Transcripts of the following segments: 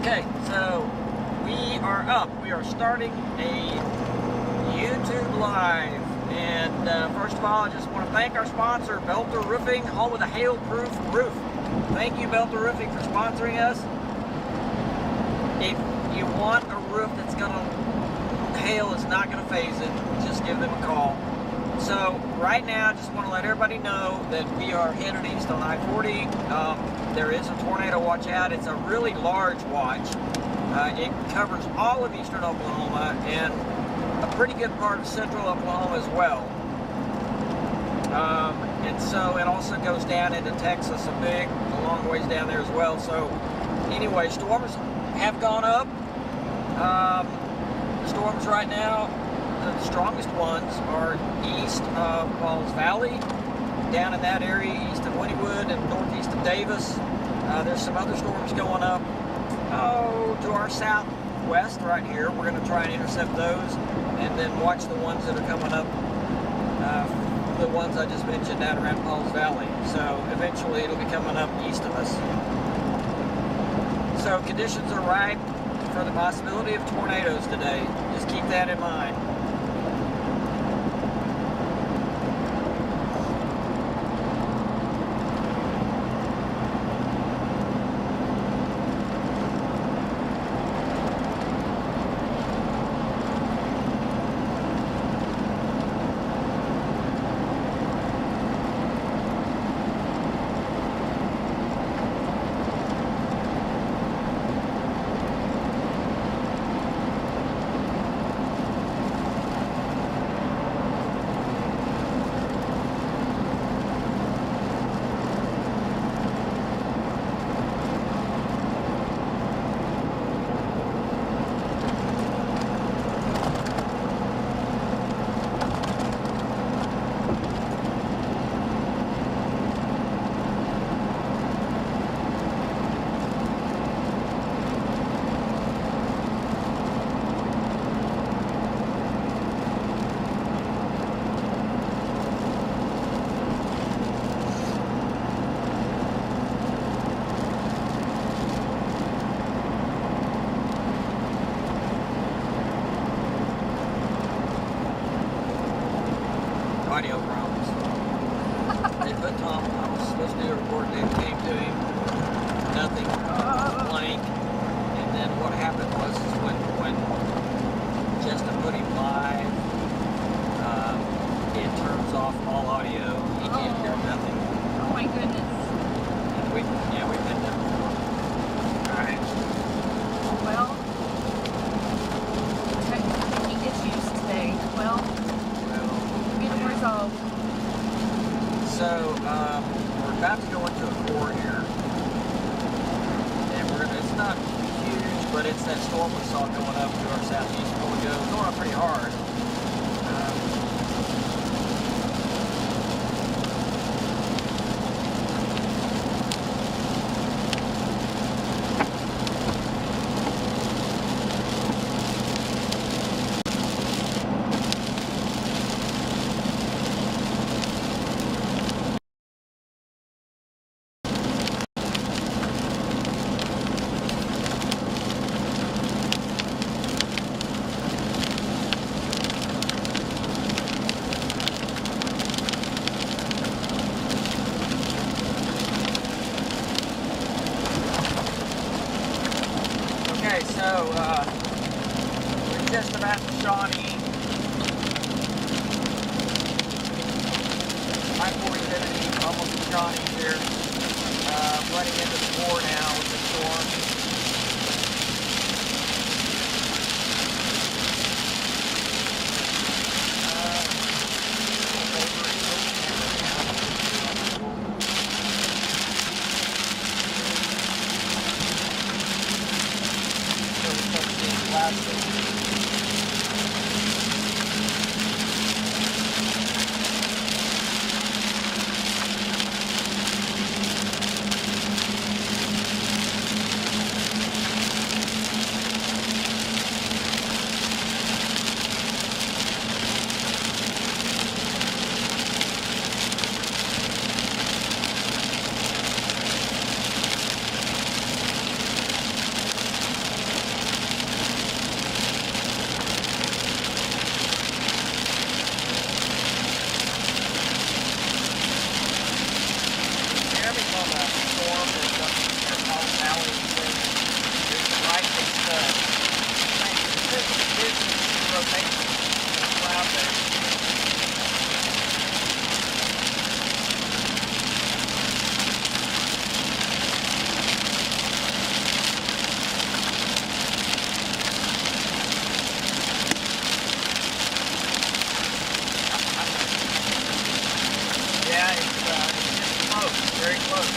Okay, so we are up. We are starting a YouTube Live. And first of all, I just want to thank our sponsor, Belter Roofing, home of the hail-proof roof. Thank you, Belter Roofing, for sponsoring us. If you want a roof that's hail is not going to phase it, just give them a call. So right now, I just want to let everybody know that we are headed east on I-40. There is a tornado watch out. It's a really large watch. It covers all of eastern Oklahoma and a pretty good part of central Oklahoma as well. And so it also goes down into Texas a long ways down there as well. So anyway, storms have gone up. The storms right now, the strongest ones are east of Pauls Valley, down in that area, east of Wynnewood and northeast of Davis. There's some other storms going up to our southwest right here. We're going to try and intercept those and then watch the ones that are coming up, the ones I just mentioned down around Pauls Valley. So eventually it'll be coming up east of us. So conditions are ripe for the possibility of tornadoes today. Just keep that in mind. Audio problems. They put Tom, I was supposed to do a report, they came to him, nothing, blank, and then what happened was when Justin put him live, it turns off all audio, he can't hear nothing. Oh my goodness. And we've been there before. Alright. Well, technical issues today. Well, so, we're about to go into a core here, and it's not huge, but it's that storm we saw going up to our southeast before we go. It's going up pretty hard. So, we're just about to Shawnee. I-40 almost to Shawnee here. Running into the core now with the storm. storm that's up near Tulsa Valley. There's the right that's rotation in the cloud base. Yeah, it's getting close, very close.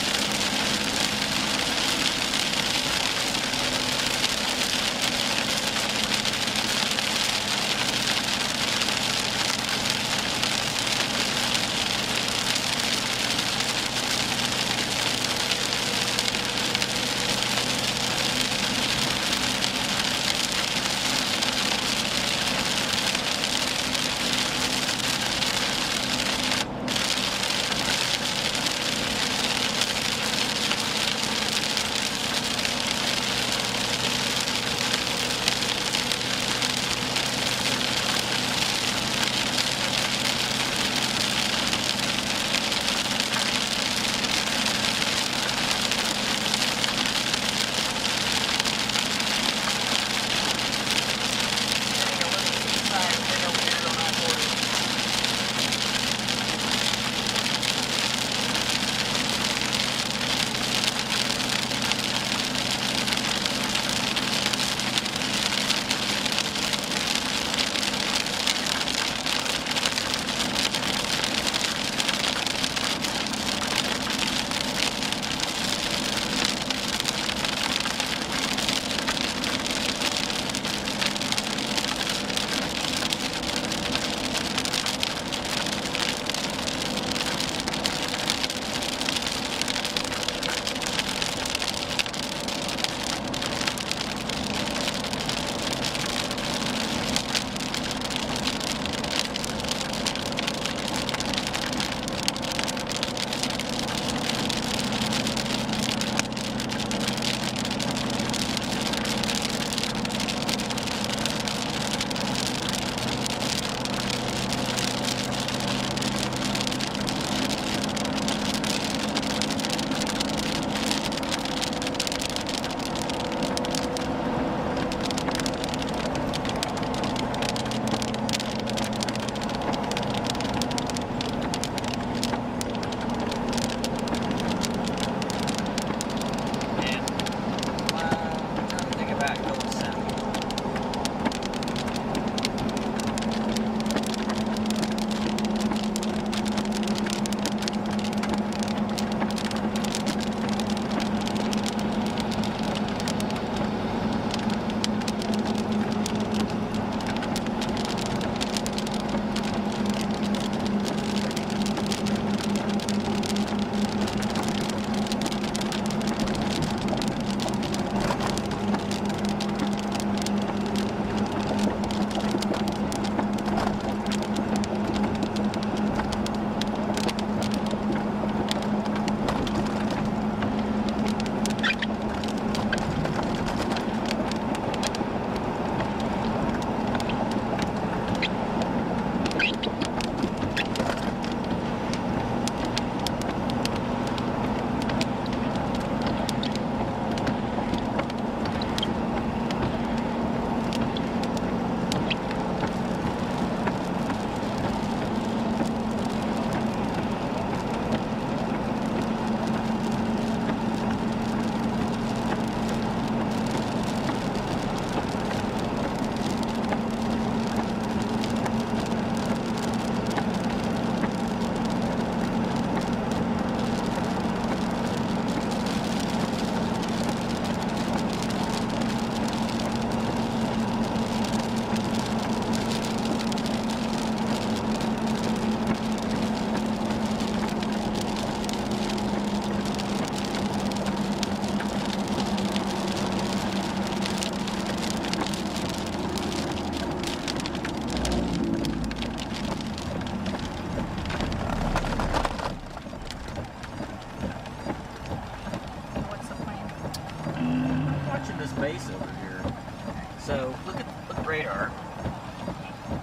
So look at the radar.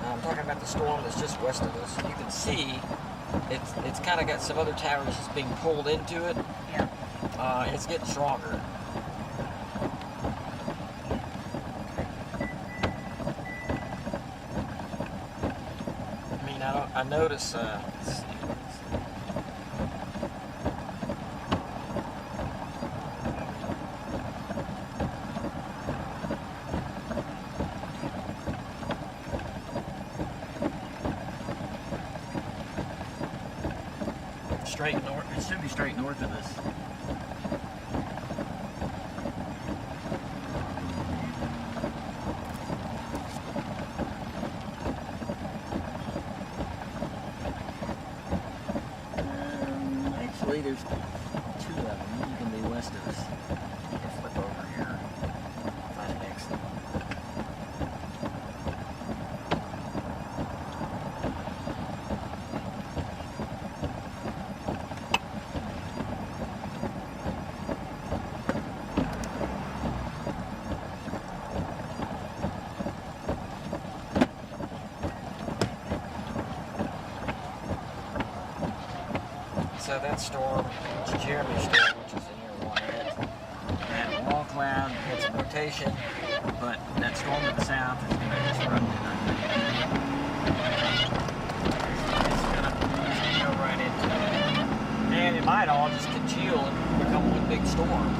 I'm talking about the storm that's just west of us. You can see it's kind of got some other towers just being pulled into it. Yeah. It's getting stronger. I mean, I notice, let's see. Straight north, it should be straight north of us. Actually, there's two of them. One can be west of us. I'll flip over here. Find an exit. So that storm, it's Jeremy's storm, which is in here one hit. And wall cloud hits a rotation, but that storm to the south is going to disrupt it. It's going to go right into it. And it might all just congeal and become one big storm.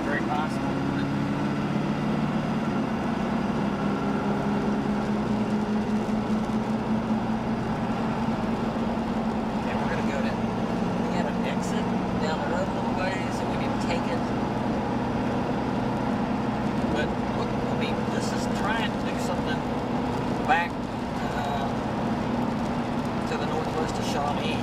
Very possible. Back to the northwest of Shawnee.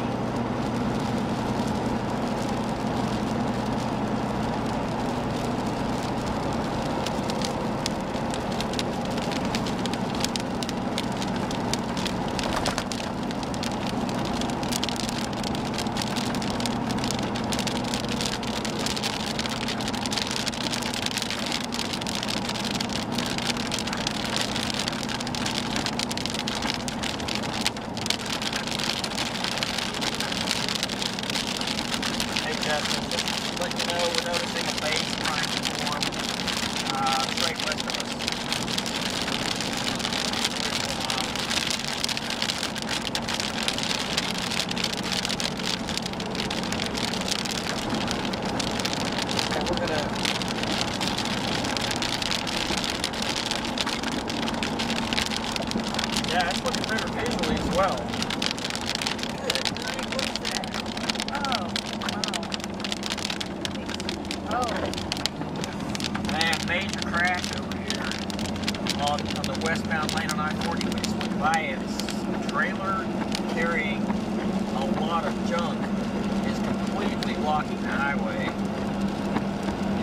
But you know, we're noticing a base trying to form straight west of us. And we're gonna yeah, it's looking better visually as well. Man, major crash over here on the westbound lane on I-40. We just went by it. It's a trailer carrying a lot of junk is completely blocking the highway.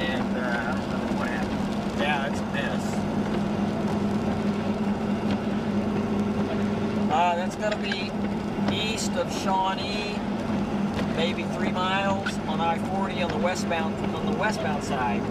And I don't know what happened. Yeah, it's a mess. That's going to be east of Shawnee. Maybe 3 miles on I-40 on the westbound side.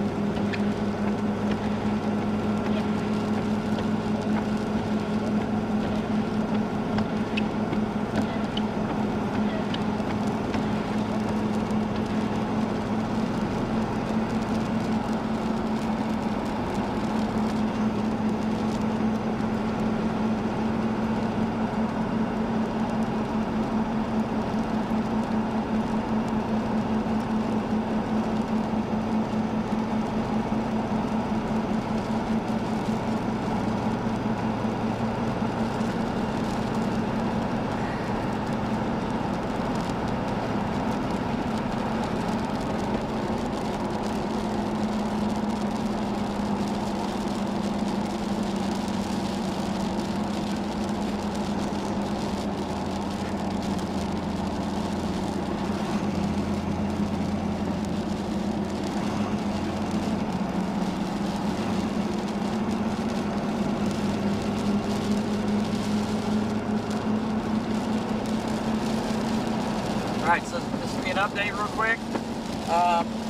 Alright, so this will be an update real quick.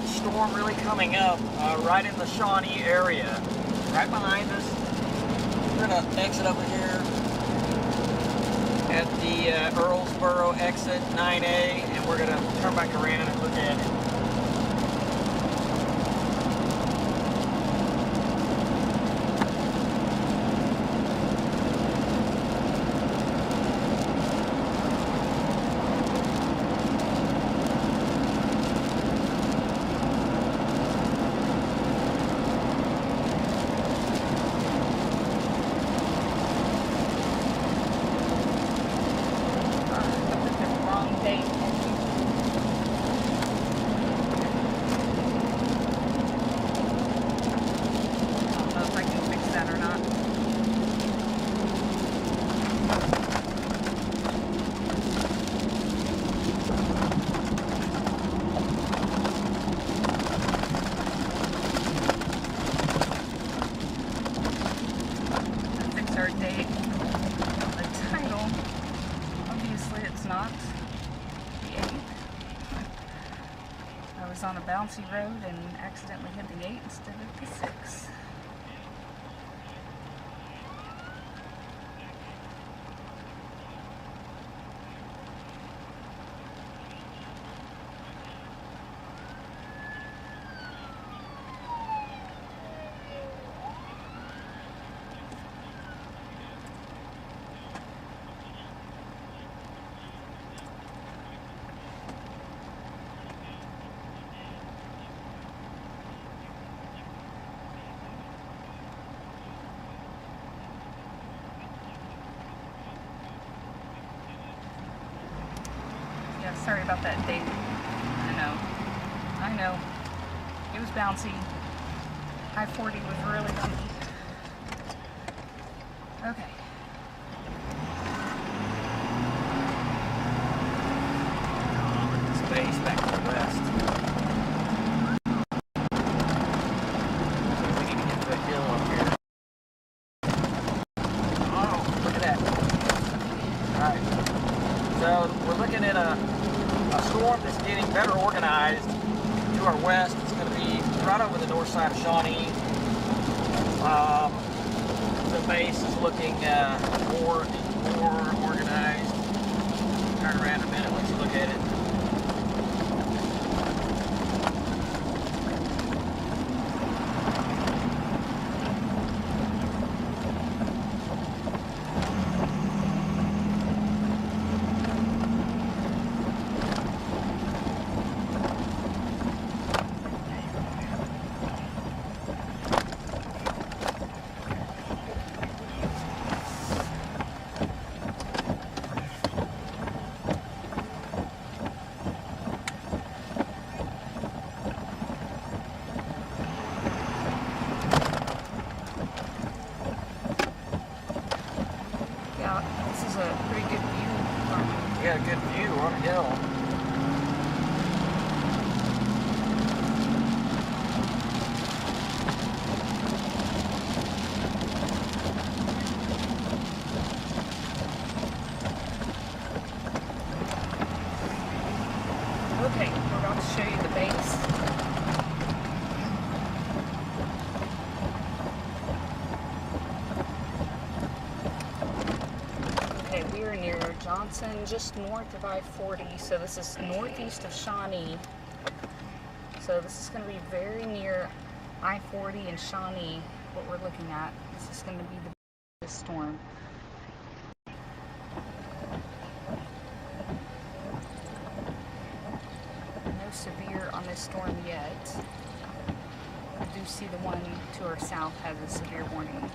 Storm really coming up right in the Shawnee area. Right behind us. We're going to exit over here at the Earlsboro exit 9A, and we're going to turn back around and look at it. I was on a bouncy road and accidentally hit the 8 instead of the 6. Yeah, sorry about that, Dave. I know. It was bouncy. I-40 was really bumpy. Okay. Space back to the west. We need to get to the hill up here. Oh, look at that. Alright. So we're looking at a storm that's getting better organized to our west. It's going to be right over the north side of Shawnee. The base is looking more organized. Turn around a minute, let's look at it. This is a pretty good view. We got a good view on a hill. Okay, we're about to show you the base. Okay, we are near Johnson, just north of I-40, so this is northeast of Shawnee. So this is going to be very near I-40 and Shawnee, what we're looking at. This is going to be the biggest storm. No severe on this storm yet. I do see the one to our south has a severe warning.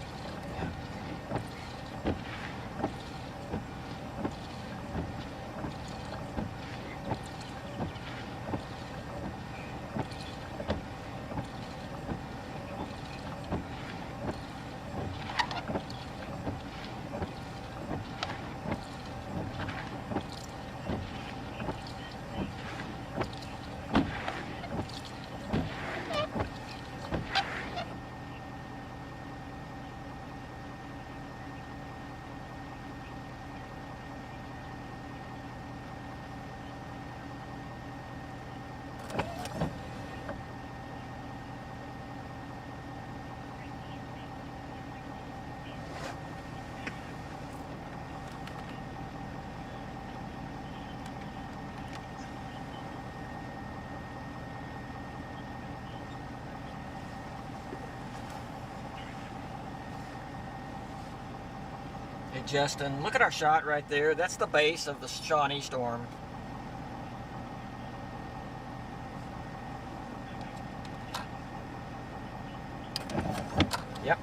Hey Justin, look at our shot right there. That's the base of the Shawnee storm. Yep,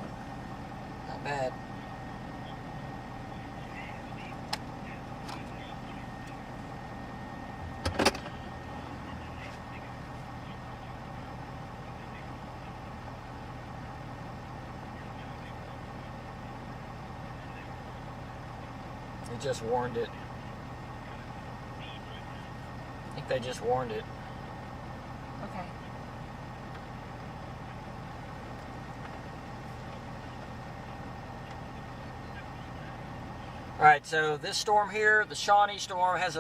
not bad. They just warned it. I think they just warned it. Okay. Alright, so this storm here, the Shawnee storm, has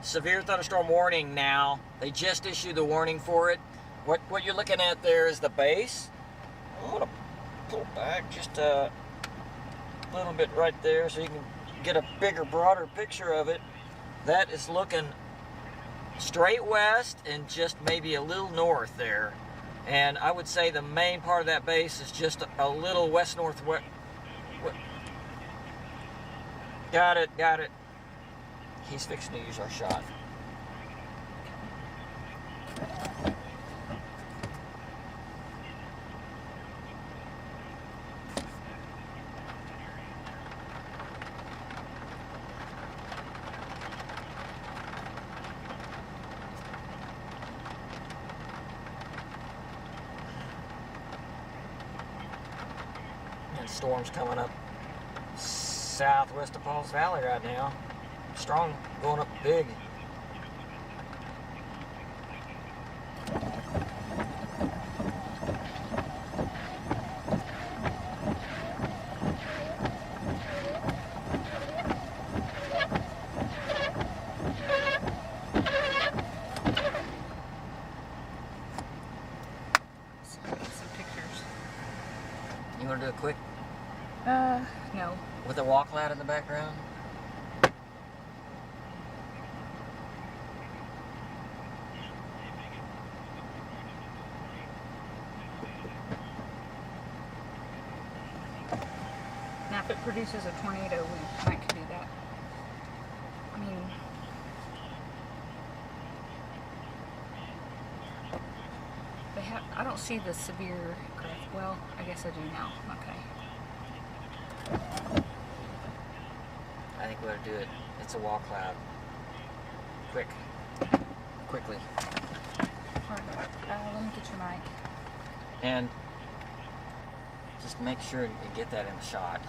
severe thunderstorm warning now. They just issued the warning for it. What you're looking at there is the base. I'm gonna pull back just a little bit right there so you can get a bigger, broader picture of it. That is looking straight west and just maybe a little north there. And I would say the main part of that base is just a little west-northwest. Got it. He's fixing to use our shot. Storms coming up southwest of Pauls Valley right now. Strong, going up big. Some pictures. You want to do a quick? No. With a walk cloud in the background? Now, if it produces a tornado, we might could do that. I mean, I don't see the severe growth. Well, I guess I do now. Okay. I think we ought to do it. It's a wall cloud. Quickly. Alright, let me get your mic. And just make sure you get that in the shot.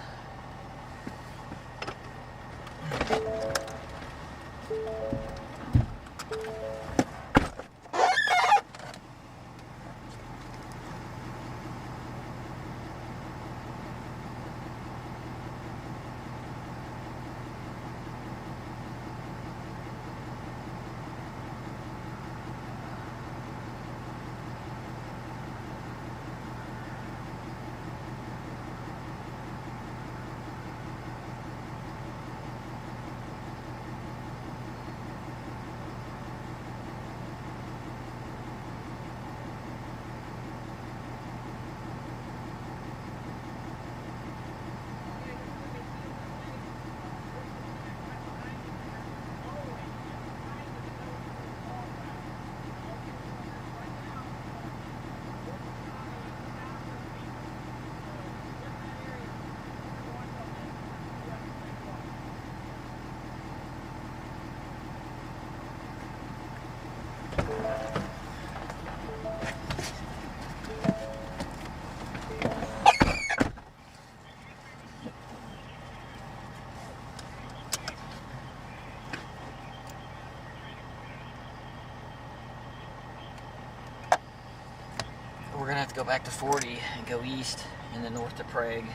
We're gonna have to go back to 40 and go east in the north to Prague.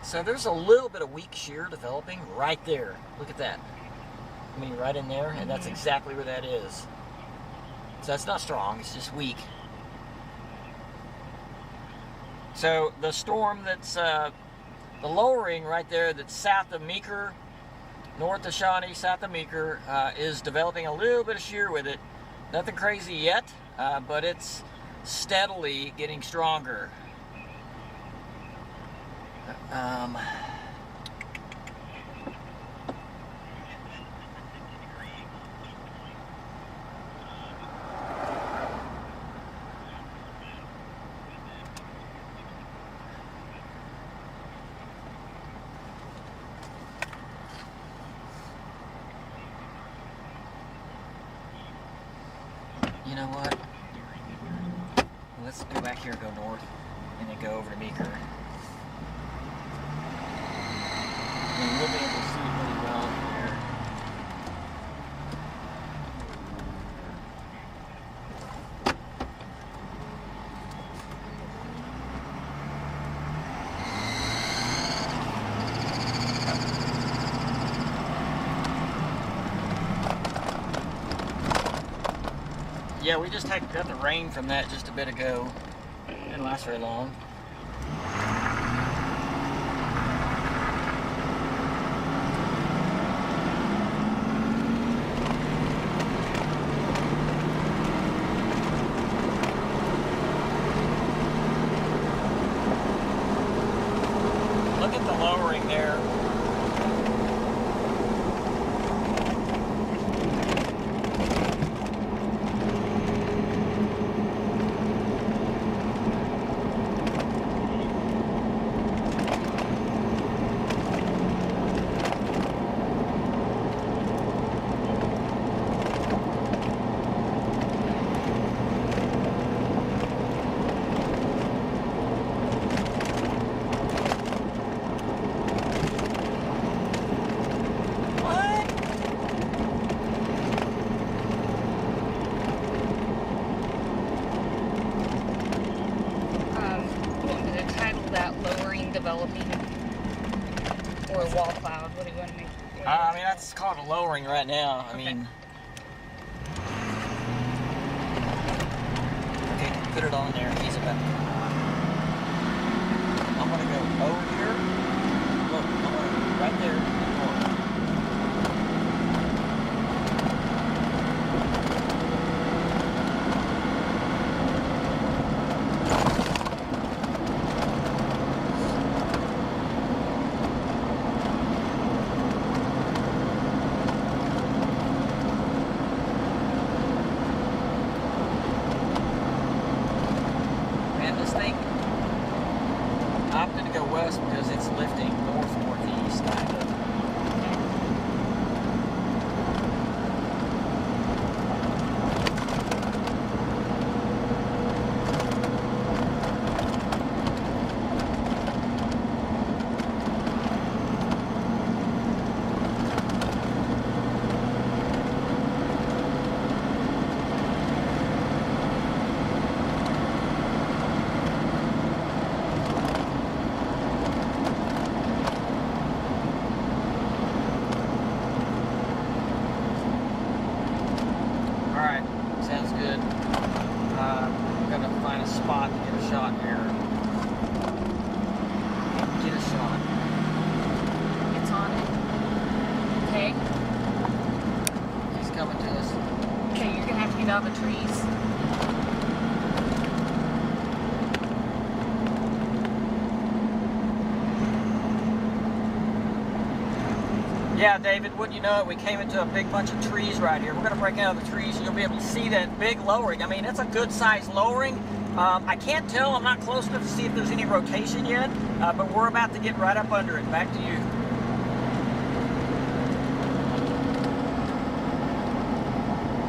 So there's a little bit of weak shear developing right there. Look at that. I mean, right in there, and that's exactly where that is. So that's not strong, it's just weak. So the storm that's the lowering right there that's south of Meeker, north of Shawnee, south of Meeker, is developing a little bit of shear with it. Nothing crazy yet, but it's steadily getting stronger. You know what? Let's go back here and go north, and then go over to Meeker. And we'll be able to see pretty well here. Yeah, we just got the rain from that just a bit ago. It didn't last very long. Look at the lowering there. Developing or a wall cloud? What do you want to make? I mean, that's called a lowering right now. I mean, okay, put it on there. Ease it back. I'm gonna go over here. Look, I'm gonna right there. Opted to go west because it's lifting north-northeast kind of. Sounds good. I'm gonna find a spot to get a shot here. Get a shot. It's on it. Okay. He's coming to us. Okay, you're gonna have to get out of the trees. Yeah, David, wouldn't you know it, we came into a big bunch of trees right here. We're going to break out of the trees and you'll be able to see that big lowering. I mean, it's a good size lowering. I can't tell, I'm not close enough to see if there's any rotation yet, but we're about to get right up under it. Back to you.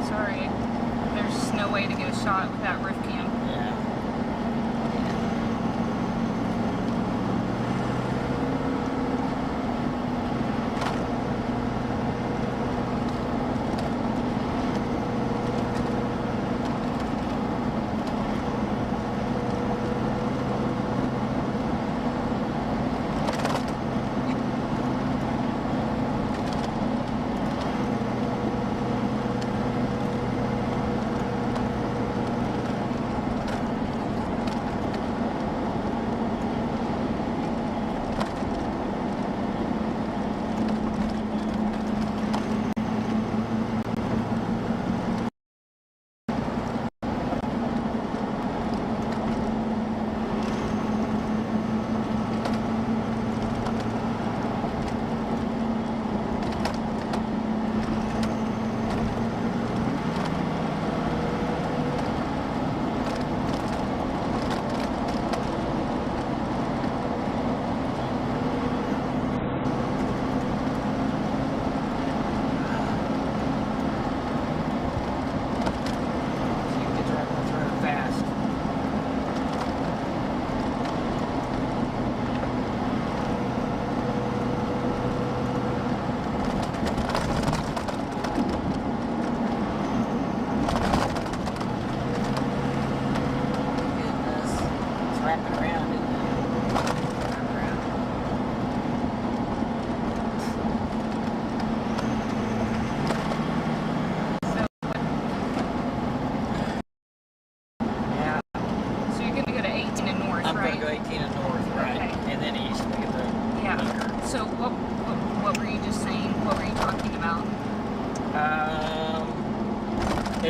Sorry, there's no way to get a shot with that roof cam. Yeah.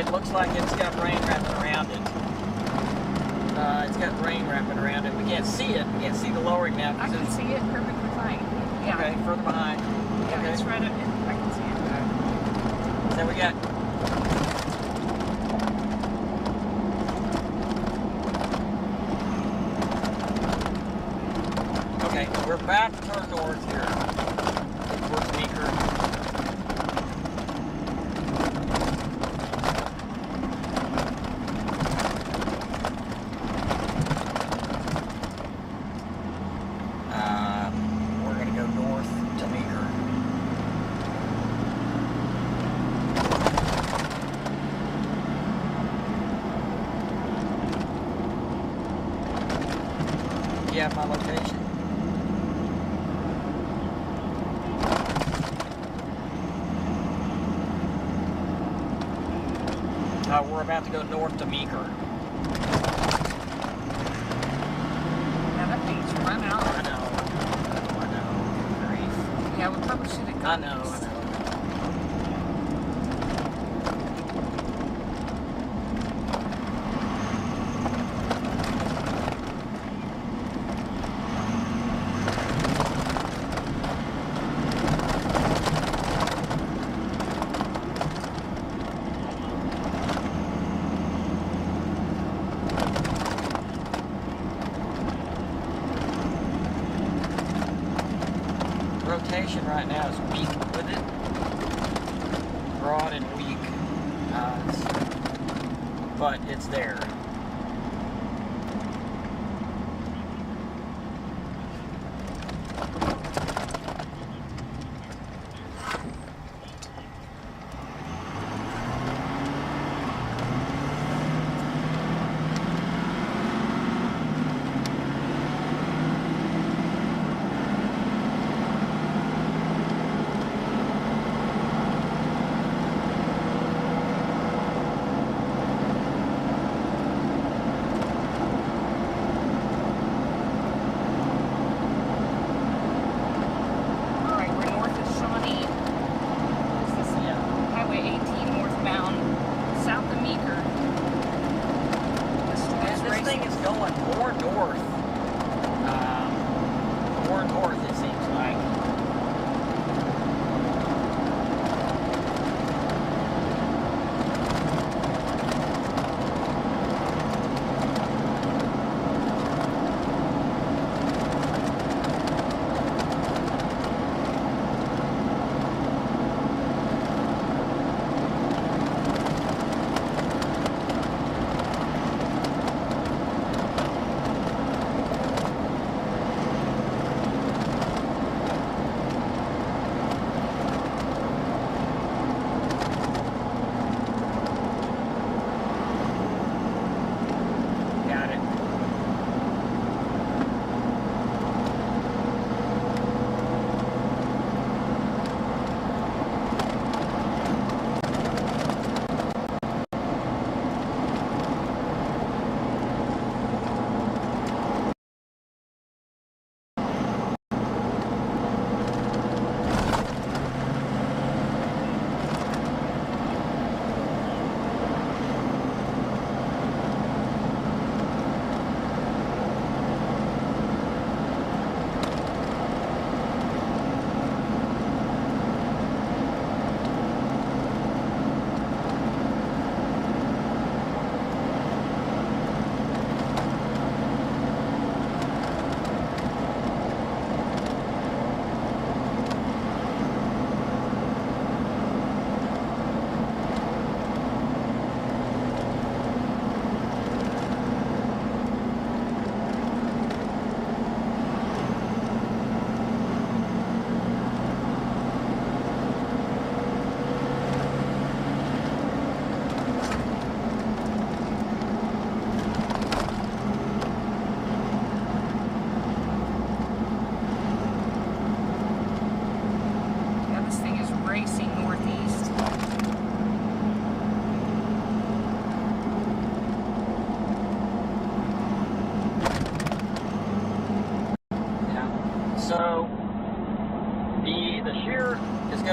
it looks like it's got rain wrapping around it. It's got rain wrapping around it. We can't see it. We can't see the lowering now. I can see it perfectly fine. Yeah. Okay, further behind. Yeah, Okay. it's right up. I can see it. So we got. Okay, we're about to turn north here. Towards Meeker. We're going to go north to Meeker. You have my location? We're about to go north to Meeker. Now that thing's running off. I know. Grief. Yeah, we probably should have I gone know. east. Rotation right now is weak with it. Broad and weak. But it's there.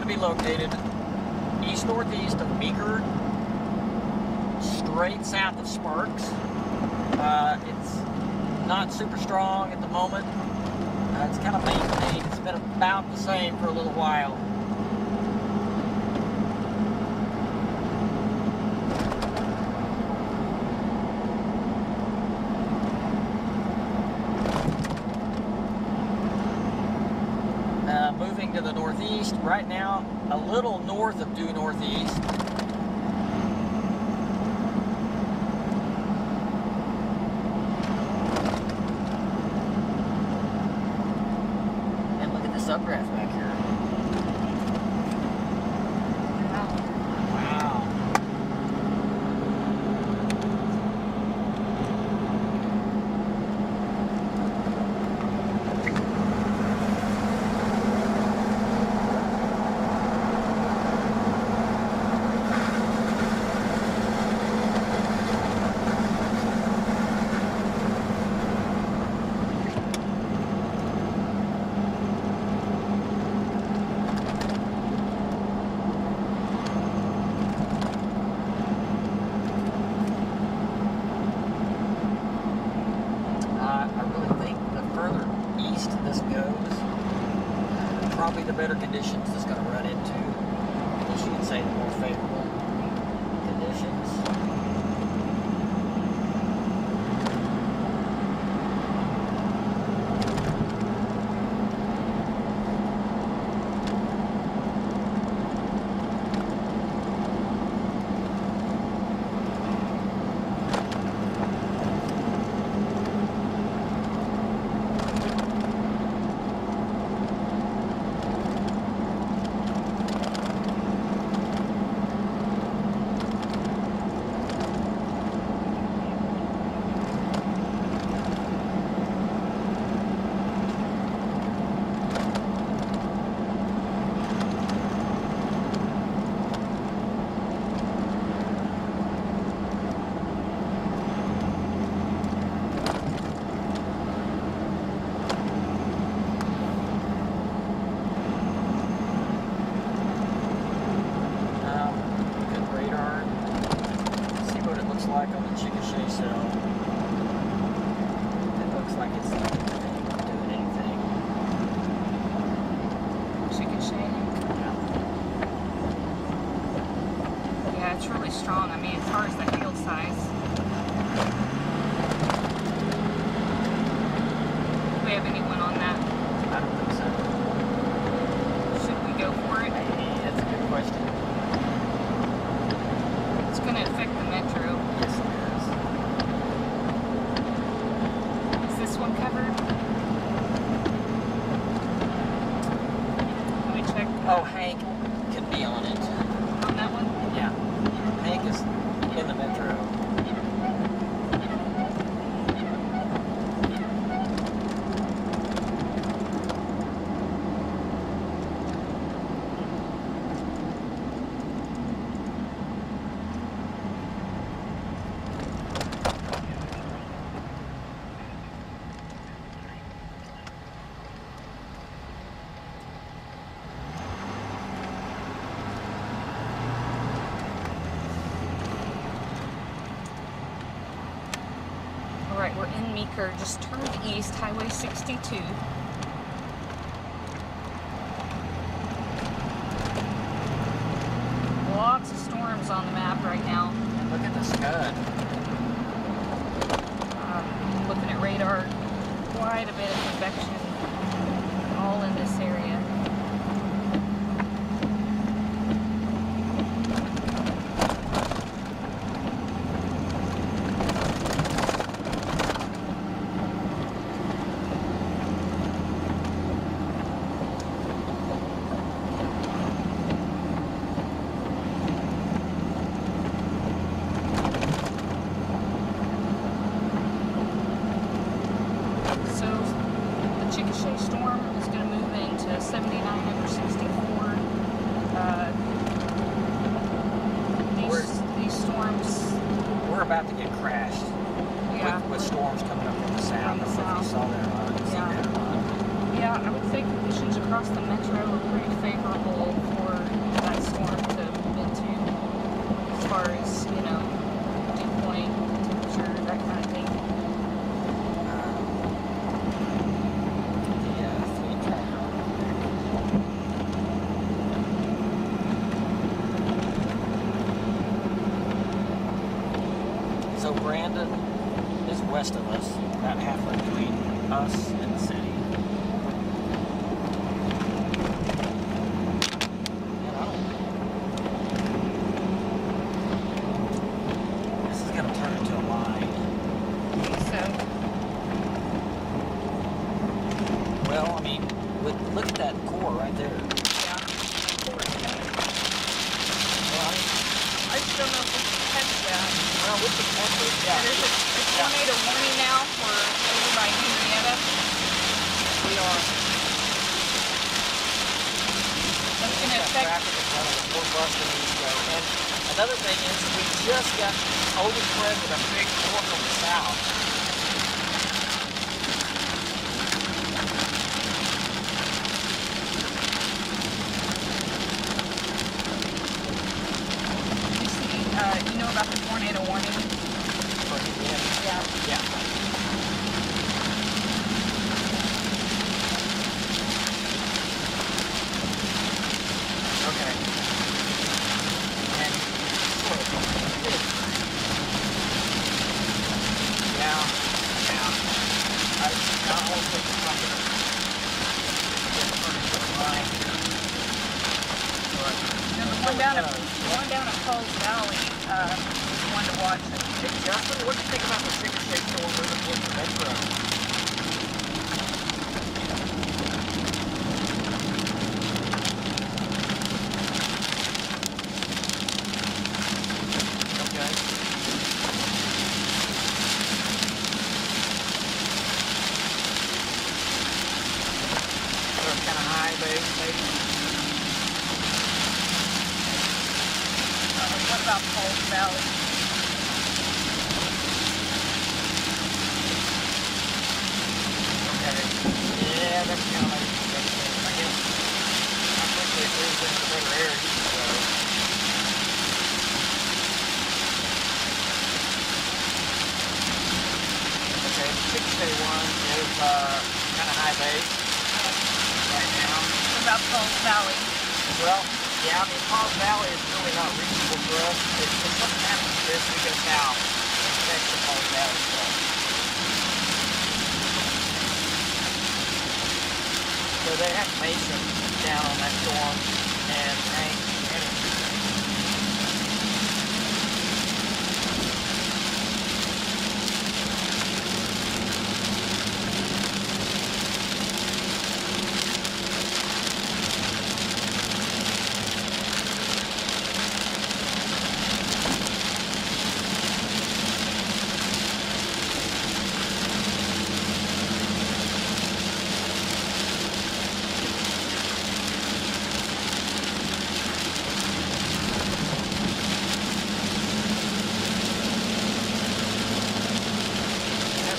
be located east-northeast of Meeker, straight south of Sparks. It's not super strong at the moment. It's kind of maintained. It's been about the same for a little while. Moving to the northeast, right now a little north of due northeast. And look at this updraft back here. Wow. Probably the better conditions it's going to run into. I guess you could say the more favorable conditions. Like on the Chickasha cell. It looks like it's not doing anything. Chickasha? Yeah, it's really strong. I mean, as far as the field size. Do we have anyone on that? I don't think so. Should we go for it? Hey, that's a good question. It's going to affect the metro. Yes, it is. Is this one covered? Let me check. Oh, Hank could be on it. On that one? Yeah. Hank is in the metro. Alright, we're in Meeker, just turned east, Highway 62. Lots of storms on the map right now. And look at the scud. Looking at radar, quite a bit of convection all in this area. Storm is going to move into 79 over 64. These storms... We're about to get crashed. Yeah. With storms coming up from the south. I don't know if you saw that Yeah. Yeah, I would say conditions across the metro are pretty favorable for that storm to move into, as far as, you know, due Brandon is west of us, about halfway between us and the city. And I don't. This is gonna turn into a line. So, Well, I mean, look at that core right there. yeah. Well, I mean, I just don't know if we can catch that. well, with the temper, yeah. There's a tornado warning now for over by Henrietta. We are. That's going to That affect. traffic is running a full bus that needs to go. And another thing is, we just got overspread with a big core from the south. You know about the tornado warning? For Henrietta. Yeah. Yeah. Okay. And sort of. Yeah. Yeah. I almost think it's something. You know, the one down at Falls Valley is one to watch. Hey Justin, what do you think about the sticker shape storm moving towards the metro? Okay. So it's kind of high base, maybe? What about Falls Valley? Okay. Yeah, that's kind of like, I guess, I think it moves into better areas, so. Okay, the 6K1 is kind of high base right now. What about Falls Valley? Well, yeah, I mean, Falls Valley is really not reachable for us. If something happens to this, we go south and affects the Falls Valley stuff. So they have Mason down on that storm and Hank Energy.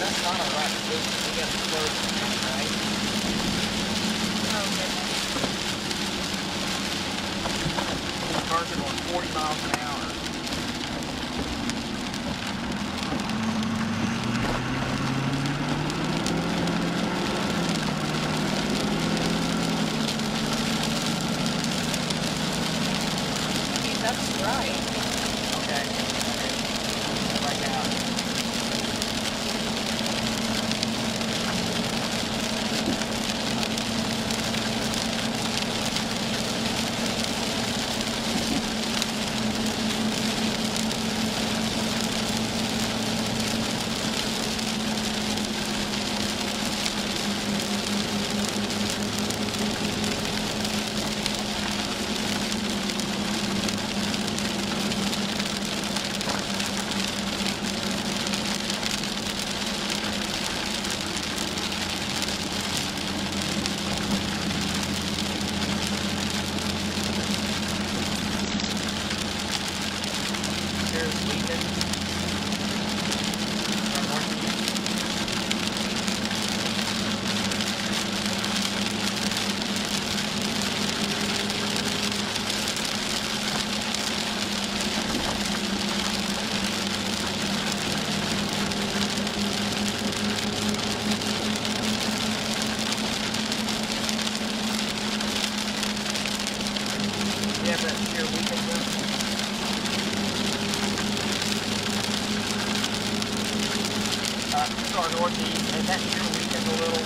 That's not a right position. We got to close the thing, right? Oh, goodness. Cars are going 40 miles an hour. That's right. Okay. Right now. have that sheer weekend though? our northeast, and that here weakened a little.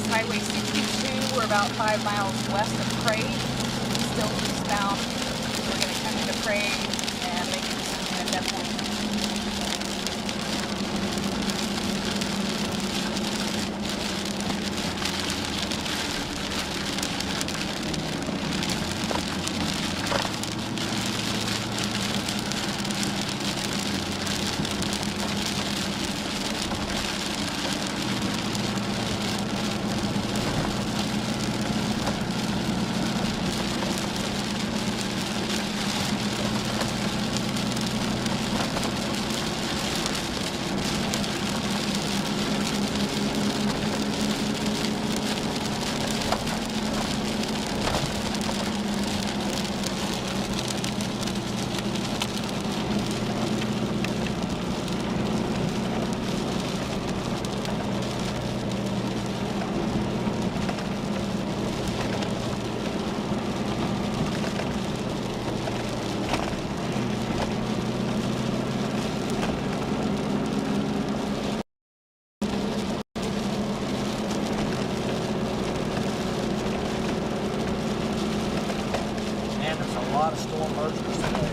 Highway 62. We're about 5 miles west of Prague, still eastbound. We're going to come into Prague and make a decision at that point. A lot of storm mergers today.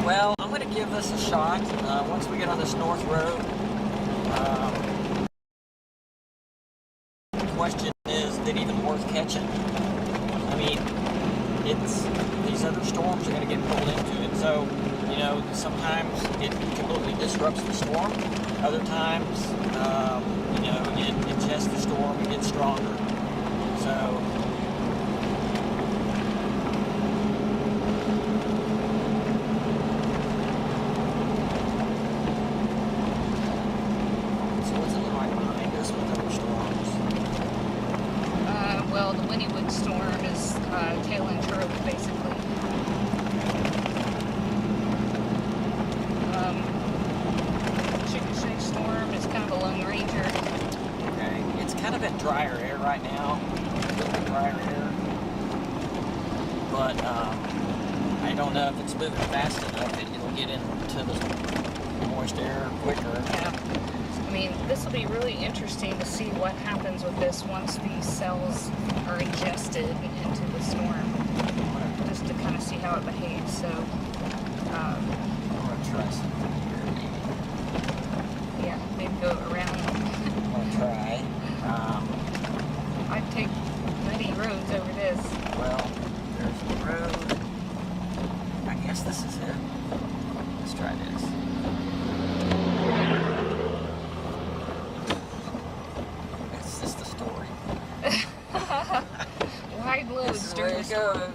Well, I'm going to give this a shot once we get on this north road. The question is it even worth catching? I mean, these other storms are going to get pulled into it. So, you know, sometimes it completely disrupts the storm. Other times, you know, it just the storm and gets stronger. So. Well, the Winniewood storm is tailing Stroud, basically. Chicken storm is kind of a lone ranger. Okay, it's kind of in drier air right now. A little bit drier air. But I don't know if it's moving fast enough. It'll get into the moist air quicker. Yeah. I mean, this will be really interesting to see what happens with this once these cells are ingested into the storm, just to kind of see how it behaves. So, I'm going to try something here. Yeah, maybe go around. I'm going to try. I'd take many roads over this. Well, there's the road. I guess this is it. Let's try this. Wide loads during the storm. Alright,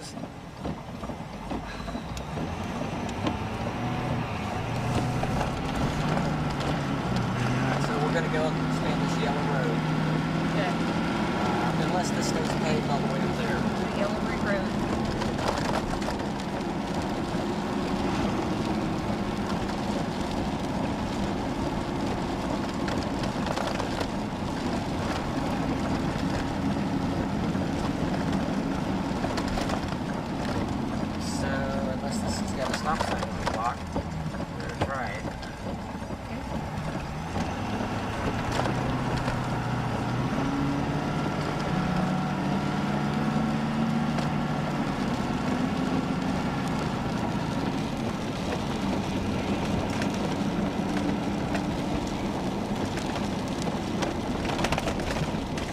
so we're going to go and stay on this yellow road. Okay. Unless this stays paved all the way up there. The yellow brick road.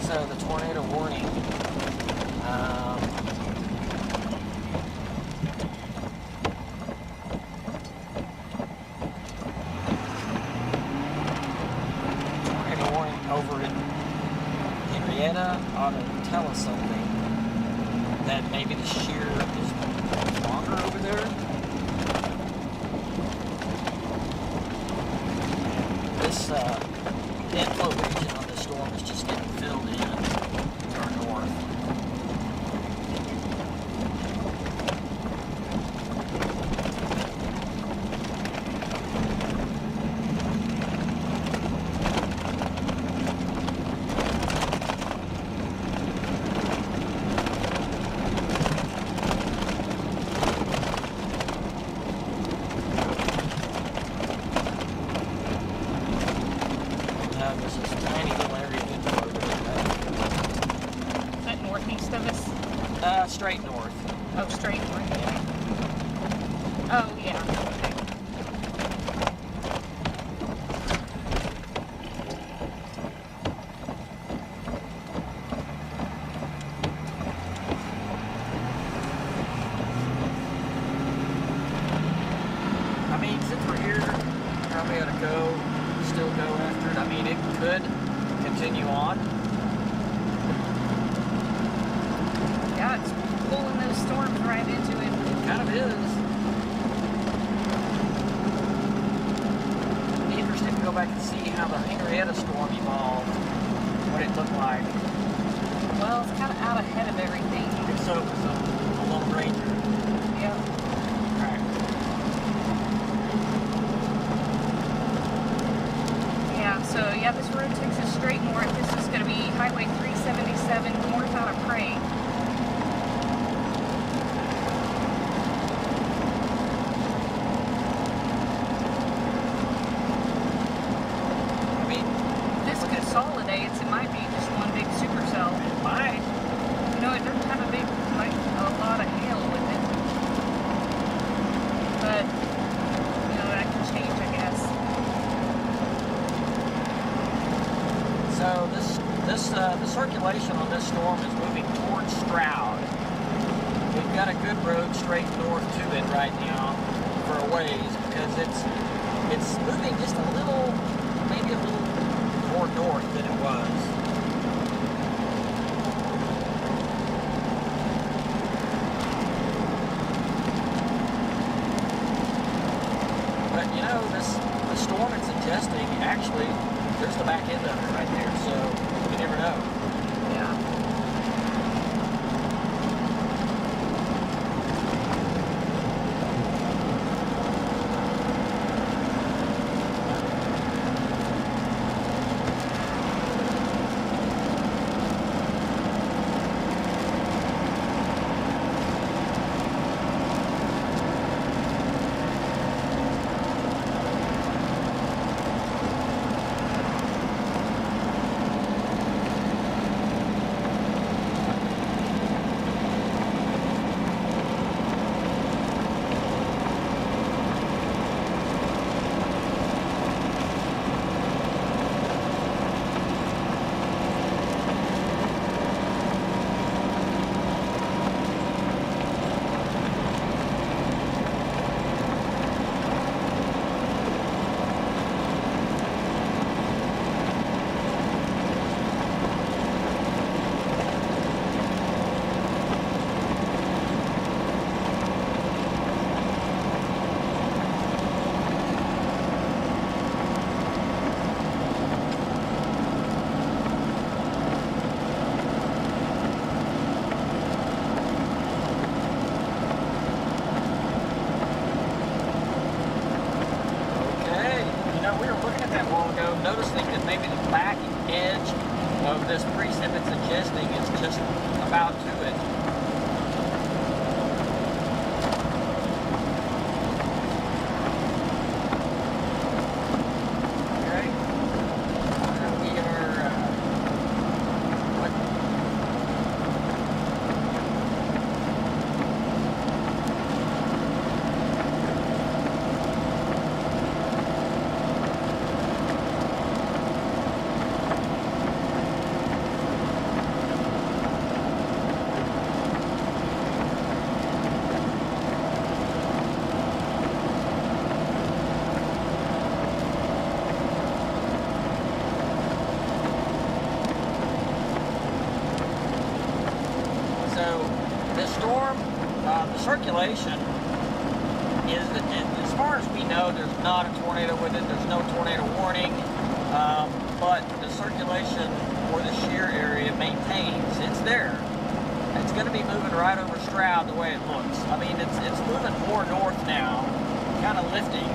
So the tornado warning. Tornado warning over in Henrietta ought to tell us something. That maybe the shear is longer over there. This inflow region on this storm is just getting filled in to our north. There's this tiny little area of inflow over there. Is that northeast of us? Straight north. Oh, straight north, yeah. Oh, yeah. Okay. I mean, since we're here, probably ought to still go after it. I mean, it could continue on. Yeah, it's pulling those storms right into it. It kind of is. It'd be interesting to go back and see how the Henrietta storm evolved, what it looked like. Well, it's kind of out ahead of everything. And so it was a Lone Ranger. Yeah. Right. Yeah, so yeah, this road takes us straight north. This is going to be Highway 377 north out of Prey. I mean, This consolidates, it might be just one big supercell. it might. You know, it doesn't have a big, like, a lot of hail with it. But, you know, that can change, I guess. So the circulation on this storm is moving towards Stroud. We've got a good road straight north to it right now for a ways because it's moving just a little, maybe a little more north than it was. But you know, the storm it's suggesting, actually, there's the back end of it right there, so you never know. Yeah. Noticing that maybe the back edge of this precip it's adjusting is just about to it. Okay. We are circulation is, as far as we know, there's not a tornado with it. There's no tornado warning, but the circulation for the shear area maintains. It's there. It's going to be moving right over Stroud the way it looks. I mean, it's moving more north now, kind of lifting.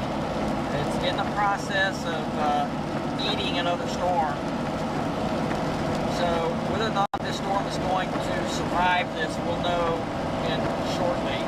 It's in the process of eating another storm. So whether or not this storm is going to survive this, we'll know shortly.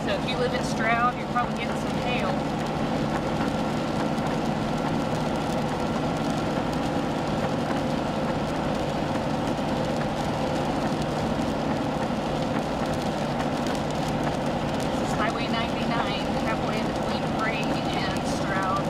So if you live in Stroud, you're probably getting some hail. This is Highway 99, halfway in between Brake and Stroud.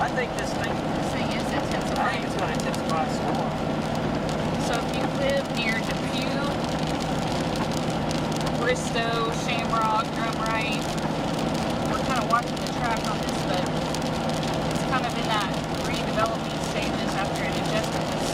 I think this thing is intensifying. I think it's going to intensify storm. So if you live near Depew, Bristol, Shamrock, Drumright, we're kind of watching the track on this, but it's kind of in that redevelopment stages after it adjusted this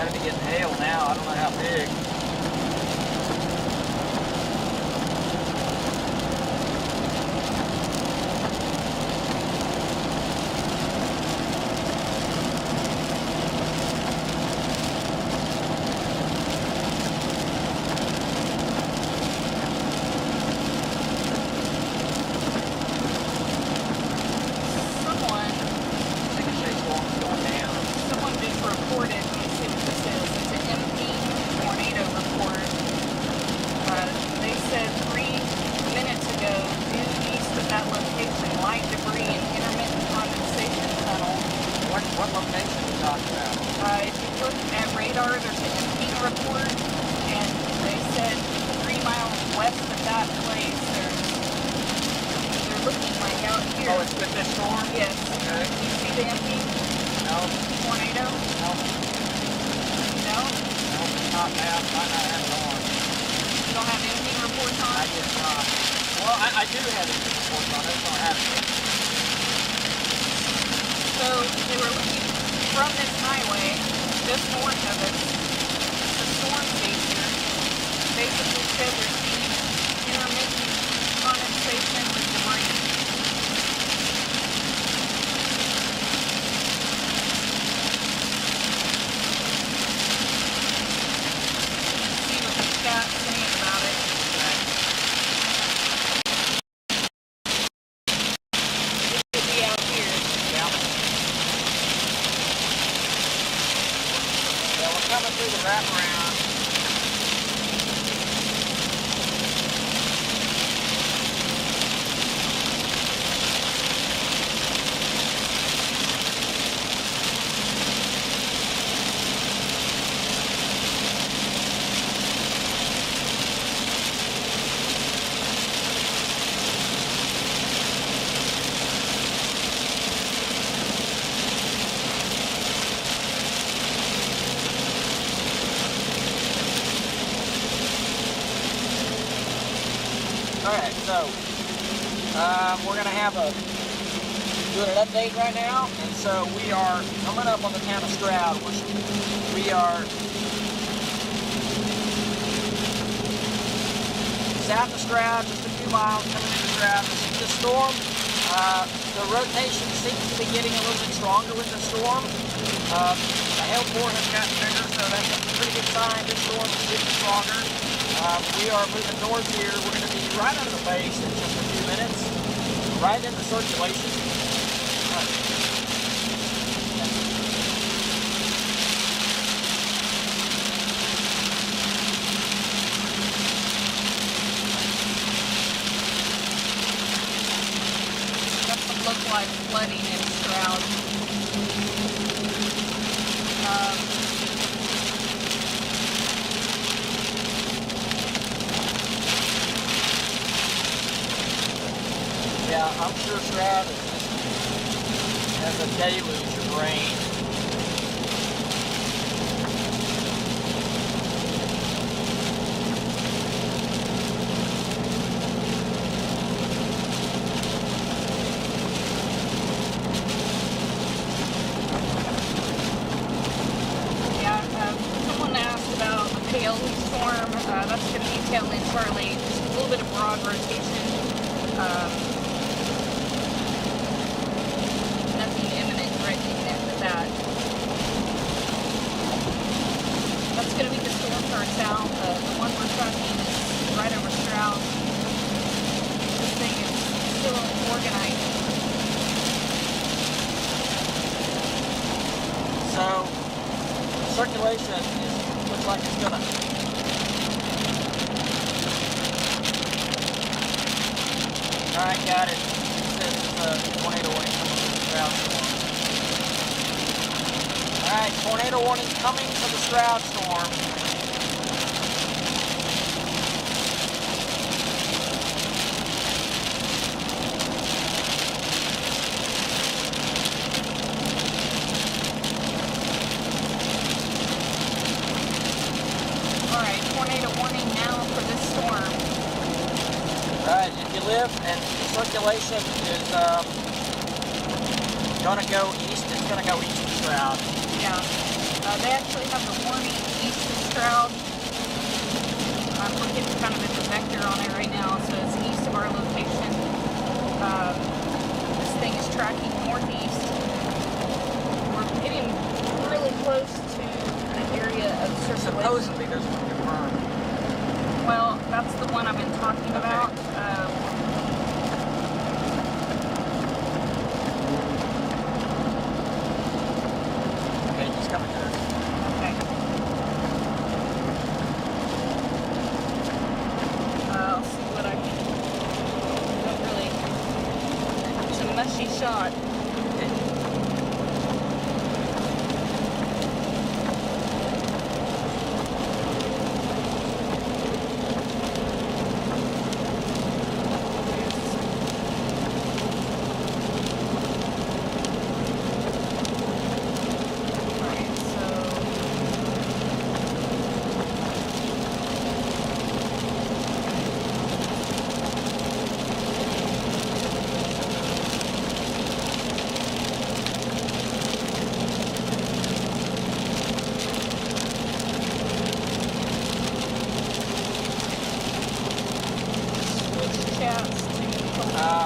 Gotta be getting hail now. I don't know how big. Someone just reported, let me see what this is. It's an MP tornado report. They said 3 minutes ago, due east of that location, light debris and intermittent condensation tunnel. What location are you talking about? If you look at radar, there's an MP report, and they said 3 miles west of that place, they're looking like out here. Oh, it's with this storm? Yes. Okay. Do you see the MP No. tornado? No. No? No, not now. Might not have it on. You don't have anything reports on? I guess not. Well, I do have it reports on. I just don't have it. So they were looking from this highway, just north of it, the storm station basically said they're seeing intermittent condensation with debris. See what the chat's saying about it. It could be out here. Yeah. Well, we're coming through the wraparound. Alright, so we're going to have doing an update right now, and so we are coming up on the town of Stroud. We are south of Stroud, just a few miles coming into Stroud. The storm, the rotation seems to be getting a little bit stronger with the storm. The hail core has gotten bigger, so that's a pretty good sign. This storm is getting stronger. We are moving north here. We're going to be right under the base in just a few minutes, right in the circulation. Doesn't look like flooding in Stroud. Yeah, I'm sure Stroud has a deluge of rain. Someone asked about the tail storm. That's going to be tail in Charlie. Just a little bit of broad rotation. Nothing imminent threatening after that. That's going to be the storm to our south. The one we're tracking is right over Stroud. This thing is still organizing. So, circulation looks like it's gonna. Alright, got it. It says it's a tornado warning coming from the Stroud storm. Alright, tornado warning coming from the Stroud storm. Alright, if you live and the circulation is gonna go east, it's gonna go east of Stroud. Yeah. They actually have the warning east of Stroud. I'm looking kind of at the vector on it right now, so it's east of our location. This thing is tracking northeast. We're getting really close to the area of circulation. Supposedly, there's one confirmed. Well, that's the one I've been talking about. Okay, he's coming to us. Okay. I'll see what I can. Don't really. It's a mushy shot.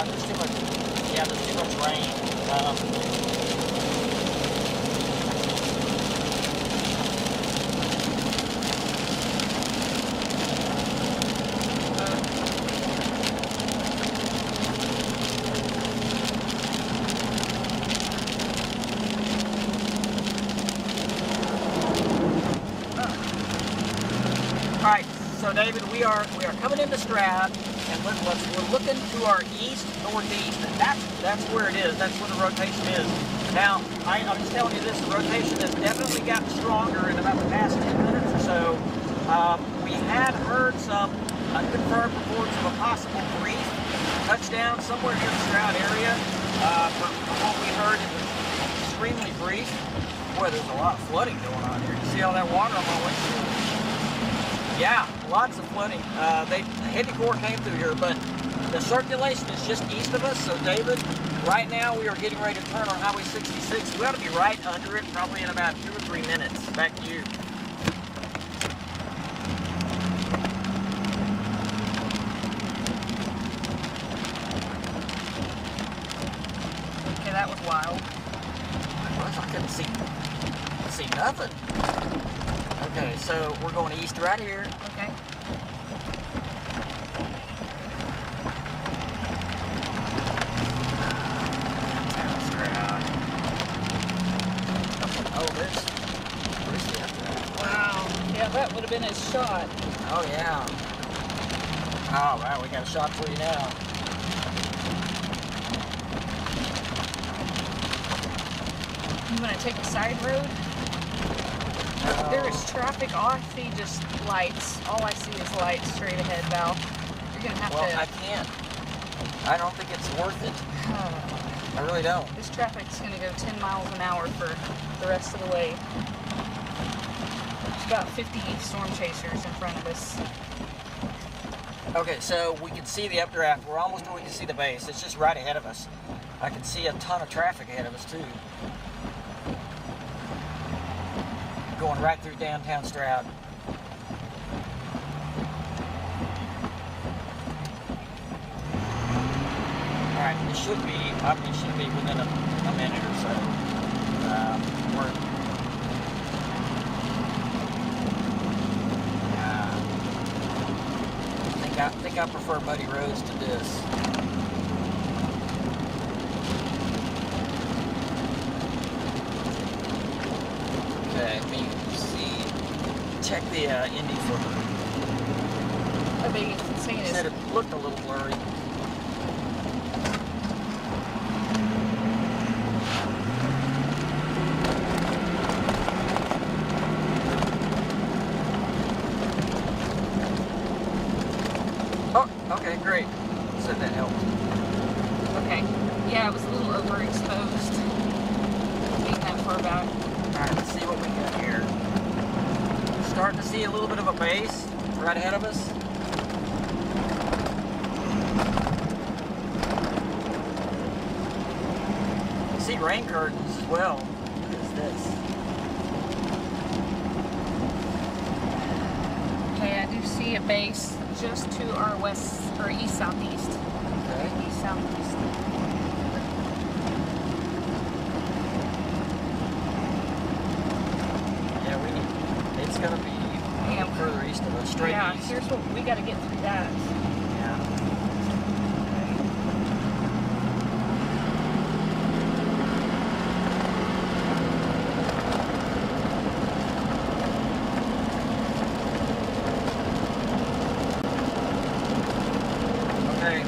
There's too much, yeah, there's too much rain. All right, so David, we are coming into Stroud, and we're looking to our east northeast, and that's where it is. That's where the rotation is. Now, I'm just telling you this: the rotation has definitely gotten stronger in about the past 10 minutes or so. We had heard some unconfirmed reports of a possible brief touchdown somewhere near the Stroud area. From what we heard, it was extremely brief. Boy, there's a lot of flooding going on here. You see all that water on my windshield? Yeah, lots of flooding. The heavy core came through here, but the circulation is just east of us. So, David, right now we are getting ready to turn on Highway 66. We ought to be right under it, probably in about 2 or 3 minutes. Back to you. Okay, that was wild. I couldn't see nothing. Okay, so we're going east right here. Okay. Oh, where's the after? Wow. Yeah, that would have been his shot. Oh, yeah. Oh, wow, we got a shot for you now. You want to take a side road? There is traffic. All I see just lights. All I see is lights straight ahead, Val. You're going to have to... Well, I can't. I don't think it's worth it. I really don't. This traffic's going to go 10 miles an hour for the rest of the way. There's about 50 storm chasers in front of us. Okay, so we can see the updraft. We're almost where we can see the base. It's just right ahead of us. I can see a ton of traffic ahead of us, too. Going right through downtown Stroud. Alright, it should be within a minute or so. I think I prefer muddy roads to this. Okay, let me see. Check the Indy for me. I think it's saying Said it looked a little blurry. Oh, okay, great. Said that helped. Okay. Yeah, it was a little overexposed. Being that far back. Alright, let's see what we got here. Starting to see a little bit of a base right ahead of us. See rain curtains as well. What is this? see a base just to our west or east southeast. Okay. East southeast. Yeah, we need. It's gonna be further east of us, straight Yeah, east. here's what we got to get through that. Yeah. Okay.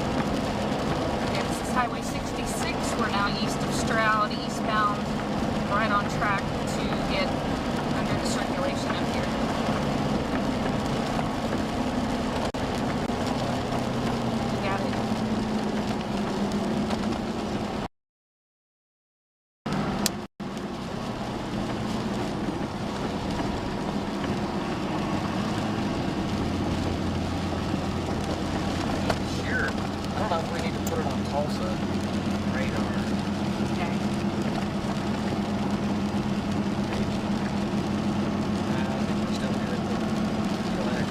Okay, this is Highway 66. We're now east of Stroud, eastbound, right on track to get under the circulation up here. You got it. Sure. I don't know if we need to put it on Tulsa radar. Okay. I think we're still good. Relax.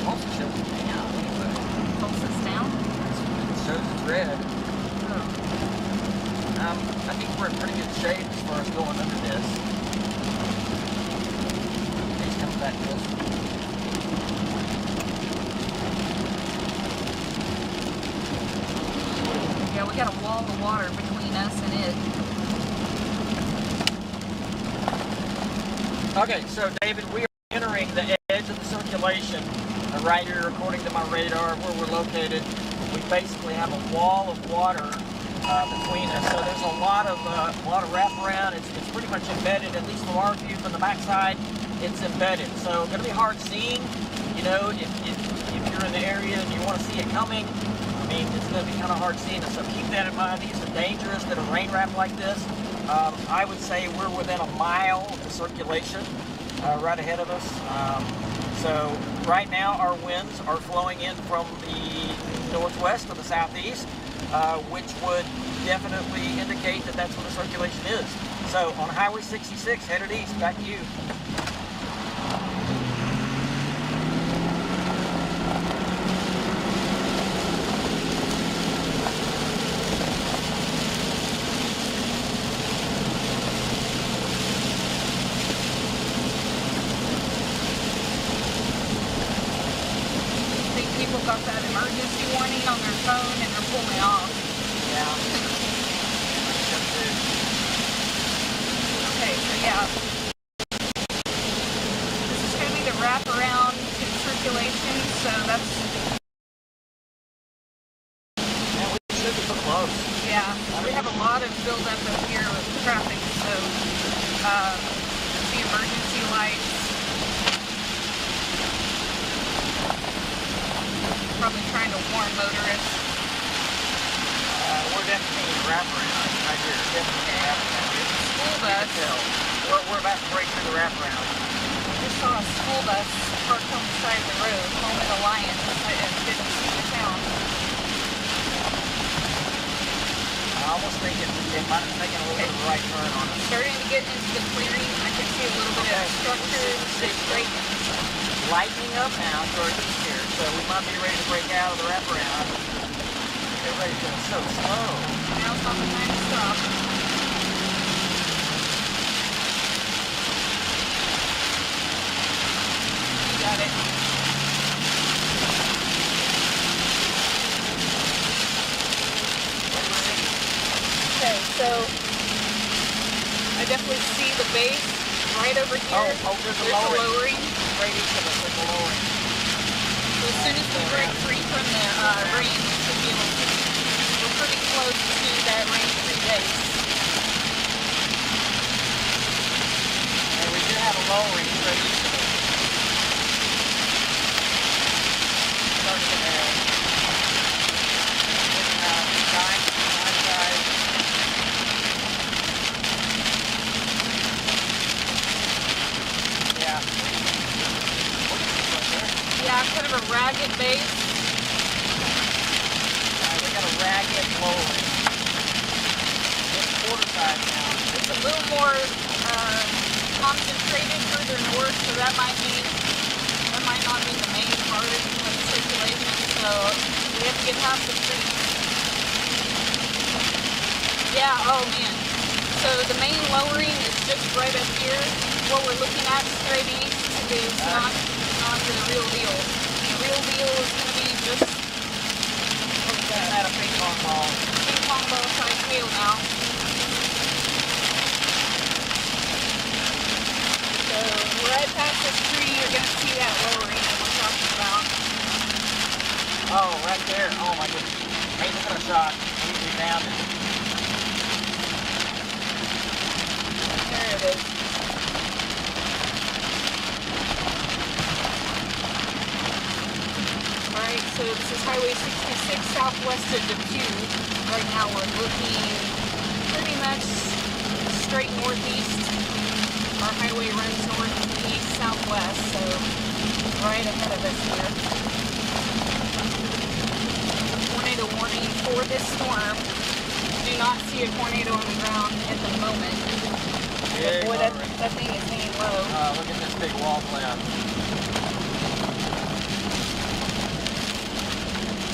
Tulsa shows it down anyway. Tulsa's down. It shows it's red. Oh. I think we're in pretty good shape as far as going under this. He's coming back to us. Yeah, we got a wall of water between us and it. Okay, so David, we are entering the edge of the circulation right here, according to my radar, where we're located. We basically have a wall of water between us, so there's a lot of wraparound. It's pretty much embedded, at least from our view, from the backside. It's embedded, so it's going to be hard seeing. You know, if you're in the area and you want to see it coming, I mean, it's going to be kind of hard seeing it. So keep that in mind. These are dangerous that are rain wrapped like this. I would say we're within a mile of the circulation right ahead of us. So right now our winds are flowing in from the northwest or the southeast, which would definitely indicate that that's where the circulation is. So on Highway 66, headed east, back to you. People got that emergency warning on their phone and they're pulling off. Yeah. Okay, so yeah. This is going to be the wraparound to circulation, so that's, Yeah, we should be so close. yeah. We have a lot of buildup up here with traffic, so the emergency lights. Probably trying to warn motorists. We're definitely wraparound right here. Definitely wraparound here. School You bus. can tell. We're about to break through the wraparound. I just saw a school bus parked on the side of the road, home at Alliance. I didn't see the town. I almost think it might have taken a little bit of a right turn on us. Starting to get into the clearing. I can see a little bit of structure. It's great. Lightening up now to our east here, so we might be ready to break out of the wraparound. Everybody's going so slow. Now's not the time to stop. You got it. Okay, so I definitely see the base right over here. Oh, there's a lowering. Right east of us, there's a lowering. So as soon as we break free from the rain, we should be able to, we're pretty close to that rain-free base. And we do have a lowering straight east of us. Starting to add. Nine size. Yeah. Yeah, kind of a ragged base. We got a ragged lowering. This quarter side now? It's a little more concentrated further north, so that might not be the main part of the circulation. So we have to get past the trees. Yeah. Oh man. So the main lowering is just right up here. What we're looking at straight east is not the real deal. The real deal is going to be just At a ping pong ball. ping pong ball size hail now. So right past this tree, you're going to see that lowering that we're talking about. Oh, right there. Oh my goodness. Hey, look at our shot. We found it. There it is. Alright, so this is Highway 66 southwest of Depew. Right now we're looking pretty much straight northeast. Our highway runs northeast, southwest, so right ahead of us here. Tornado warning for this storm. Do not see a tornado on the ground at the moment. But boy, that thing is hanging low. Look at this big wall cloud.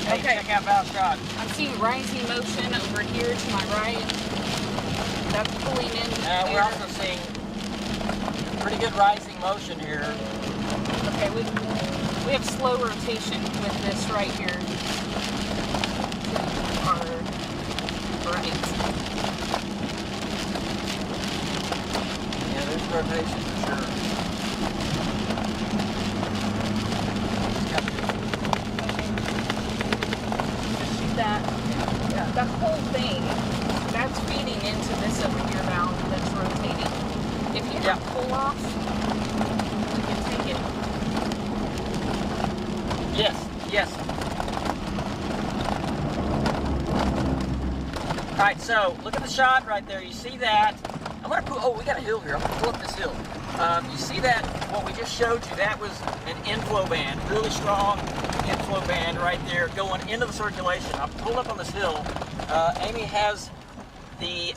Hey, Okay. check out Val's shot. I'm seeing rising motion over here to my right. That's pulling in We're air. also seeing pretty good rising motion here. Okay, we have slow rotation with this right here. To our right. Yeah, there's rotation for sure. Just shoot that. Yeah, that whole thing, that's feeding into this over here now that's rotating. If you have pull off, you can take it. Yes, yes. All right, so look at the shot right there. You see that? I'm gonna pull. Oh, we got a hill here. I'm gonna pull up this hill. You see that? What we just showed you, that was an inflow band, really strong inflow band right there, going into the circulation. I pulled up on this hill. Amy has the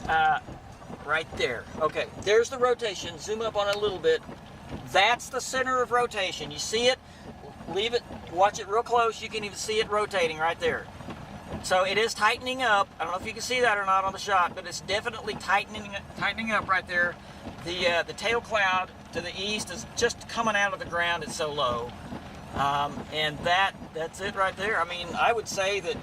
right there. Okay, there's the rotation. Zoom up on it a little bit. That's the center of rotation. You see it? Leave it. Watch it real close. You can even see it rotating right there. So it is tightening up. I don't know if you can see that or not on the shot, but it's definitely tightening up right there. The tail cloud to the east is just coming out of the ground. It's so low, and that's it right there. I mean, I would say that,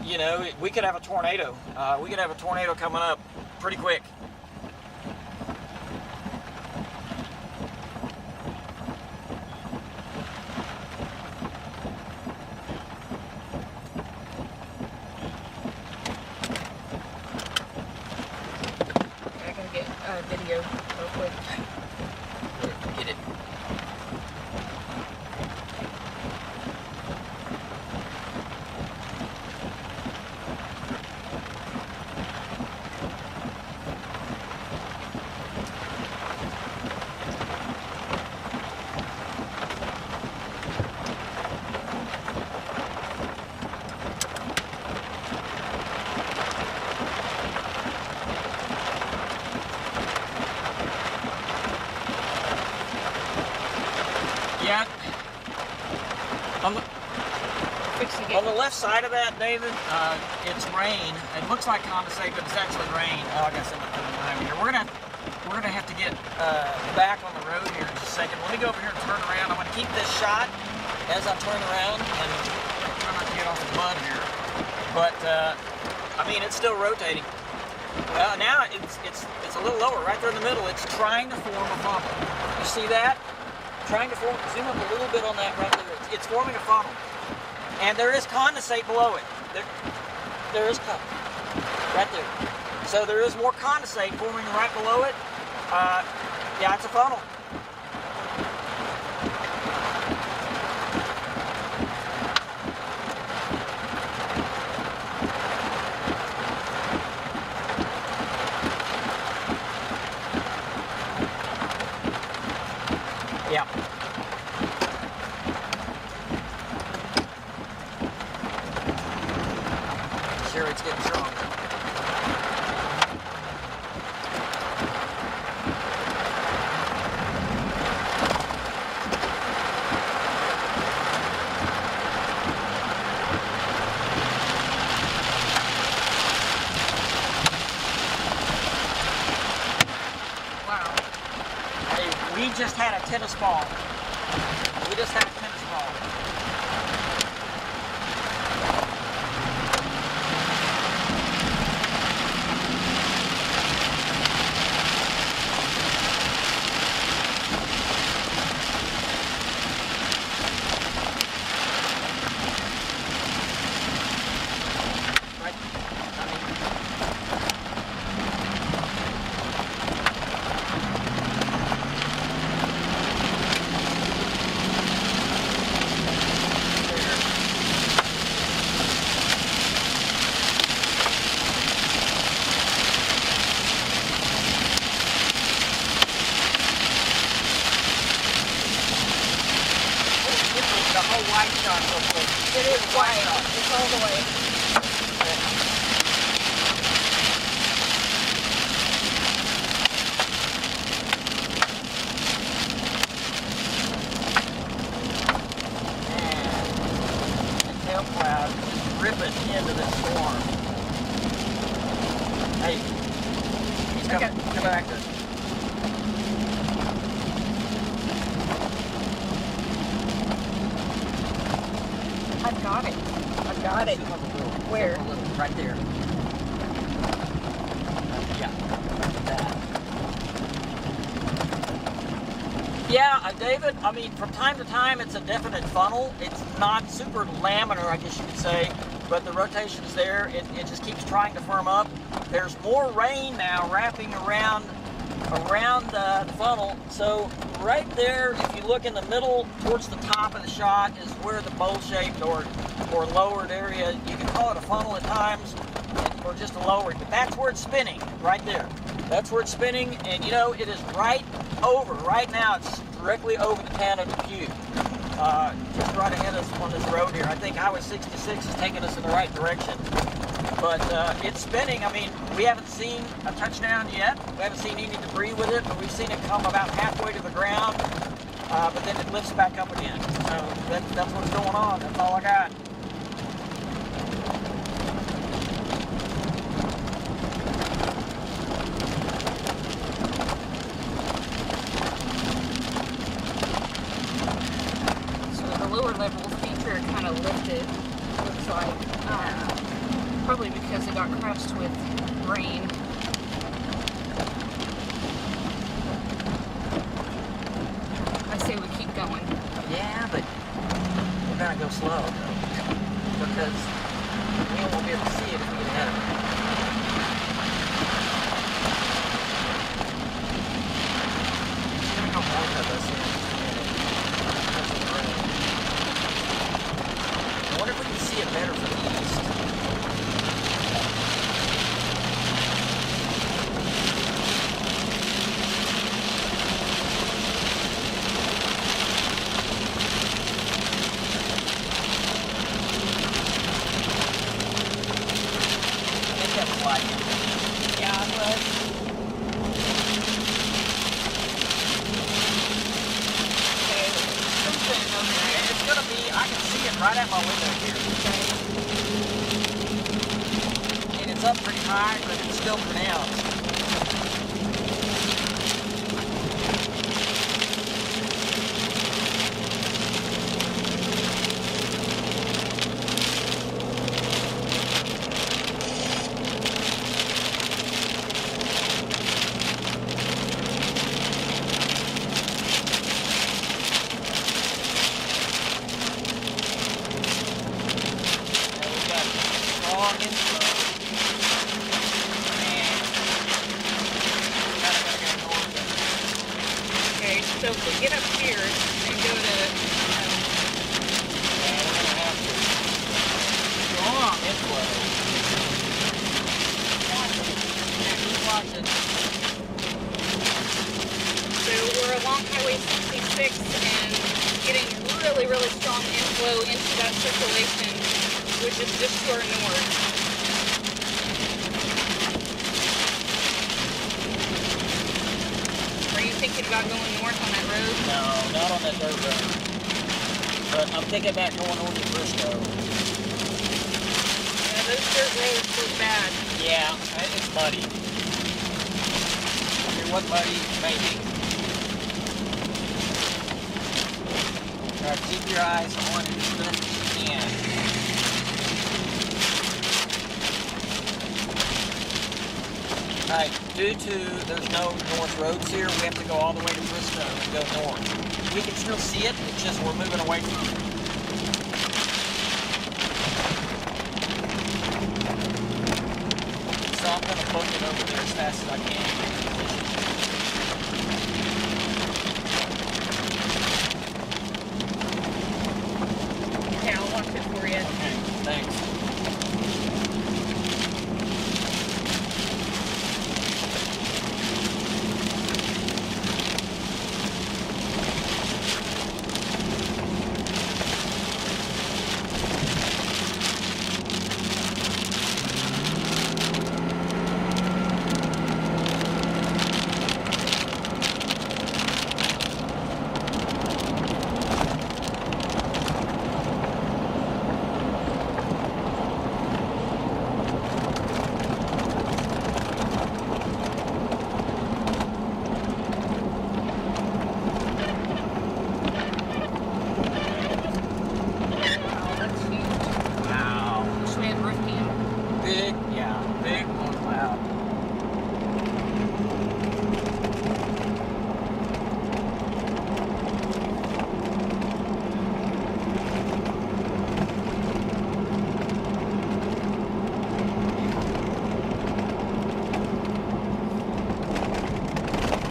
you know, we could have a tornado. We could have a tornado coming up pretty quick. Video real quick. Get it. Yeah. On the left side of that, David, it's rain. It looks like condensate, but it's actually rain. Oh, I got something behind me here. We're gonna have to get back on the road here in just a second. Let me go over here and turn around. I'm gonna keep this shot as I turn around and try not to get off the mud here. But I mean, it's still rotating. Well, now it's a little lower, right there in the middle. It's trying to form a funnel. You see that? Trying to form. Zoom up a little bit on that right there. It's forming a funnel, and there is condensate below it. There is right there. So there is more condensate forming right below it. Yeah, it's a funnel. Yeah. Sure, it's getting stronger. tennis ball. We just had a tennis ball. It is white. It's all the way. And the tail cloud is ripping into this storm. Hey, he's coming. Okay. Come back to us. I've got it. I've got it. Where? Right there. Yeah. That. Yeah, David, I mean, from time to time, it's a definite funnel. It's not super laminar, I guess you could say, but the rotation's there. It just keeps trying to firm up. There's more rain now wrapping around the funnel. So right there, if you look in the middle towards the top of the shot, is where the bowl-shaped or lowered area, you can call it a funnel at times, or just a lowering, but that's where it's spinning, right there. That's where it's spinning, and you know, it is right now, it's directly over the town of Depew. Just right ahead of us on this road here. I think Highway 66 is taking us in the right direction. But it's spinning. I mean, we haven't seen a touchdown yet. We haven't seen any debris with it, but we've seen it come about halfway to the ground, but then it lifts back up again. So that's what's going on. That's all I got. So the lower level feature kind of lifted, looks like. Probably because it got crushed with rain. I say we keep going. Yeah, but we're gonna go slow though, because we won't be able to see it if we get ahead of it. It's gonna come right at us in. I wonder if we can see it better from the east. Yeah, it was. Okay, something over there. It's gonna be, I can see it right at my window here. And it's up pretty high, but it's still pronounced. Okay, so if we get up here and go to Strong inflow. so we're along Highway 66 and getting really, really strong inflow into that circulation, which is just to our north. Are you thinking about going north on that road? No, not on that dirt road. But I'm thinking about going on to Bristol. Yeah, those dirt roads look bad. Yeah, it's muddy. I mean, what muddy? Maybe. Try to keep your eyes on it as best as you can. Alright, due to there's no north roads here, we have to go all the way to Bristol and go north. We can still see it, it's just we're moving away from it. So I'm going to book it over there as fast as I can. Yeah, I'll watch it for you. Okay, thanks.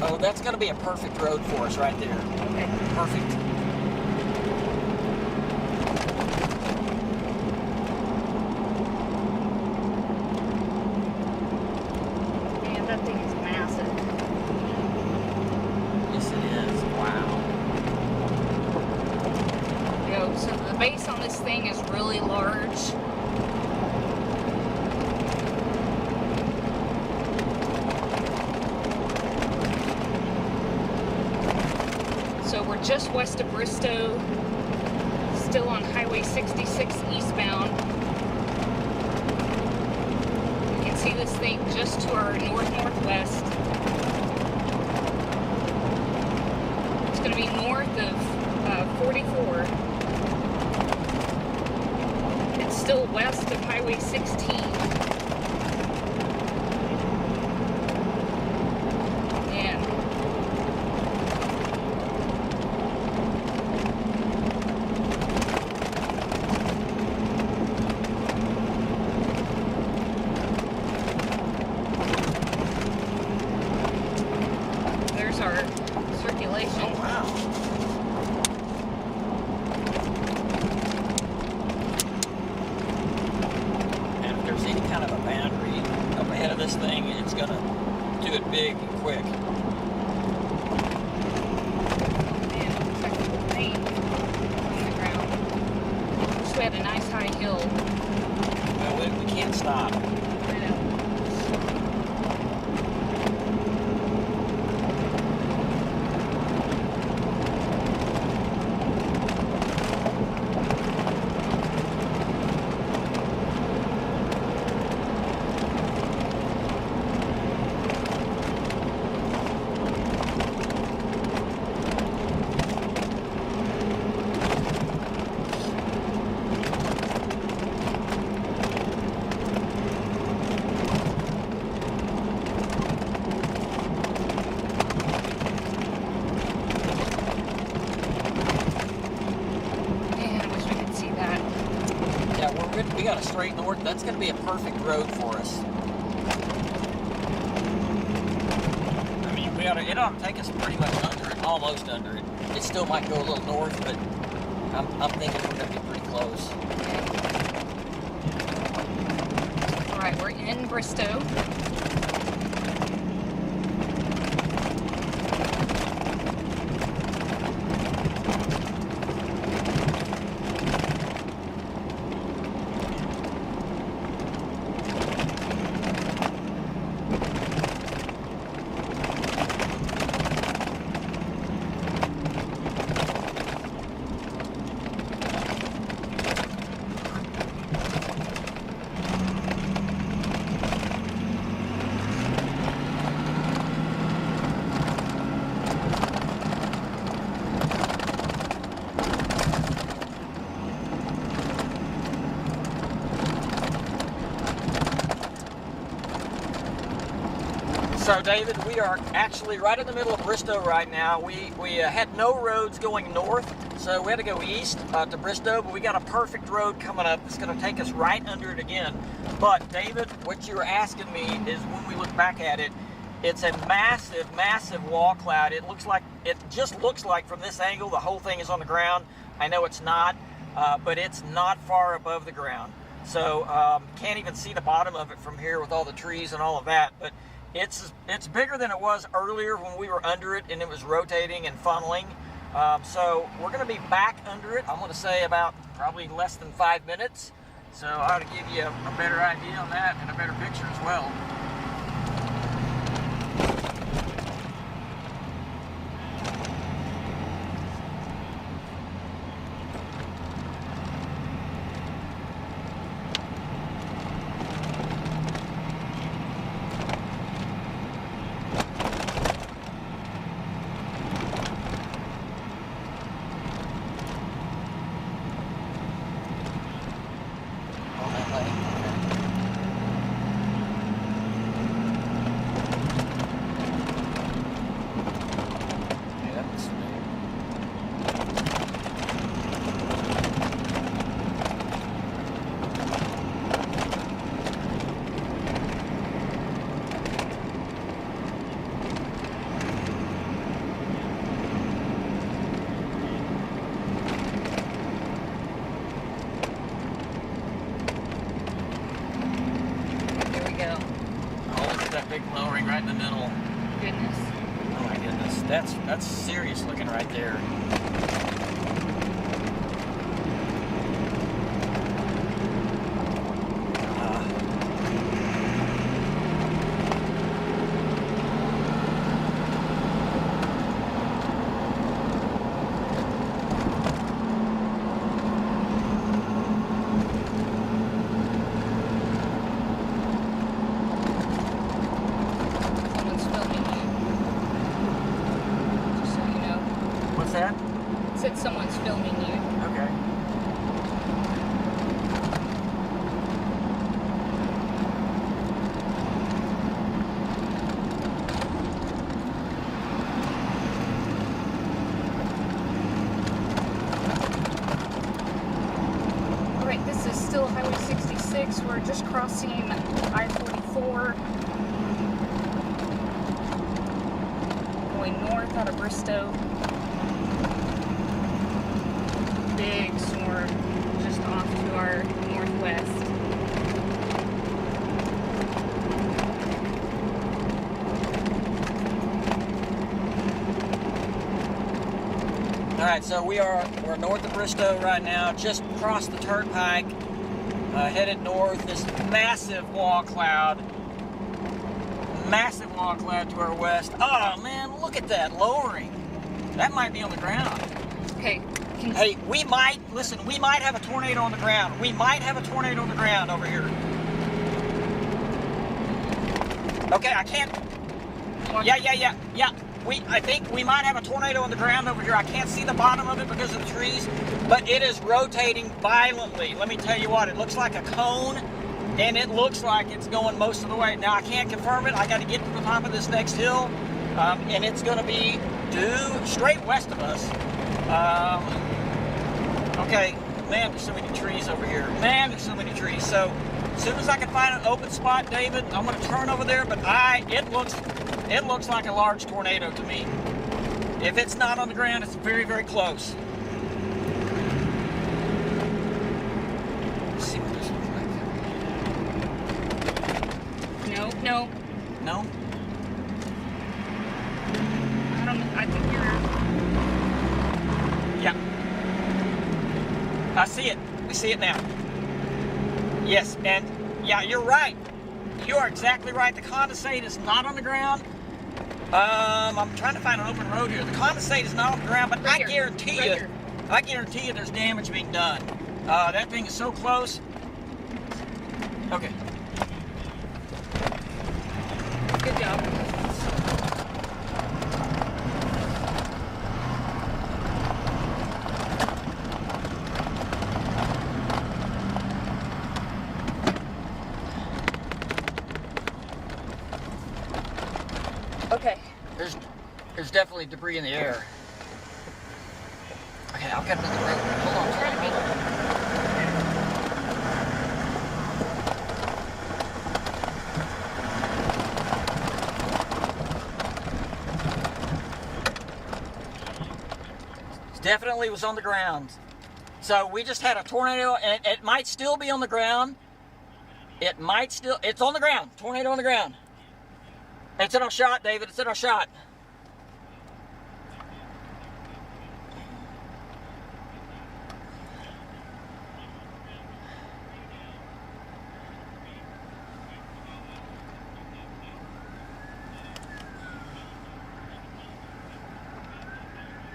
Oh, that's going to be a perfect road for us right there. Okay. Perfect. Man, that thing is massive. Yes, it is. Wow. You know, so the base on this thing is really large. So we're just west of Bristol, still on Highway 66 eastbound. You can see this thing just to our north-northwest. It's going to be north of 44. It's still west of Highway 16. This thing, it's gonna do it big and quick. Man, it looks like a little rain on the ground. Wish we had a nice high hill. Well, we can't stop. I know. We got a straight north. That's going to be a perfect road for us. I mean, it ought to take us pretty much under it, almost under it. It still might go a little north, but I'm thinking we're going to be pretty close. All right, we're in Bristol. So David, we are actually right in the middle of Bristol right now. We had no roads going north, so we had to go east to Bristol, but we got a perfect road coming up. It's going to take us right under it again. But David, what you were asking me is when we look back at it, it's a massive, massive wall cloud. It just looks like from this angle the whole thing is on the ground. I know it's not, but it's not far above the ground. So can't even see the bottom of it from here with all the trees and all of that. But it's bigger than it was earlier when we were under it and it was rotating and funneling. So we're going to be back under it, I'm going to say about probably less than 5 minutes. So I ought to give you a better idea on that and a better picture as well. Big lowering right in the middle. Goodness. Oh my goodness. That's serious looking right there. That? It said someone's filming you. Okay. All right, this is still Highway 66. We're just crossing I-44. Going north out of Bristol. Big storm just off to our northwest. All right, so we're north of Bristol right now, just across the turnpike, headed north. This massive wall cloud to our west. Oh man, look at that lowering. That might be on the ground. Okay. Hey, we might have a tornado on the ground. We might have a tornado on the ground over here. Okay, I can't. Yeah. I think we might have a tornado on the ground over here. I can't see the bottom of it because of the trees, but it is rotating violently. Let me tell you what, it looks like a cone, and it looks like it's going most of the way. Now, I can't confirm it. I got to get to the top of this next hill, and it's going to be due straight west of us. Okay, man, there's so many trees over here. Man, there's so many trees. So, as soon as I can find an open spot, David, I'm going to turn over there, but it looks like a large tornado to me. If it's not on the ground, it's very, very close. Let's see what this looks like. No. No? I think you're... Yeah. I see it. We see it now. Yes, and yeah, you're right. You are exactly right. The condensate is not on the ground. I'm trying to find an open road here. The condensate is not on the ground, but I guarantee you there's damage being done. That thing is so close. Okay. Good job. definitely debris in the air. Okay, I'll get another road. Hold on, hold on. Definitely was on the ground. So we just had a tornado, and it might still be on the ground. It's on the ground. Tornado on the ground. It's in our shot, David. It's in our shot.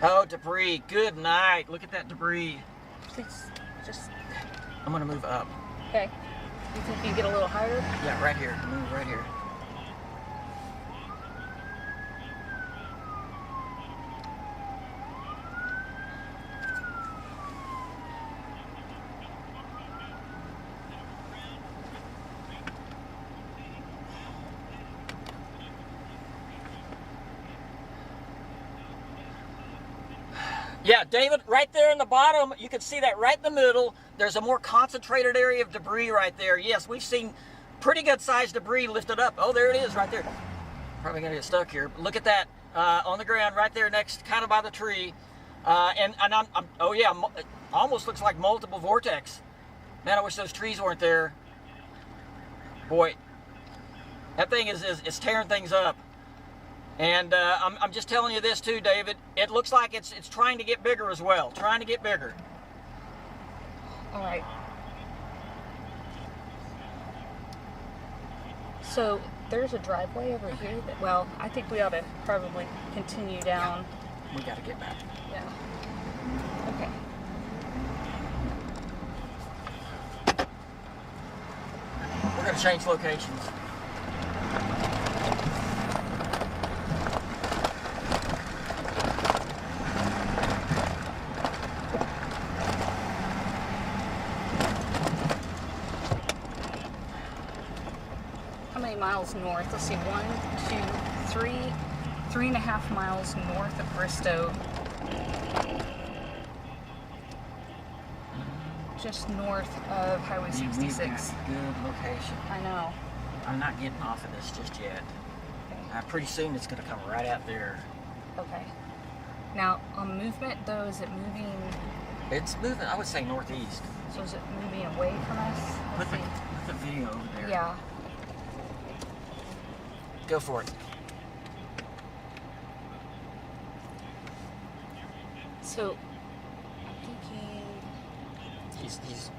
Oh, debris. Good night. Look at that debris. Please, just... I'm going to move up. Okay. You think you can get a little higher? Yeah, right here. Move right here. Yeah, David, right there in the bottom, you can see that right in the middle. There's a more concentrated area of debris right there. Yes, we've seen pretty good sized debris lifted up. Oh, there it is right there. Probably gonna get stuck here. Look at that on the ground right there next, kind of by the tree. And I'm oh yeah, it almost looks like multiple vortex. Man, I wish those trees weren't there. Boy, that thing is tearing things up. And I'm just telling you this too, David. It looks like it's trying to get bigger as well. Trying to get bigger. All right. So there's a driveway over here that, well, I think we ought to probably continue down. Yeah. We got to get back. Yeah. Okay. We're going to change locations. How many miles north? Let's see, 1, 2, 3, 3.5 miles north of Bristol. Just north of Highway 66. Good location. I know. I'm not getting off of this just yet. Okay. Pretty soon it's going to come right out there. Okay. Now, on movement though, is it moving? It's moving, I would say northeast. So is it moving away from us? Put the video over there. Yeah. Go for it. So, I'm thinking... He's...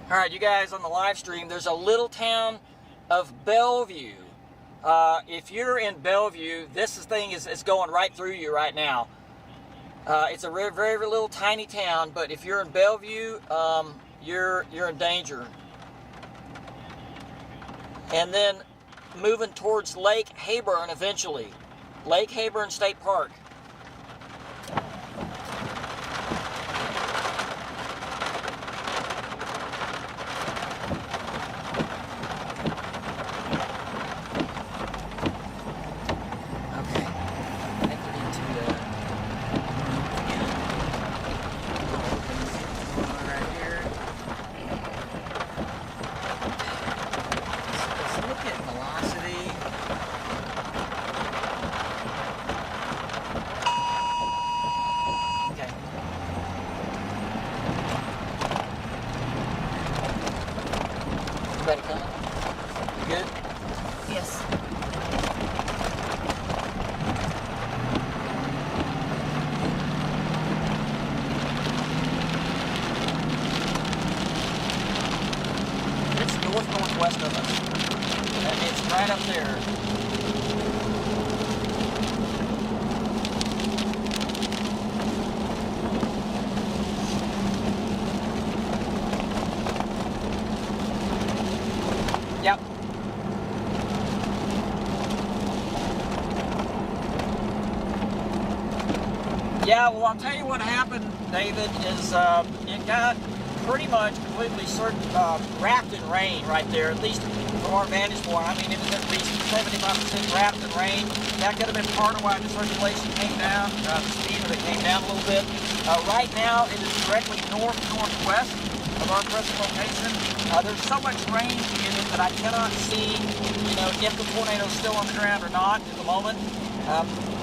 All right, you guys on the live stream, there's a little town of Bellevue. If you're in Bellevue, this thing is going right through you right now. It's a very, very little tiny town, but if you're in Bellevue, you're in danger. And then moving towards Lake Hayburn eventually. Lake Hayburn State Park. Everybody coming? You good? Yes. It's northwest of us. It's right up there. Yep. Yeah, well, I'll tell you what happened, David, is it got pretty much completely wrapped in rain right there, at least from our vantage point. I mean, it was at least 75% wrapped in rain. That could have been part of why the circulation came down, the speed of it came down a little bit. Right now, it is directly north-northwest of our present location. There's so much rain in it that I cannot see, if the tornado is still on the ground or not at the moment.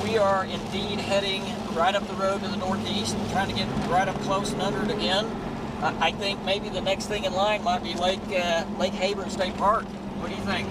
We are indeed heading right up the road to the northeast, trying to get right up close and under it again. I think maybe the next thing in line might be Lake Haber State Park. What do you think?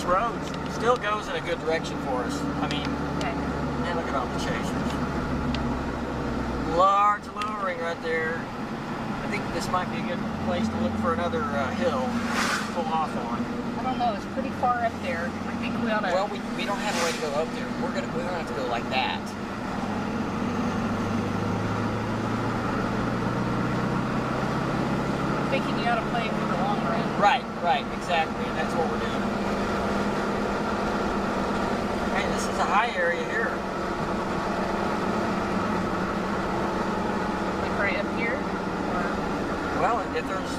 Road still goes in a good direction for us. I mean, man, look at all the chasers. Large lowering right there. I think this might be a good place to look for another hill to pull off on. I don't know, it's pretty far up there. I think we ought to... Well, we don't have a way to go up there. We don't have to go like that. I'm thinking you ought to play it for the long run. Right, exactly. And that's what we're doing. This is a high area here. Like right up here? Or... Well, if there's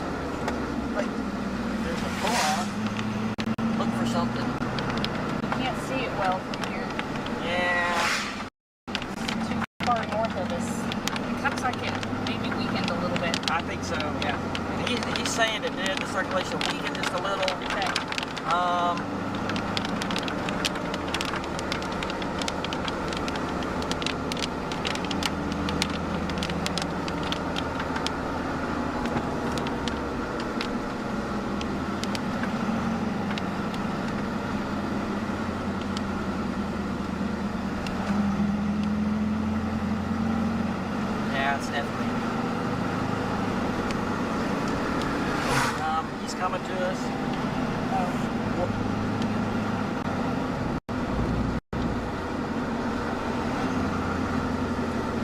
a pull-out, look for something. You can't see it well from here. Yeah. It's too far north of us. It looks like it maybe weakened a little bit. I think so, yeah. And he's saying it did. The circulation weakened just a little. Okay. He's coming to us.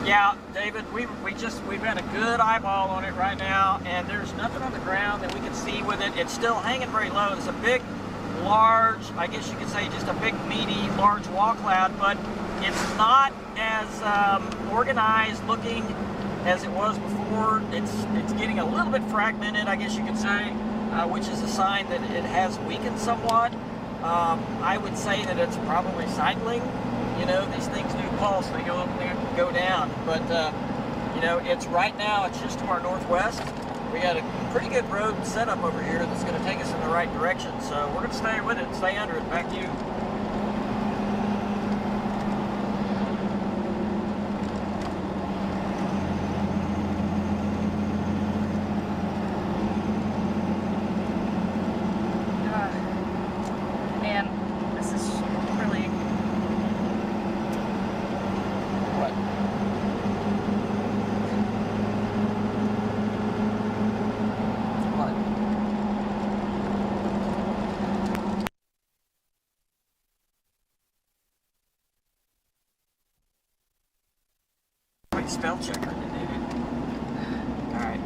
Yeah, David, we've had a good eyeball on it right now, and there's nothing on the ground that we can see with it. It's still hanging very low. It's a big, large, I guess you could say just a big, meaty, large wall cloud, but it's not as organized looking as it was before. It's getting a little bit fragmented, I guess you could say, which is a sign that it has weakened somewhat. I would say that it's probably cycling. These things do pulse, they go up and go down, but it's right now, it's just to our northwest. We got a pretty good road set up over here that's going to take us in the right direction, so we're going to stay with it, stay under it. Back to you. Spell checker, didn't it? Alright.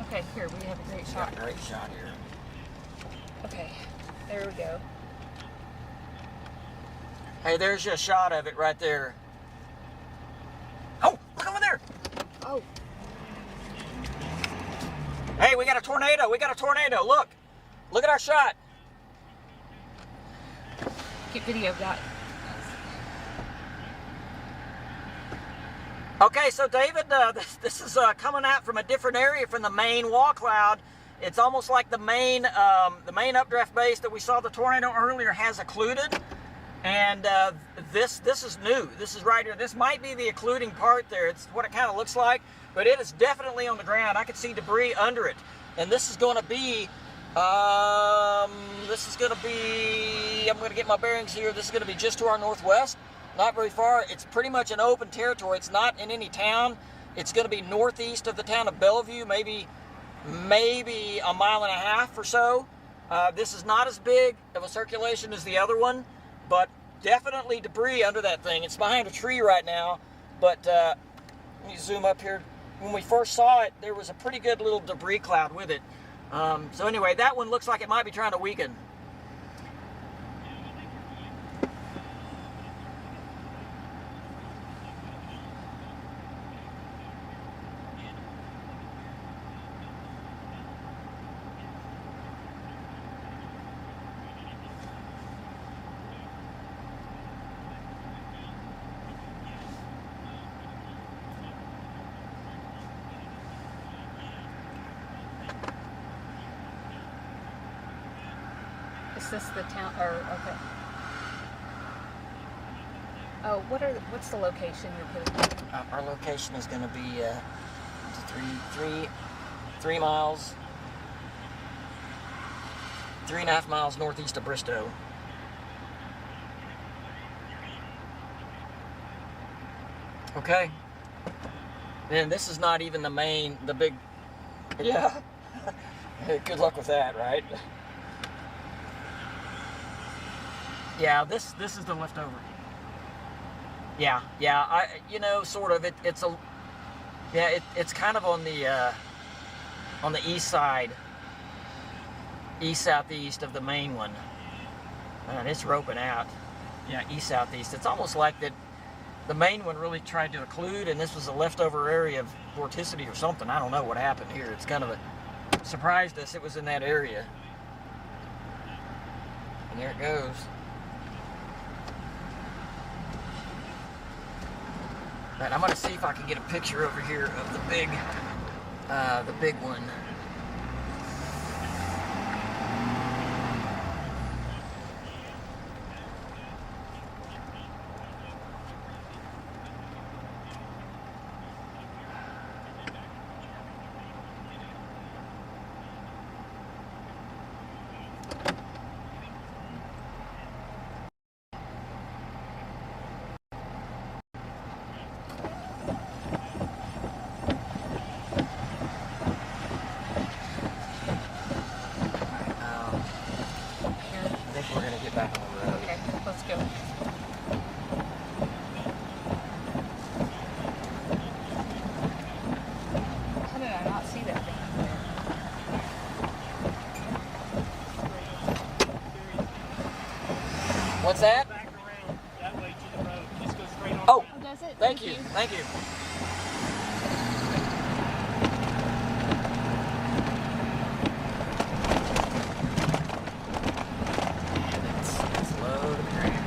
Okay, here, we have a great shot. Got a great shot here. Okay, there we go. Hey, there's your shot of it right there. Oh, look over there. Oh. Hey, we got a tornado. We got a tornado. Look. Look at our shot. Get video of that. Okay, so David, this is coming out from a different area from the main wall cloud. It's almost like the main updraft base that we saw the tornado earlier has occluded, and this is new. This is right here. This might be the occluding part there. It's what it kind of looks like, but it is definitely on the ground. I can see debris under it, and this is going to be. I'm going to get my bearings here. This is going to be just to our northwest. Not very far. It's pretty much an open territory. It's not in any town. It's going to be northeast of the town of Bellevue, maybe a mile and a half or so. This is not as big of a circulation as the other one, but definitely debris under that thing. It's behind a tree right now, but let me zoom up here. When we first saw it, there was a pretty good little debris cloud with it. So anyway, that one looks like it might be trying to weaken. Is this the town, or, okay. Oh, what's the location you're putting? Our location is going to be 3 miles, 3.5 miles northeast of Bristol. Okay. And this is not even the big, yeah. Good luck with that, right? Yeah, this is the leftover. Yeah, sort of. It's kind of on the east side, east southeast of the main one, and it's roping out. Yeah, east southeast. It's almost like that. The main one really tried to occlude, and this was a leftover area of vorticity or something. I don't know what happened here. It's kind of surprised us it was in that area. And there it goes. Right, I'm going to see if I can get a picture over here of the big one. We're going to get back on the road. Okay, let's go. How did I not see that thing up there? What's that? Back around that way to the road. Just go straight on. Oh, Oh, does it? thank you. Thank you. It's low to the ground.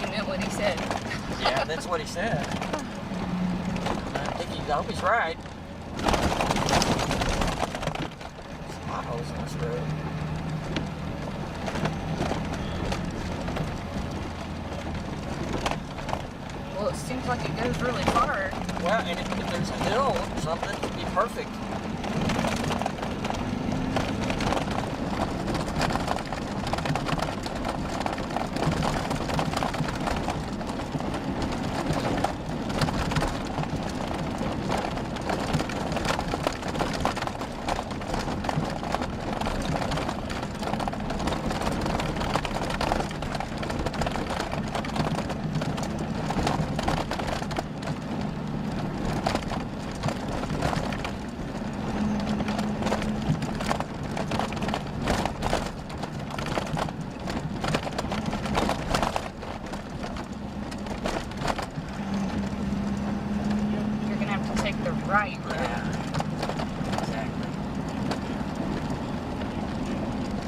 You meant what he said. Yeah, that's what he said. I hope he's right. Some potholes on this road. Well, it seems like it goes really far. Well, and if there's a hill or something, it'd be perfect. Right. Yeah. Exactly.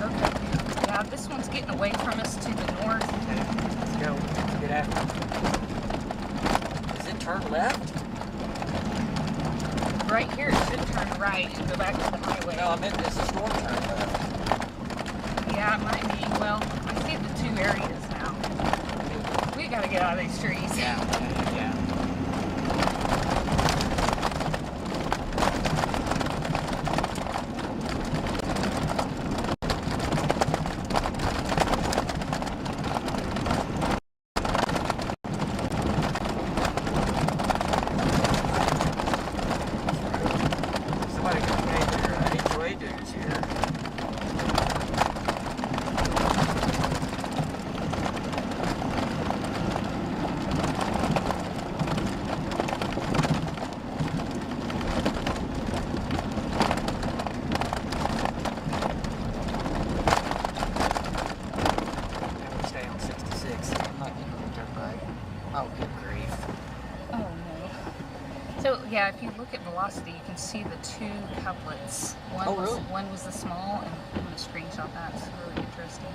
Okay. Yeah, this one's getting away from us to the north. Okay, let's go. Let's get after it. Does it turn left? Right here, it should turn right and go back to the highway. No, I meant does the storm turn left? Yeah, it might be. Well, I see the two areas now. We gotta get out of these trees. Yeah. Somebody can pay their HOA dues here. And we stay on 66. I'm not getting on the turnpike. Oh, good grief. Oh no. So yeah, if you look at velocity, you can see the two couplets. One Oh, was really? one was the small, and I'm gonna screenshot that. It's really interesting.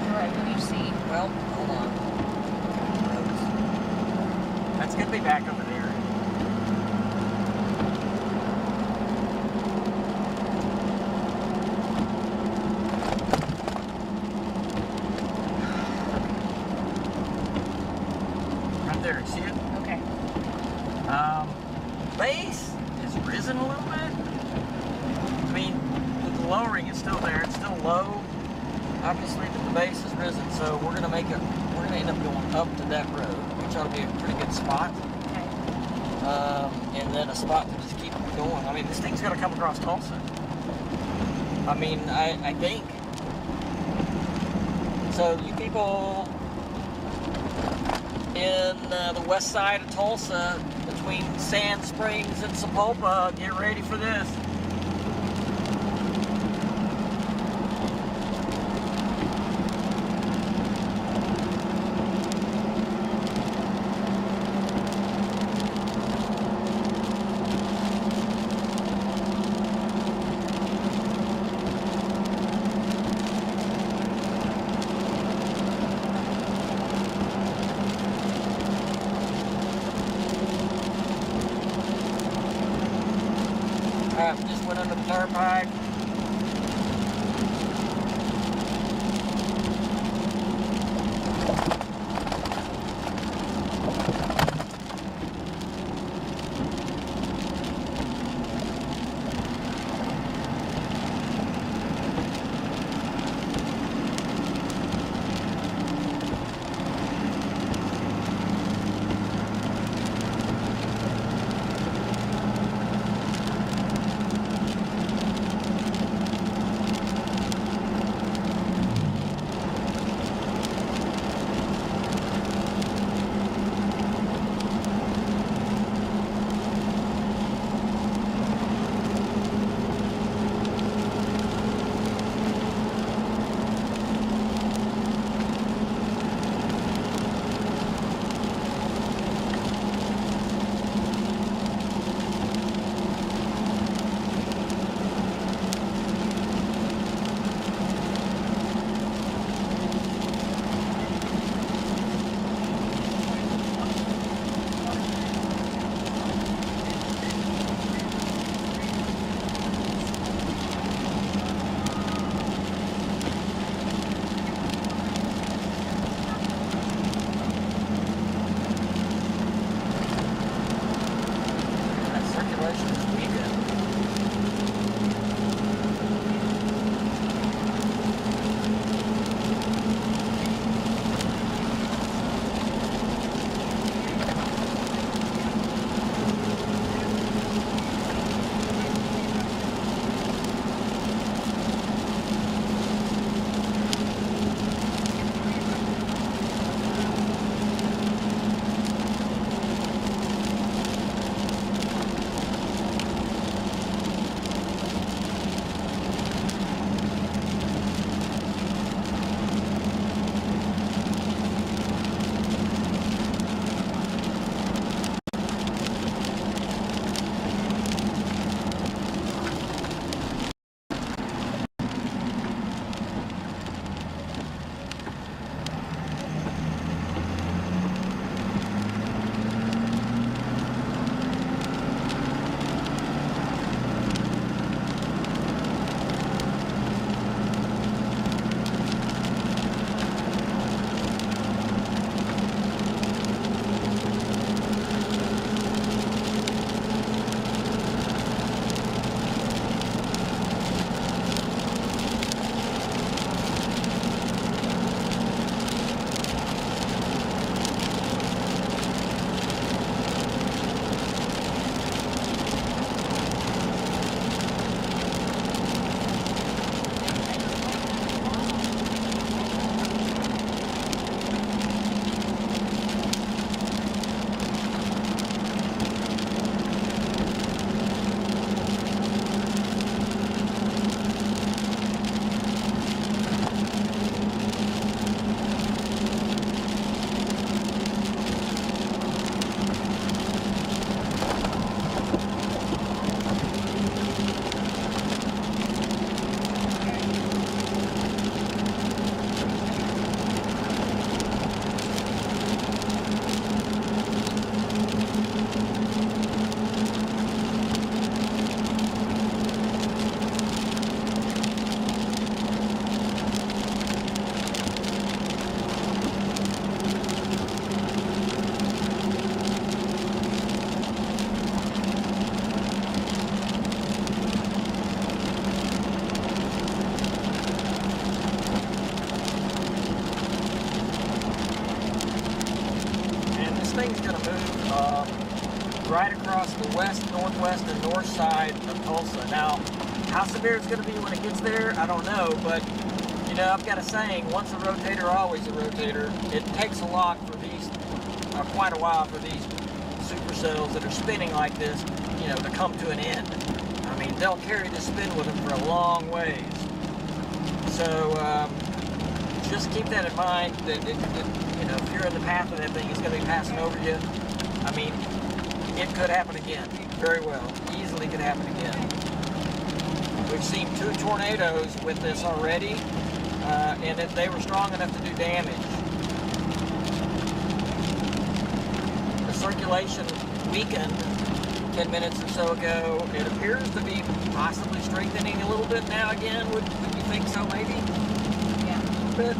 All right, what do you see? Well, hold on. That's gonna be back over there. Right there, see it? Okay. Base has risen a little bit. I mean, the lowering is still there. It's still low. Obviously, but the base has risen, so we're gonna end up going up to that road, which ought to be a pretty good spot. Okay. And then a spot to just keep going. I mean, this thing's gonna come across Tulsa. I mean, I think. So you people in the west side of Tulsa, between Sand Springs and Sapulpa, get ready for this. Alright, we just went under the turnpike. northwest and north side of Tulsa. Now, how severe it's going to be when it gets there, I don't know, but you know, I've got a saying, once a rotator, always a rotator. It takes a lot for these, quite a while for these supercells that are spinning like this, you know, to come to an end. I mean, they'll carry the spin with them for a long ways. So, just keep that in mind, that, you know, if you're in the path of that thing, it's going to be passing over you. I mean, it could happen again, very well. Easily could happen again. We've seen 2 tornadoes with this already, and if they were strong enough to do damage. The circulation weakened 10 minutes or so ago. It appears to be possibly strengthening a little bit now again. Would you think so, maybe? Yeah. A little bit.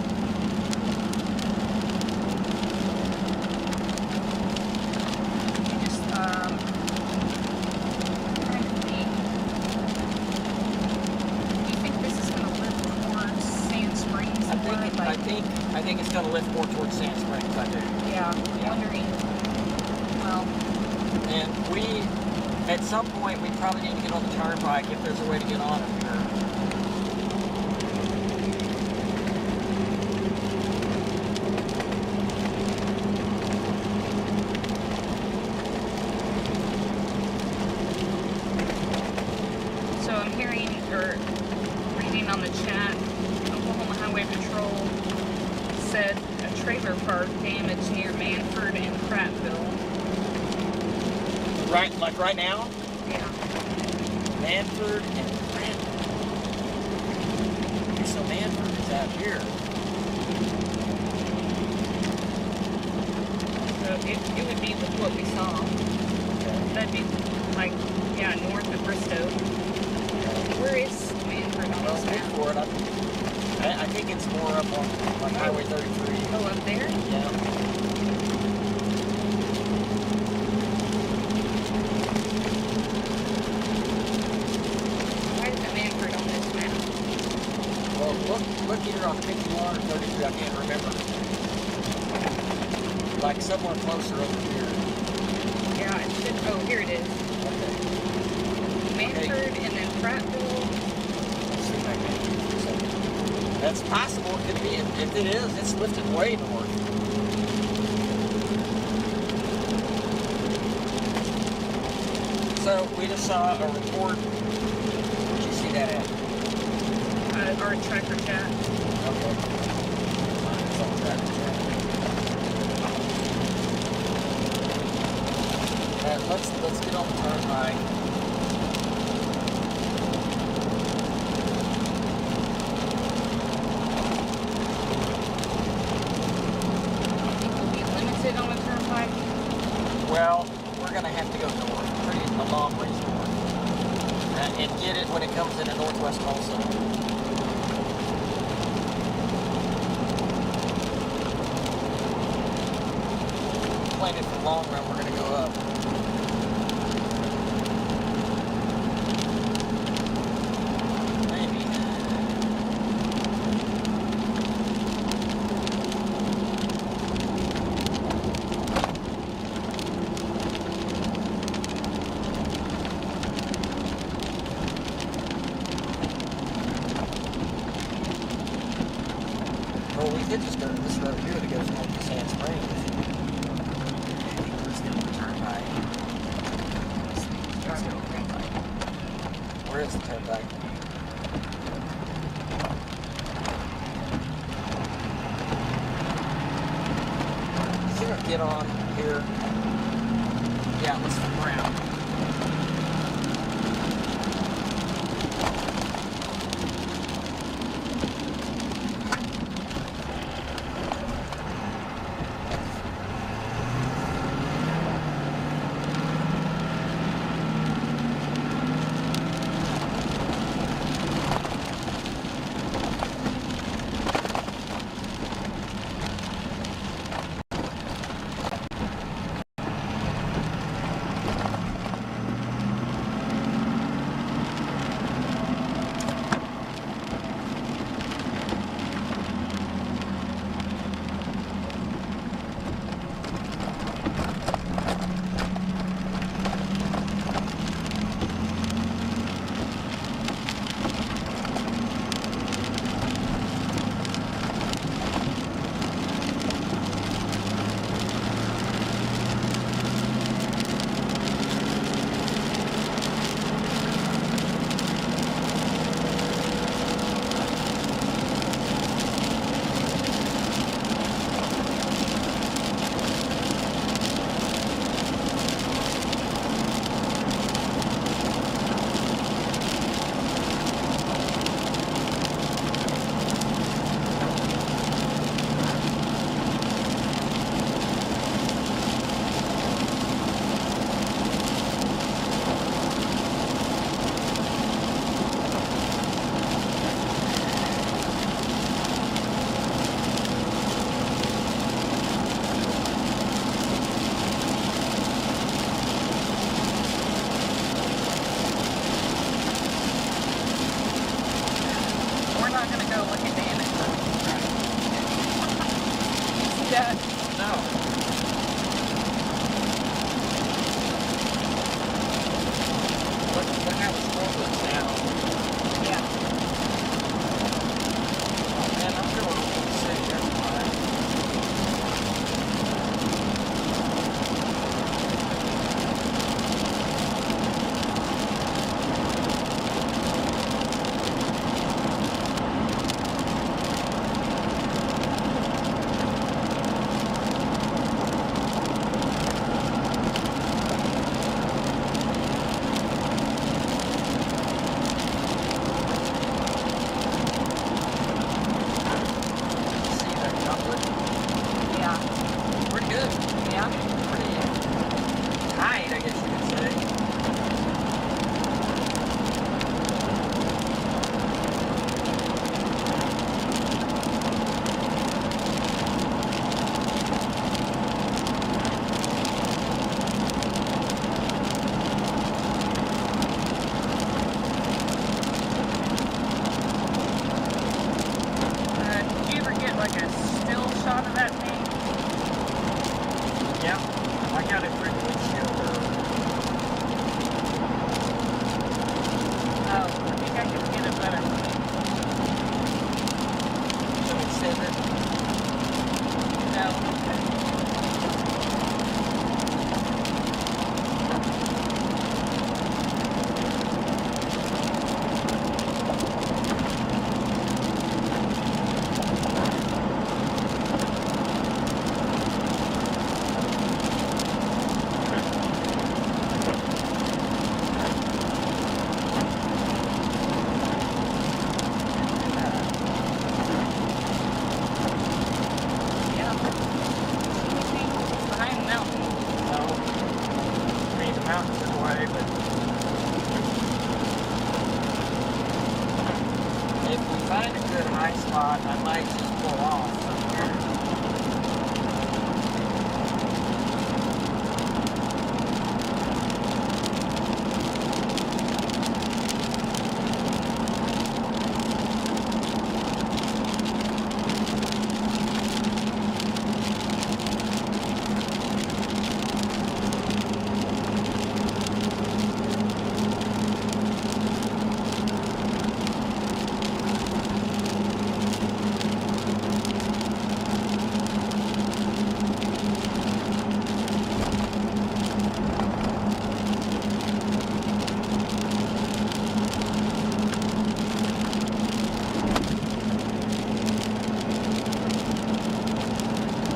I think it's going to lift more towards Sand Springs, I do. Yeah, I'm wondering, well... And we, at some point, we probably need to get on the turnpike if there's a way to get on it here. So I'm hearing, or reading on the chat, Oklahoma Highway Patrol said a trailer park damaged near Manford and Prattville. Right, like right now? Yeah. Manford and Prattville. So Manford is out here. So it would be what we saw. Okay. That'd be like, yeah, north of Bristol. Where is Manford on Well, this look map? for it. I think it's more up on Highway 33. Oh, up there? Yeah. Why is it Manford on this map? Well, look either on 51 or 33. I can't remember. Like somewhere closer over here. Yeah, it should. Oh, here it is. Okay. Manford and then Prattville. Let's see if I can. That's possible. It could be. If it is, it's lifted way north. So we just saw a report. Where'd you see that at? Our tracker chat. Okay. It's on Tracker Chat. Let's get on the turnpike. On the turnpike? Well, we're going to have to go north, a long ways north, and get it when it comes into northwest Tulsa. Playing it for the long run, we're going to go up. Maybe. Well, we could just go to this road here that goes north to Sand Springs. Let's get on the turnpike. Let's get on the turnpike. Where is the turnpike? Should I get on here? Yeah, let's turn around. go look at damage. See that? No. Look how it's rolling down. Yeah. Oh man, I'm going over the city. That's fine.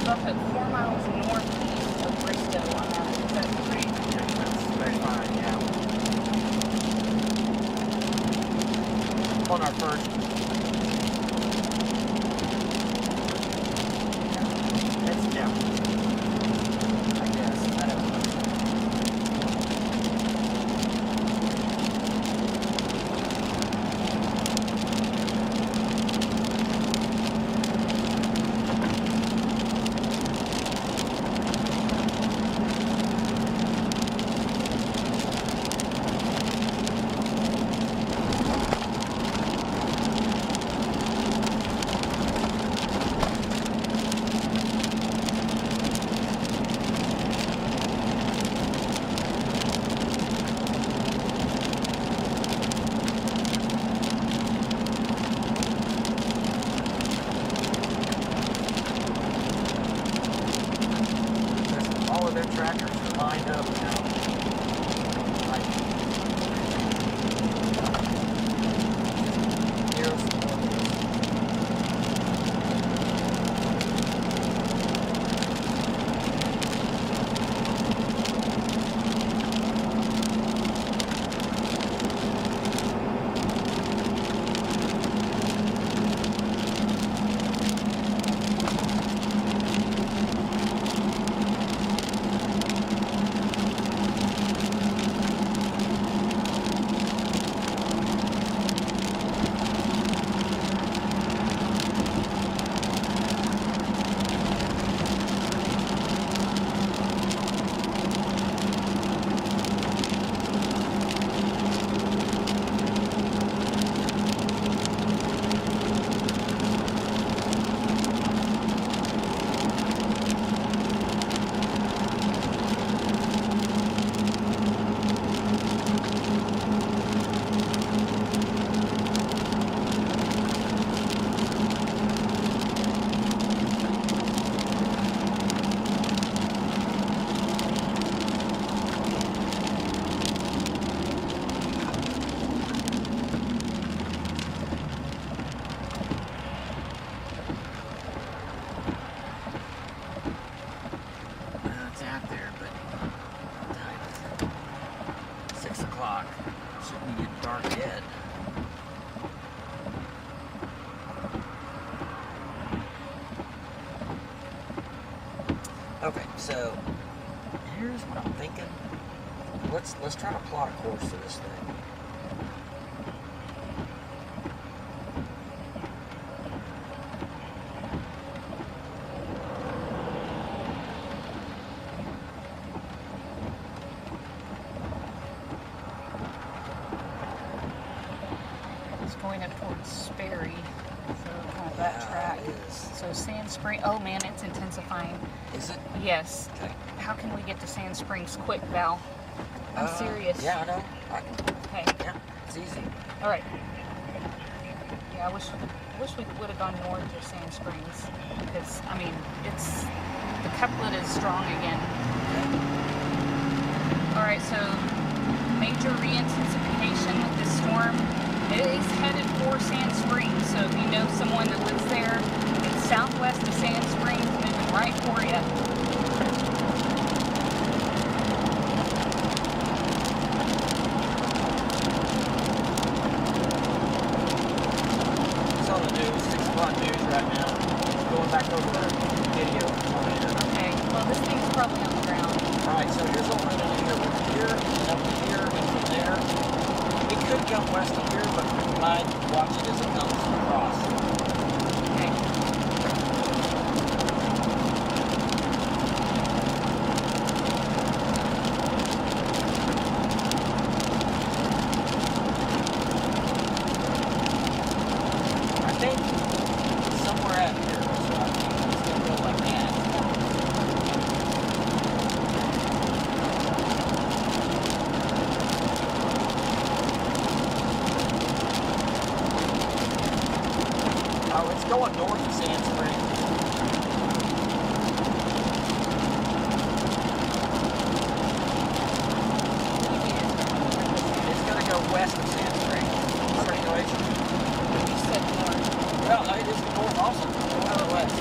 Up at 4 miles northeast of Bristol on that 33. Yeah, that's very fine, yeah. On our first. It's, yeah. I guess. I don't know. Okay, so here's what I'm thinking. Let's try to plot a course to this thing. It's going up towards Sperry, so kind of that track. It is. So Sand Spring. Oh man, it's intensifying. Is it? Yes. Okay. How can we get to Sand Springs quick, Val? I'm serious. Yeah, I know. Okay. Yeah, it's easy. All right. Yeah, I wish we would have gone north of Sand Springs, because I mean, it's the couplet is strong again. All right, so major re-intensification with this storm. It is headed for Sand Springs, so if you know someone that lives there, it's southwest of Sand Springs, moving right for you. It's on the news, 6 o'clock news right now. Going back over the video. Okay, well this thing's probably on the ground. Alright, so here's what we're going to do here. We're here, up here, and from there. We could come west of here, but we might watch it as it comes across. Okay. I think somewhere out here, so I think it's going to go like that. Oh, it's going north of Sand Springs. It's going to go west of Sand Springs. Circulation. You said north. Well, it is the north also. North or west.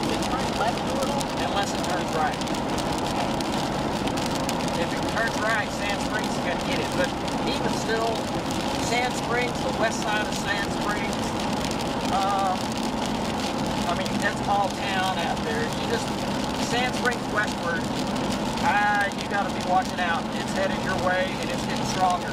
Is it turning left a little? Unless it turns right. If it turns right, Sand Springs is going to get it. But even still, Sand Springs, the west side of Sand Springs, I mean, that's all town out there. You just, Sand Springs westward, you got to be watching out. It's headed your way and it's getting stronger.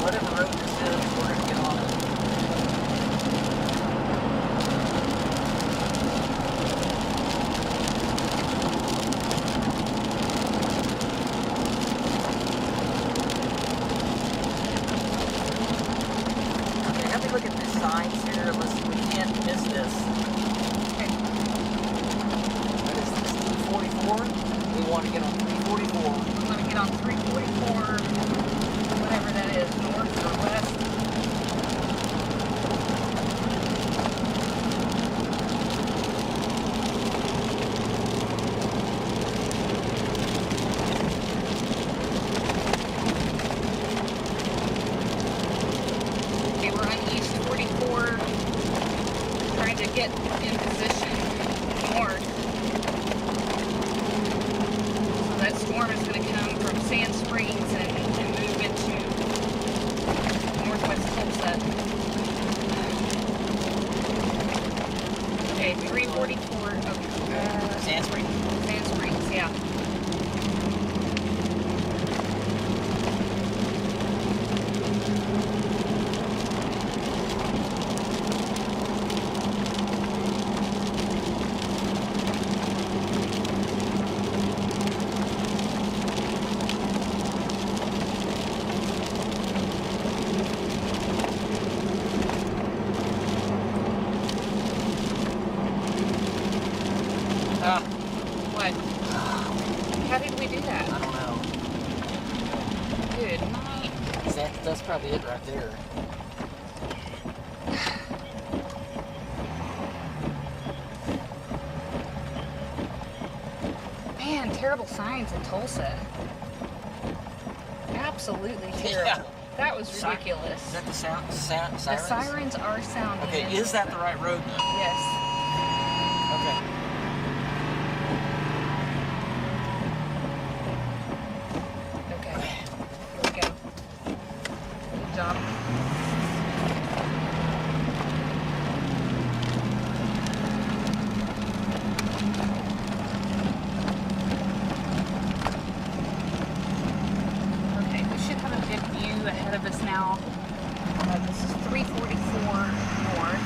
Whatever road this is, we're going to get on it. Okay, have me look at the signs here. We can't miss this. Okay. What is this, 244? We want to get on 344. I'm going to get on 344, whatever that is, north or west. Okay, we're on East 44, trying to get in position north. So that storm is going to come from Sand Springs and move into northwest Tulsa. Okay, 344. Okay. Sand Springs. Sand Springs, yeah. What? How did we do that? I don't know. Good night. That's probably it right there. Man, terrible signs in Tulsa. Absolutely terrible. Yeah, That was ridiculous. Is that the sirens? The sirens are sounding. Okay, is that the right road though? Yes. Okay. Okay. Here we go. Good job. Okay, we should have a good view ahead of us now. This is 344 north.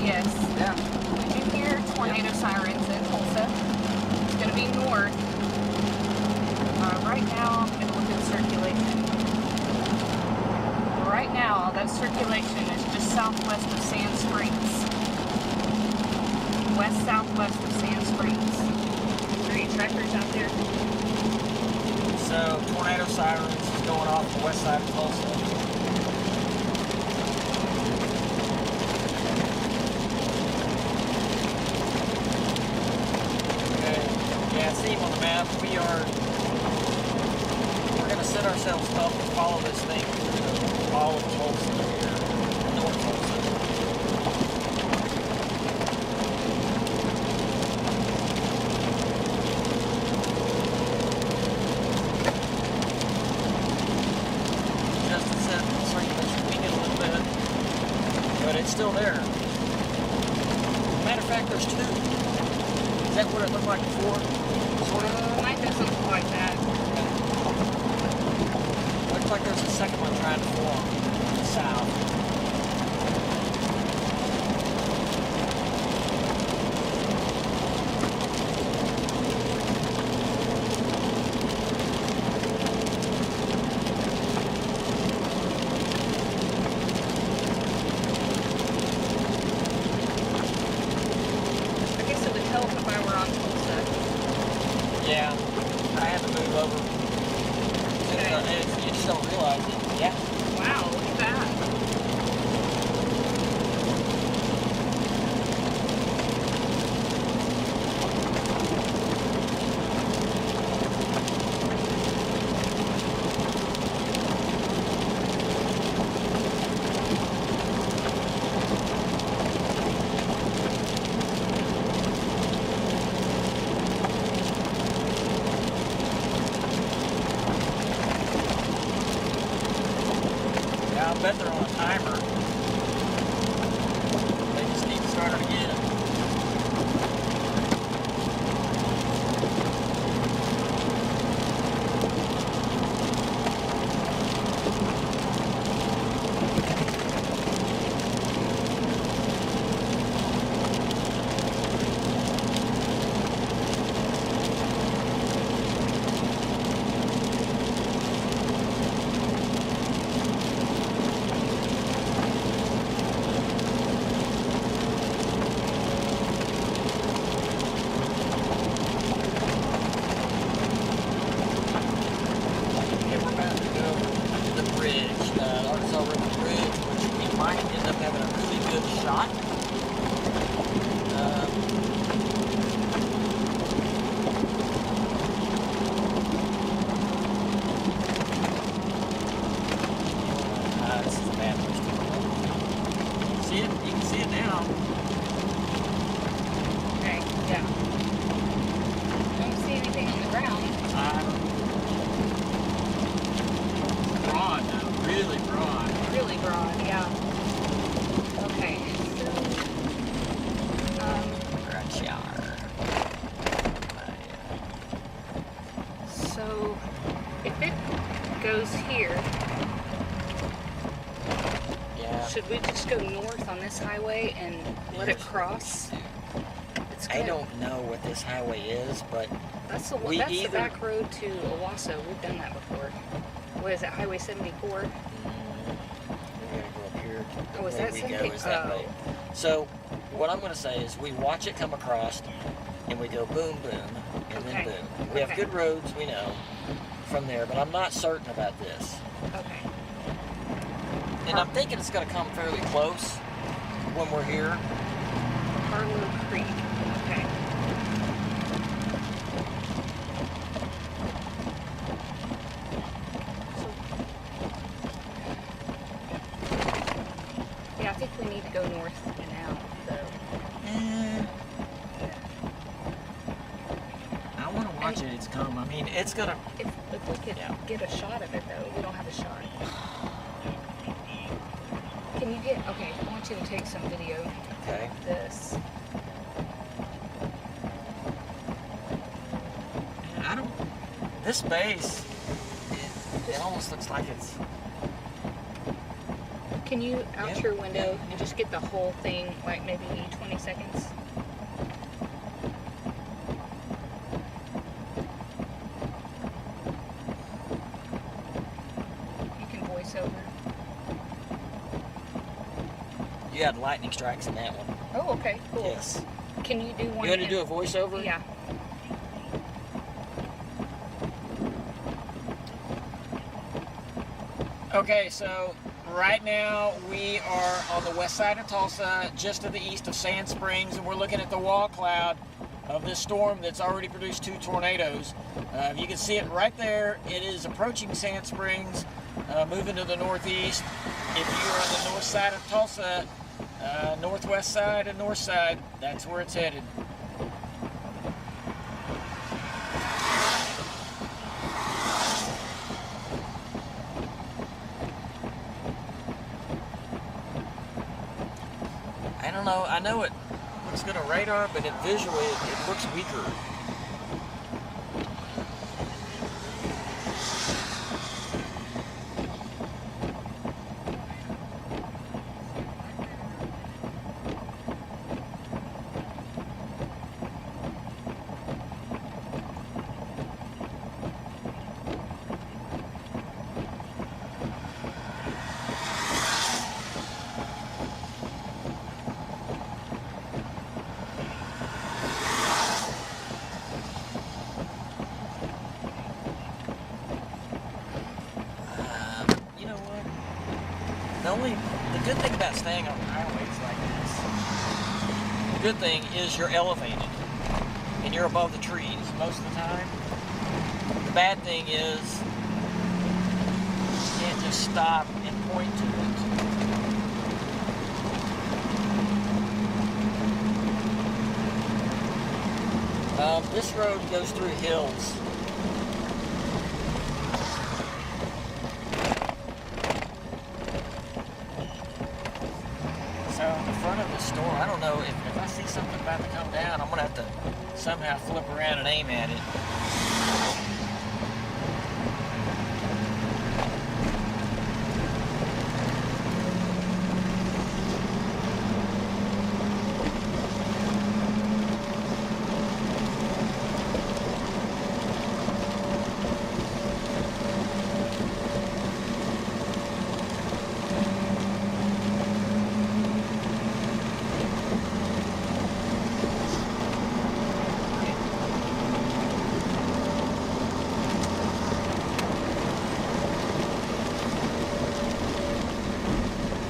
Yes. Yeah. We do hear tornado sirens in Tulsa. It's going to be north. Right now, I'm going to look at circulation. Right now, that circulation is just southwest of Sand Springs. West-southwest of Sand Springs. Are there any trackers out there? So, tornado sirens is going off the west side of Tulsa. Yeah, see on the map, we're going to set ourselves up to follow this thing through all of Tulsa here, North Tulsa. Just to set the circulation weaken a little bit, but it's still there. Matter of fact, there's two. Is that what it looked like before? Sort of? Mine doesn't look like that. Looks like there's a second one trying to form to the south. I guess it would help if I were on Tulsa. Yeah, I had to move over. You just don't realize it. Yeah. Wow, look at that. Yeah, I bet they're on a timer. They just need to start it again. So if it goes here, Yeah. should we just go north on this highway and let it cross? It That's good. I don't know what this highway is, but That's the the back road to Owasso. We've done that before. What is it, Highway 74? we gotta go up here. The Oh, is way that we 70? go is that Oh. way. So what I'm going to say is we watch it come across, and we go boom, boom, and then Okay. boom. We have Okay. good roads, we know, from there, but I'm not certain about this. Okay. And I'm thinking it's going to come fairly close when we're here. Harlow Creek. Okay. Yeah, I think we need to go north and out, though. I want to watch it come. I mean, it's going to... If we could get a shot of it, though, we don't have a shot. Can you get... Okay, I want you to take some video Okay. of this. I don't... This base, it almost looks like it's... Can you out Yeah, your window yeah. and just get the whole thing, like maybe 20 seconds? You can voice over. You had lightning strikes in that one. Oh, okay, cool. Yes. Can you do one? You want to do a voiceover? Yeah. Okay, so right now we are on the west side of Tulsa, just to the east of Sand Springs, and we're looking at the wall cloud of this storm that's already produced 2 tornadoes. You can see it right there. It is approaching Sand Springs, moving to the northeast. If you're on the north side of Tulsa, northwest side and north side, that's where it's headed. I don't know. I know it looks good on radar, but visually it looks weaker. You know what? The good thing about staying on highways like this, the good thing is you're elevated and you're above the trees most of the time. The bad thing is you can't just stop and point to it. This road goes through hills. So the front of the store, I don't know, if I see something about to come down, I'm gonna have to somehow flip around and aim at it.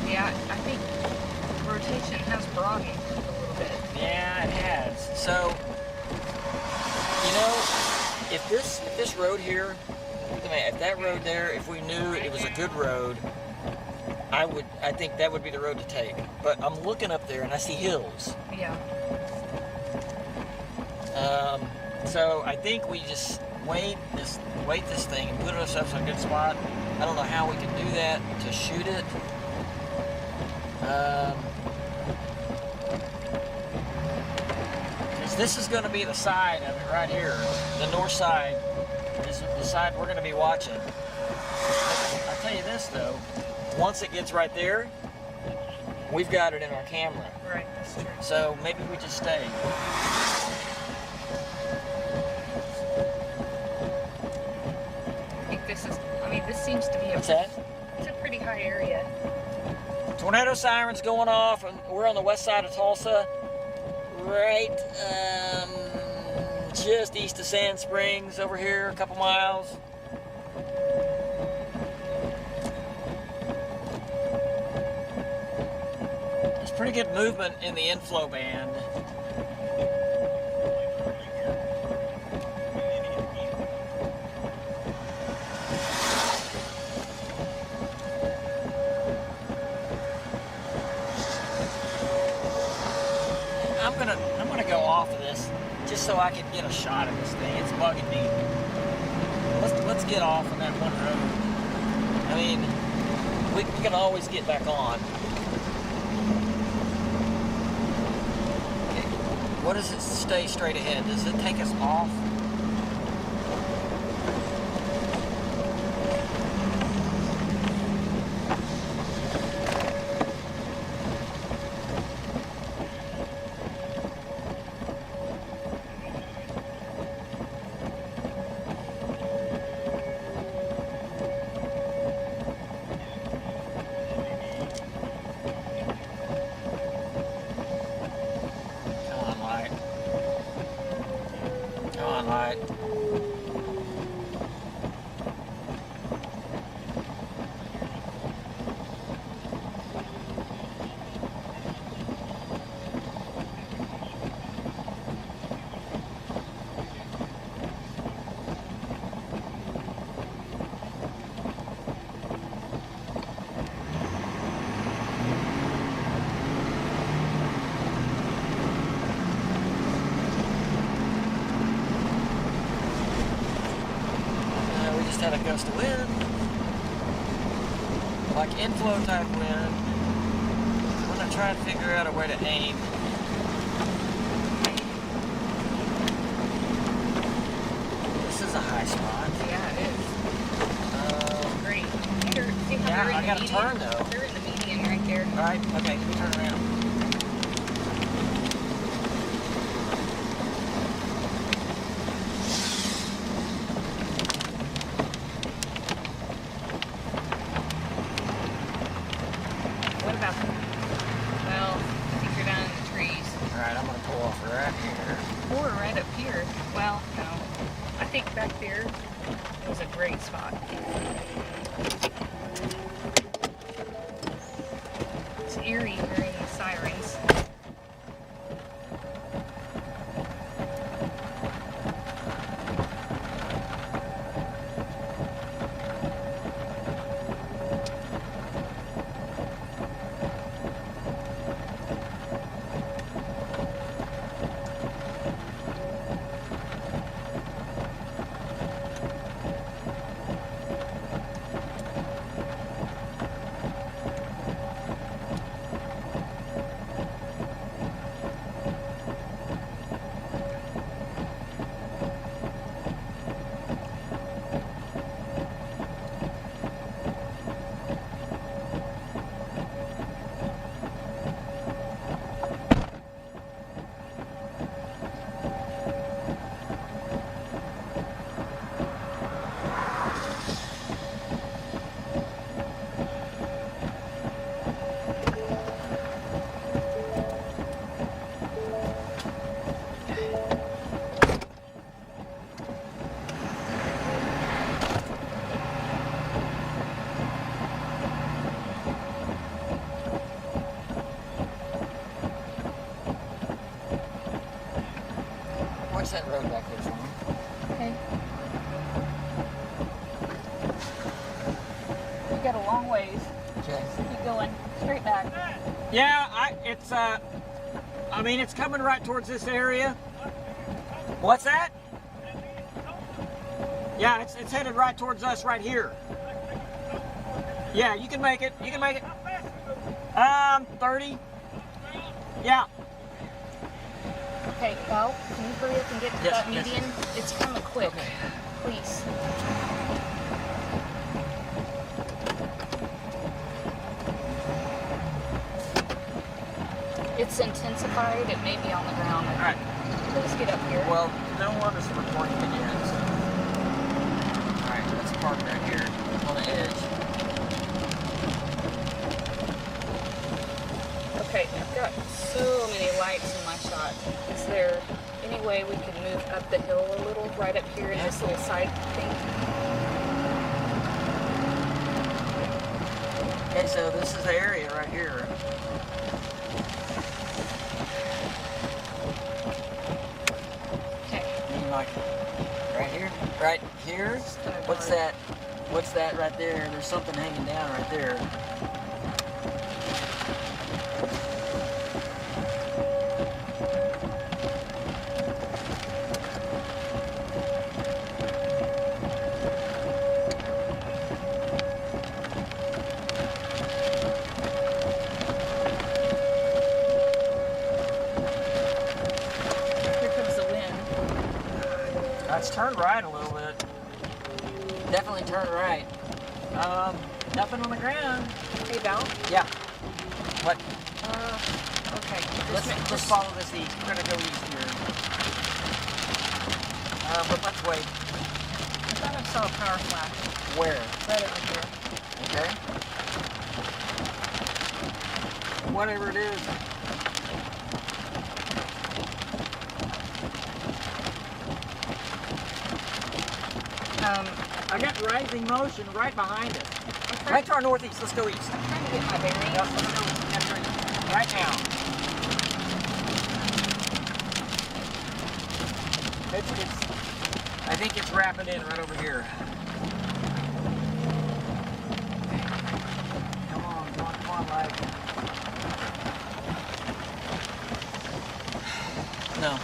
Yeah, I think the rotation has broadened a little bit. Yeah, it has. So, you know, if this road here, if that road there, if we knew it was a good road, I think that would be the road to take. But I'm looking up there and I see hills. Yeah. So I think we just wait this thing and put ourselves in a good spot. I don't know how we can do that to shoot it. Because this is going to be the side of it right here. The north side is the side we're going to be watching. I'll tell you this though, once it gets right there, we've got it in our camera. Right, that's true. So maybe we just stay. I think this is, I mean, this seems to be What's that? It's a pretty high area. Tornado sirens going off, and we're on the west side of Tulsa, right just east of Sand Springs over here, a couple miles. There's pretty good movement in the inflow band. I'm gonna go off of this just so I can get a shot of this thing. It's bugging me. Let's get off on that one road. I mean, we can always get back on. Okay. What does it stay straight ahead? Does it take us off? Right. Had a gust of wind, like inflow type wind. I'm gonna try and figure out a way to aim. This is a high spot. Yeah, it is. Great. See how Yeah, they're in I the gotta median? turn though. They're in the median right there. All right, okay, let me turn around. What about, well, I think you're down in the trees. All right, I'm gonna pull off right here. Or right up here. Well, no. I think back there was a great spot. It's eerie hearing the sirens. Watch that road back there for me. Okay. You got a long ways. Okay. Keep going. Straight back. Yeah, I mean, it's coming right towards this area. What's that? Yeah, it's headed right towards us right here. Yeah, you can make it. You can make it. 30. Yeah. Okay, well, can you hurry up and get to Yes, that median? yes. It's coming quick. Please. It's intensified. It may be on the ground. All right. Please get up here. Well, no one is recording it yet. So. All right, let's park right here on the edge. Okay, I've got so many lights in my shot. Is there any way we can move up the hill a little right up here in this little side thing? Okay, so this is the area right here. Okay. I mean, like, right here? Right here? What's that? What's that right there? There's something hanging down right there. It's turned right a little bit. Definitely turned right. Nothing on the ground. Hey, Val? Yeah. What? Okay. Let's follow this east. We're gonna go east here. But let's wait. I thought I saw a power flash. Where? Right over here. Okay. Whatever it is. I got rising motion right behind us. Okay. Right to our northeast. Let's go east. I'm trying to get my bearings. Yep, let's go east. That's right. Right now. I think it's wrapping in right over here. Come on, light. No.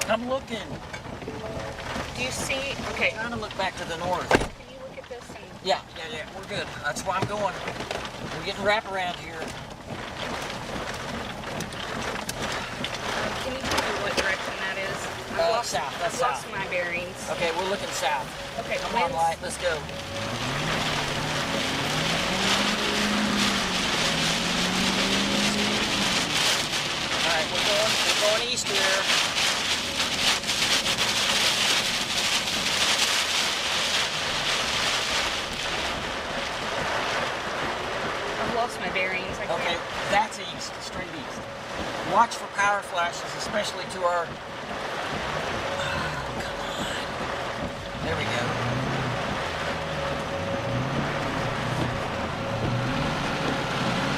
I'm looking. Do you see? Okay. I'm trying to look back to the north. Can you look at this? And Yeah, we're good. That's why I'm going. We're getting wraparound here. can you tell me what direction that is? I've South. That's lost south. my bearings. Okay, we're looking south. Okay, Come on, light. Let's go. All right, we're going east here. Lost my bearings. Okay, that's east, straight east. Watch for power flashes, especially to our... Oh, come on. There we go.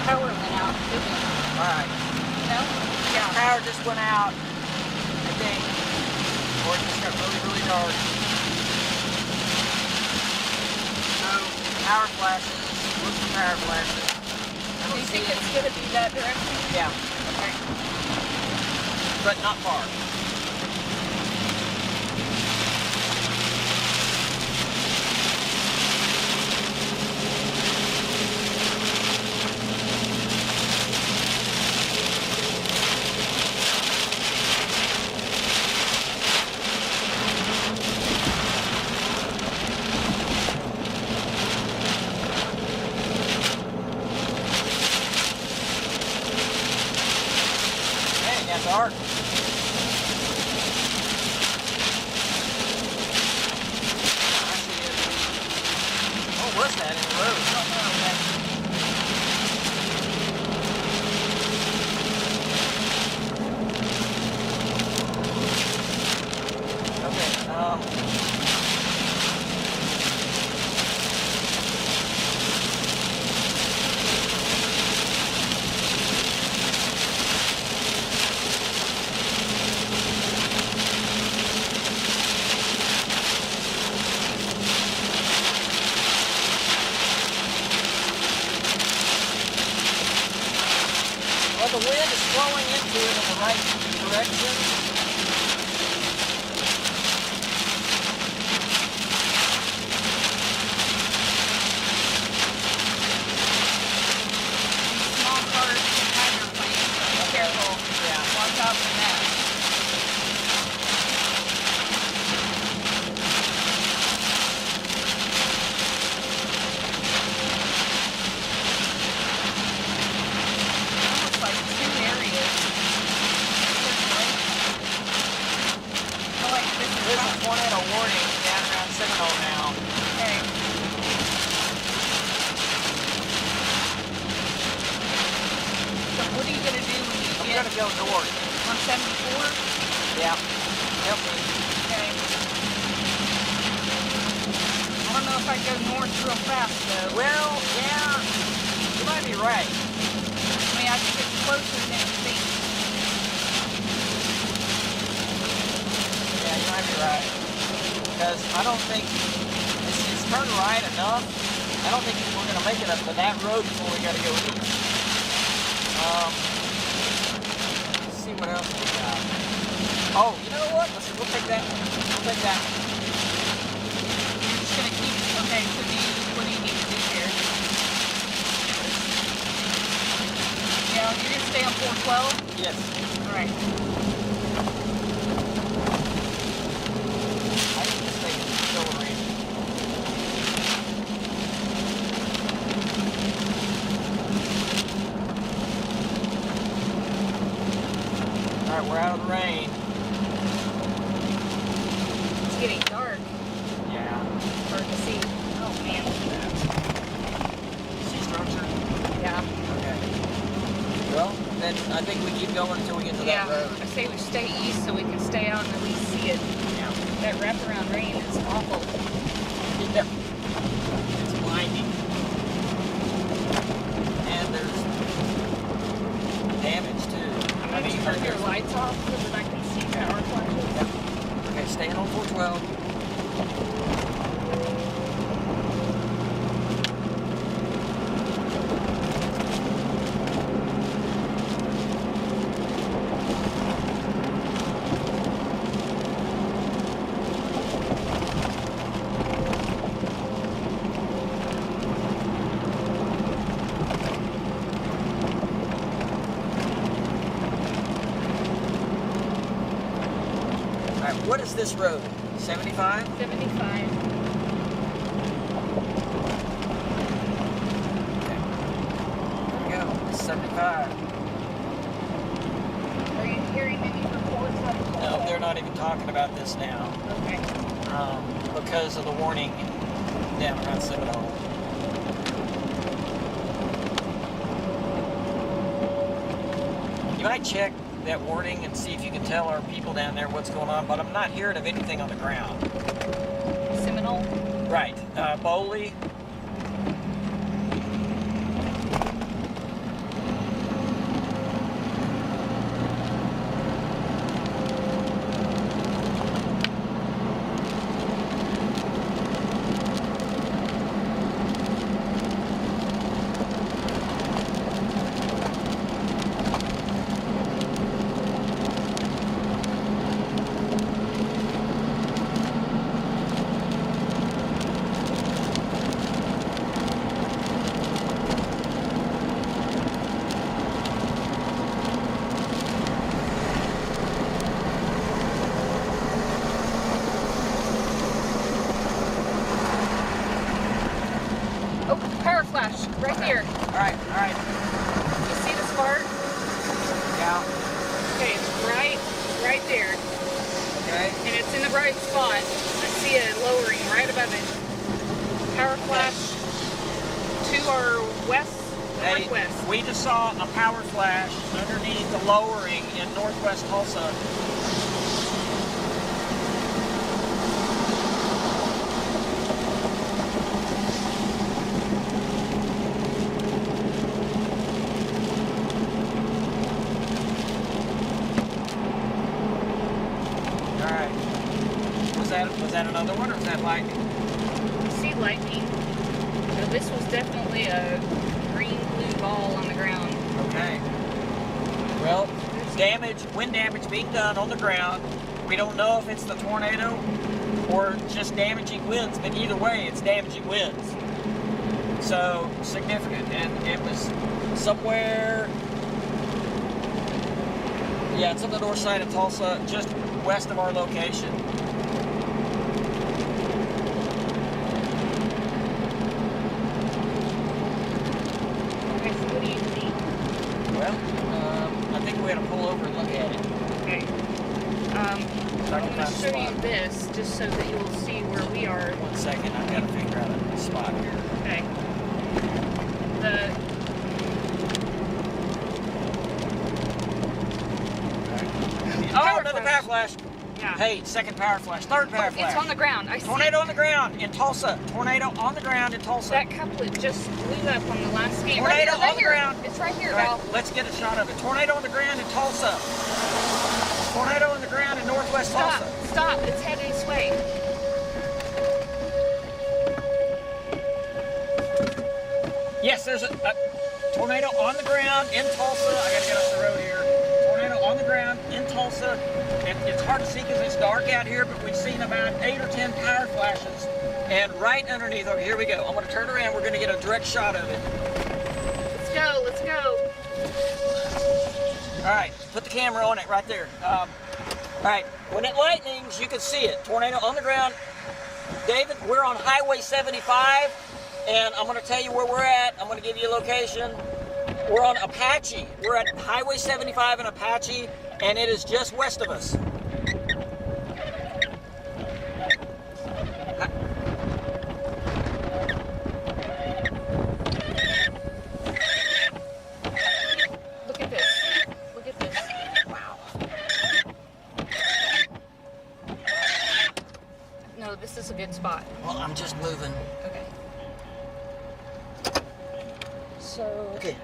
Power went out. All right. No? Yeah. Power just went out, I think. Or it just got really, really dark. So, power flashes. Look for power flashes. Do you think it's going to be that direction? Yeah. Okay. But not far. Dark. What was that in the road? I don't know. Well, the wind is flowing into it in the right direction. Small cars and hydroplanes. Be careful. Yeah. Watch out for that. to go north. On 74? Yeah. Help me. Okay. I don't know if I'd go north real fast though. Well, yeah, you might be right. I mean, I think it's closer than you think. Yeah, you might be right. Because I don't think it's turned right enough. I don't think we're going to make it up to that road before we got to go east. Let's see what else we got. Oh, you know what? We'll take that one. We'll take that one. You're just gonna keep. Okay, so what do you need to do here? Yeah, you're gonna stay on 412. Yes. All right. I need to stay accelerated. All right, we're out of the rain. It's getting dark. Yeah. Hard to see. Oh man. See structure? Yeah. Okay. Well, then I think we keep going until we get to Yeah. that road. I say we stay east so we can stay out and at least see it. Yeah. That wraparound rain is awful. Yeah. It's blinding. And there's damage too. I'm gonna turn your lights off so that I can see power flashes. Yeah. Okay, staying on 412. What is this road? 75? 75. Okay. There we go. 75. Are you hearing any reports of No, they're not even talking about this now. Okay. Because of the warning down around Seminole. You might check that warning and see if you can tell our people down there what's going on, but I'm not hearing of anything on the ground. Seminole? Right. Bowley. Oh, power flash, right here. All right. You see the spark? Yeah. Okay, it's right there. Okay. And it's in the right spot. I see it lowering right above it. Power flash to our west, Hey, northwest. we just saw a power flash underneath the lowering in northwest Tulsa. All right. Was that another one, or was that lightning? You see lightning. So this was definitely a green-blue ball on the ground. Okay. Well, wind damage being done on the ground. We don't know if it's the tornado or just damaging winds, but either way, it's damaging winds. So, significant. And it was somewhere, yeah, it's on the north side of Tulsa, just west of our location. Okay, so what do you see? Well, I think we had to pull over and look at it. Okay. I'm I can going to find a show you spot. this just so that you'll see where we are. 1 second, I've got to figure out a spot here. Okay. power flash. Yeah. Hey, second power flash. Third power flash. It's on the ground. I see. Tornado on the ground in Tulsa. Tornado on the ground in Tulsa. That couplet just blew up on the last game. Tornado right on the ground. It's right here, All right, Val. let's get a shot of it. Tornado on the ground in Tulsa. Tornado on the ground in northwest Stop. Tulsa. Stop. It's heading this way. Yes, there's a tornado on the ground in Tulsa. I gotta get up the road here. Tornado on the ground in Tulsa. It's hard to see because it's dark out here, but we've seen about 8 or 10 power flashes. And right underneath, okay, here we go. I'm gonna turn around. We're gonna get a direct shot of it. Let's go. Let's go. All right, put the camera on it right there. All right, when it lightnings, you can see it. Tornado on the ground. David, we're on Highway 75, and I'm gonna tell you where we're at. I'm gonna give you a location. We're on Apache. We're at Highway 75 in Apache, and it is just west of us. Look at this. Look at this. Wow. No, this is a good spot. Well, I'm just moving. Okay. So. Okay,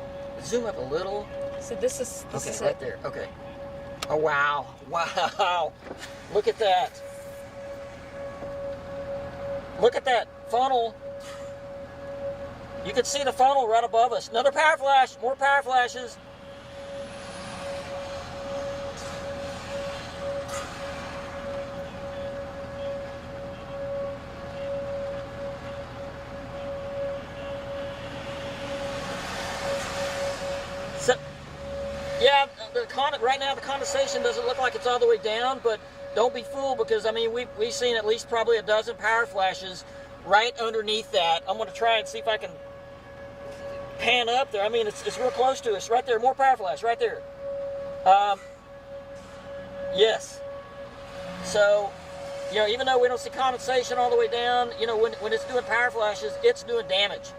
zoom up a little. So this is Okay, it. right there. Okay. Oh, wow. Wow. Look at that. Look at that funnel. You can see the funnel right above us. Another power flash. More power flashes. So, yeah, right now the condensation doesn't look like it's all the way down, but don't be fooled because, I mean, we've seen at least probably a dozen power flashes right underneath that. I'm going to try and see if I can pan up there. I mean, it's real close to us. Right there, more power flash, right there. Yes. So, you know, even though we don't see condensation all the way down, you know, when it's doing power flashes, it's doing damage.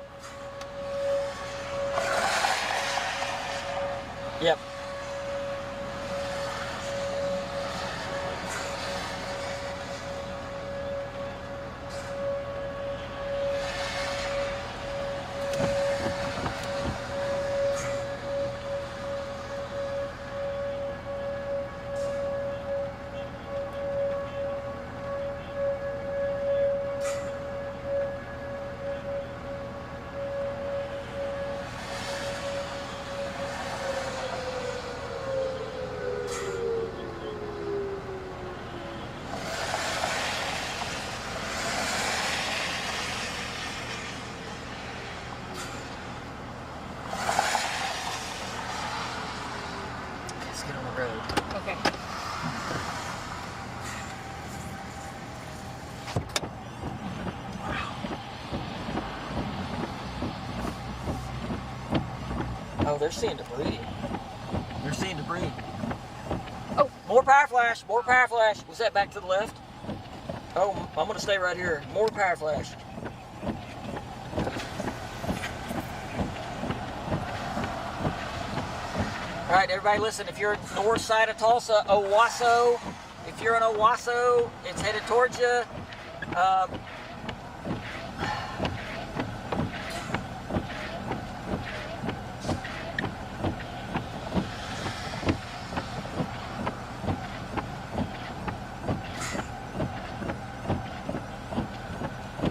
Yep. Let's get on the road. Okay. Oh, they're seeing debris. They're seeing debris. Oh. More power flash, more power flash. Was that back to the left? Oh, I'm gonna stay right here. More power flash. All right, everybody listen, if you're north side of Tulsa, Owasso, if you're in Owasso, it's headed towards you.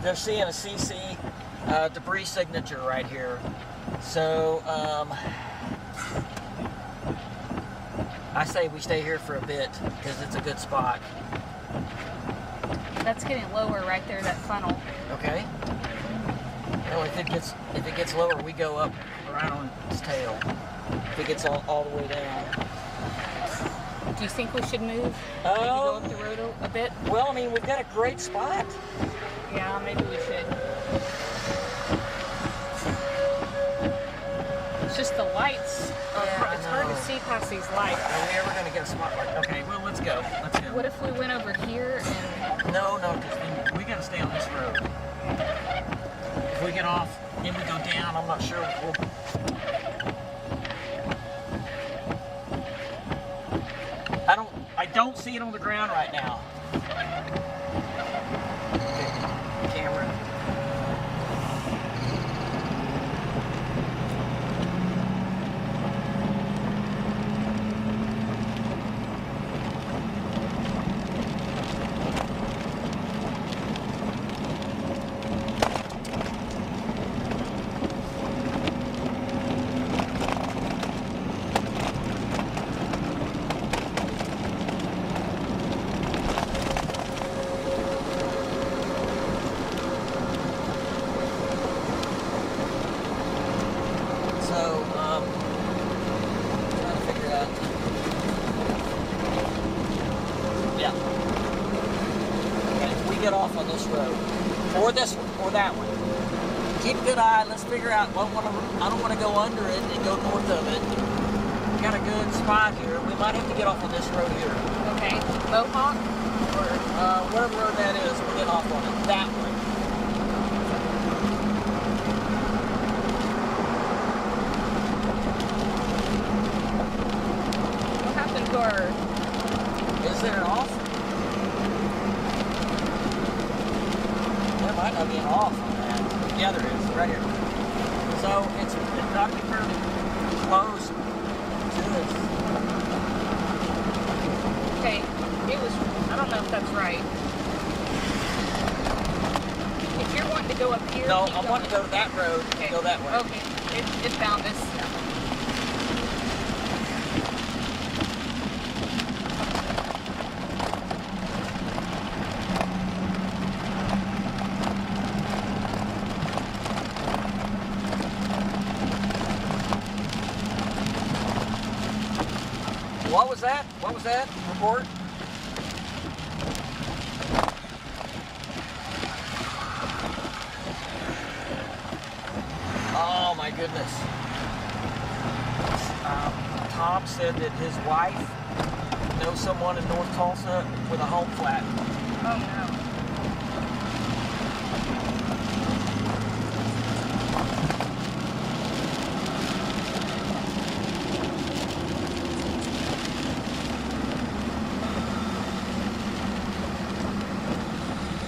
They're seeing a CC debris signature right here. So, I say we stay here for a bit because it's a good spot. That's getting lower right there, that funnel. Okay. Well, if it gets lower, we go up right on its tail. If it gets all the way down. Do you think we should move? Maybe go up the road a bit? Well, I mean, we've got a great spot. Yeah, maybe we should. It's just the lights. Yeah, It's hard to see past these lights. Are we ever going to get a spot like? Okay, well, let's go. Let's go. What if we went over here and... No, because we got to stay on this road. If we get off, then we go down. I'm not sure. I don't don't see it on the ground right now. Okay, camera. Get off on this road, or this one, or that one. Keep a good eye. Let's figure out what one. I don't want to go under it and go north of it. We got a good spot here. We might have to get off on this road here. Okay, Mohawk, Or whatever road that is, we'll get off on it. That one. what happened to our? Is there an off? There might not be an off on that. Yeah, there is, right here. So it's got to be fairly close to this. Okay, it was. I don't know if that's right. If you're wanting to go up here, No, keep I want to going. go to that road Okay. and go that way. Okay, it found us. What was that? What was that? Report? Oh my goodness. Tom said that his wife knows someone in North Tulsa with a home flat. Oh no.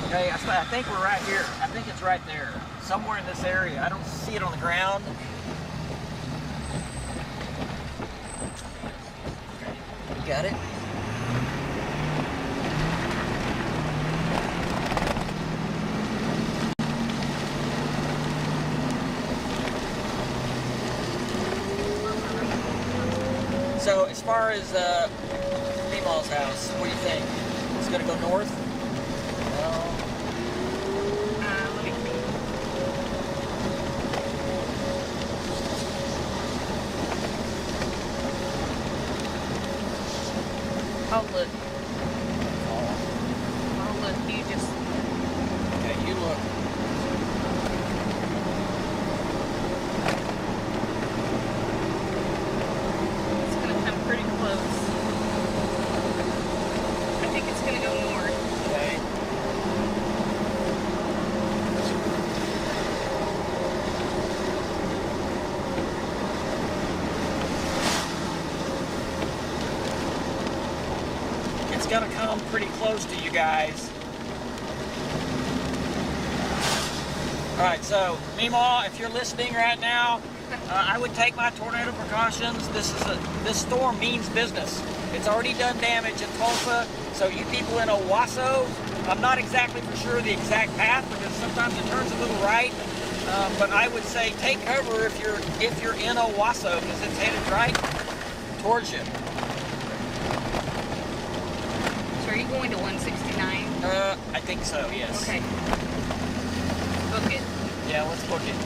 Okay, I think we're right here. I think it's right there. Somewhere in this area. I don't see it on the ground. You got it? So as far as Meemaw's house, what do you think? It's gonna go north? Let me see. Oh look. Oh look. You just. Okay, you look. It's gonna come pretty close. I think it's gonna go north. Okay. It's gonna come pretty close to you guys. All right, so Meemaw, if you're listening right now, I would take my tornado precautions. This storm means business. It's already done damage in Tulsa, so you people in Owasso, I'm not exactly for sure the exact path because sometimes it turns a little right. But I would say take cover if you're in Owasso because it's headed right towards you. So are you going to 169? I think so, yes. Okay. Book it. Yeah, let's book it.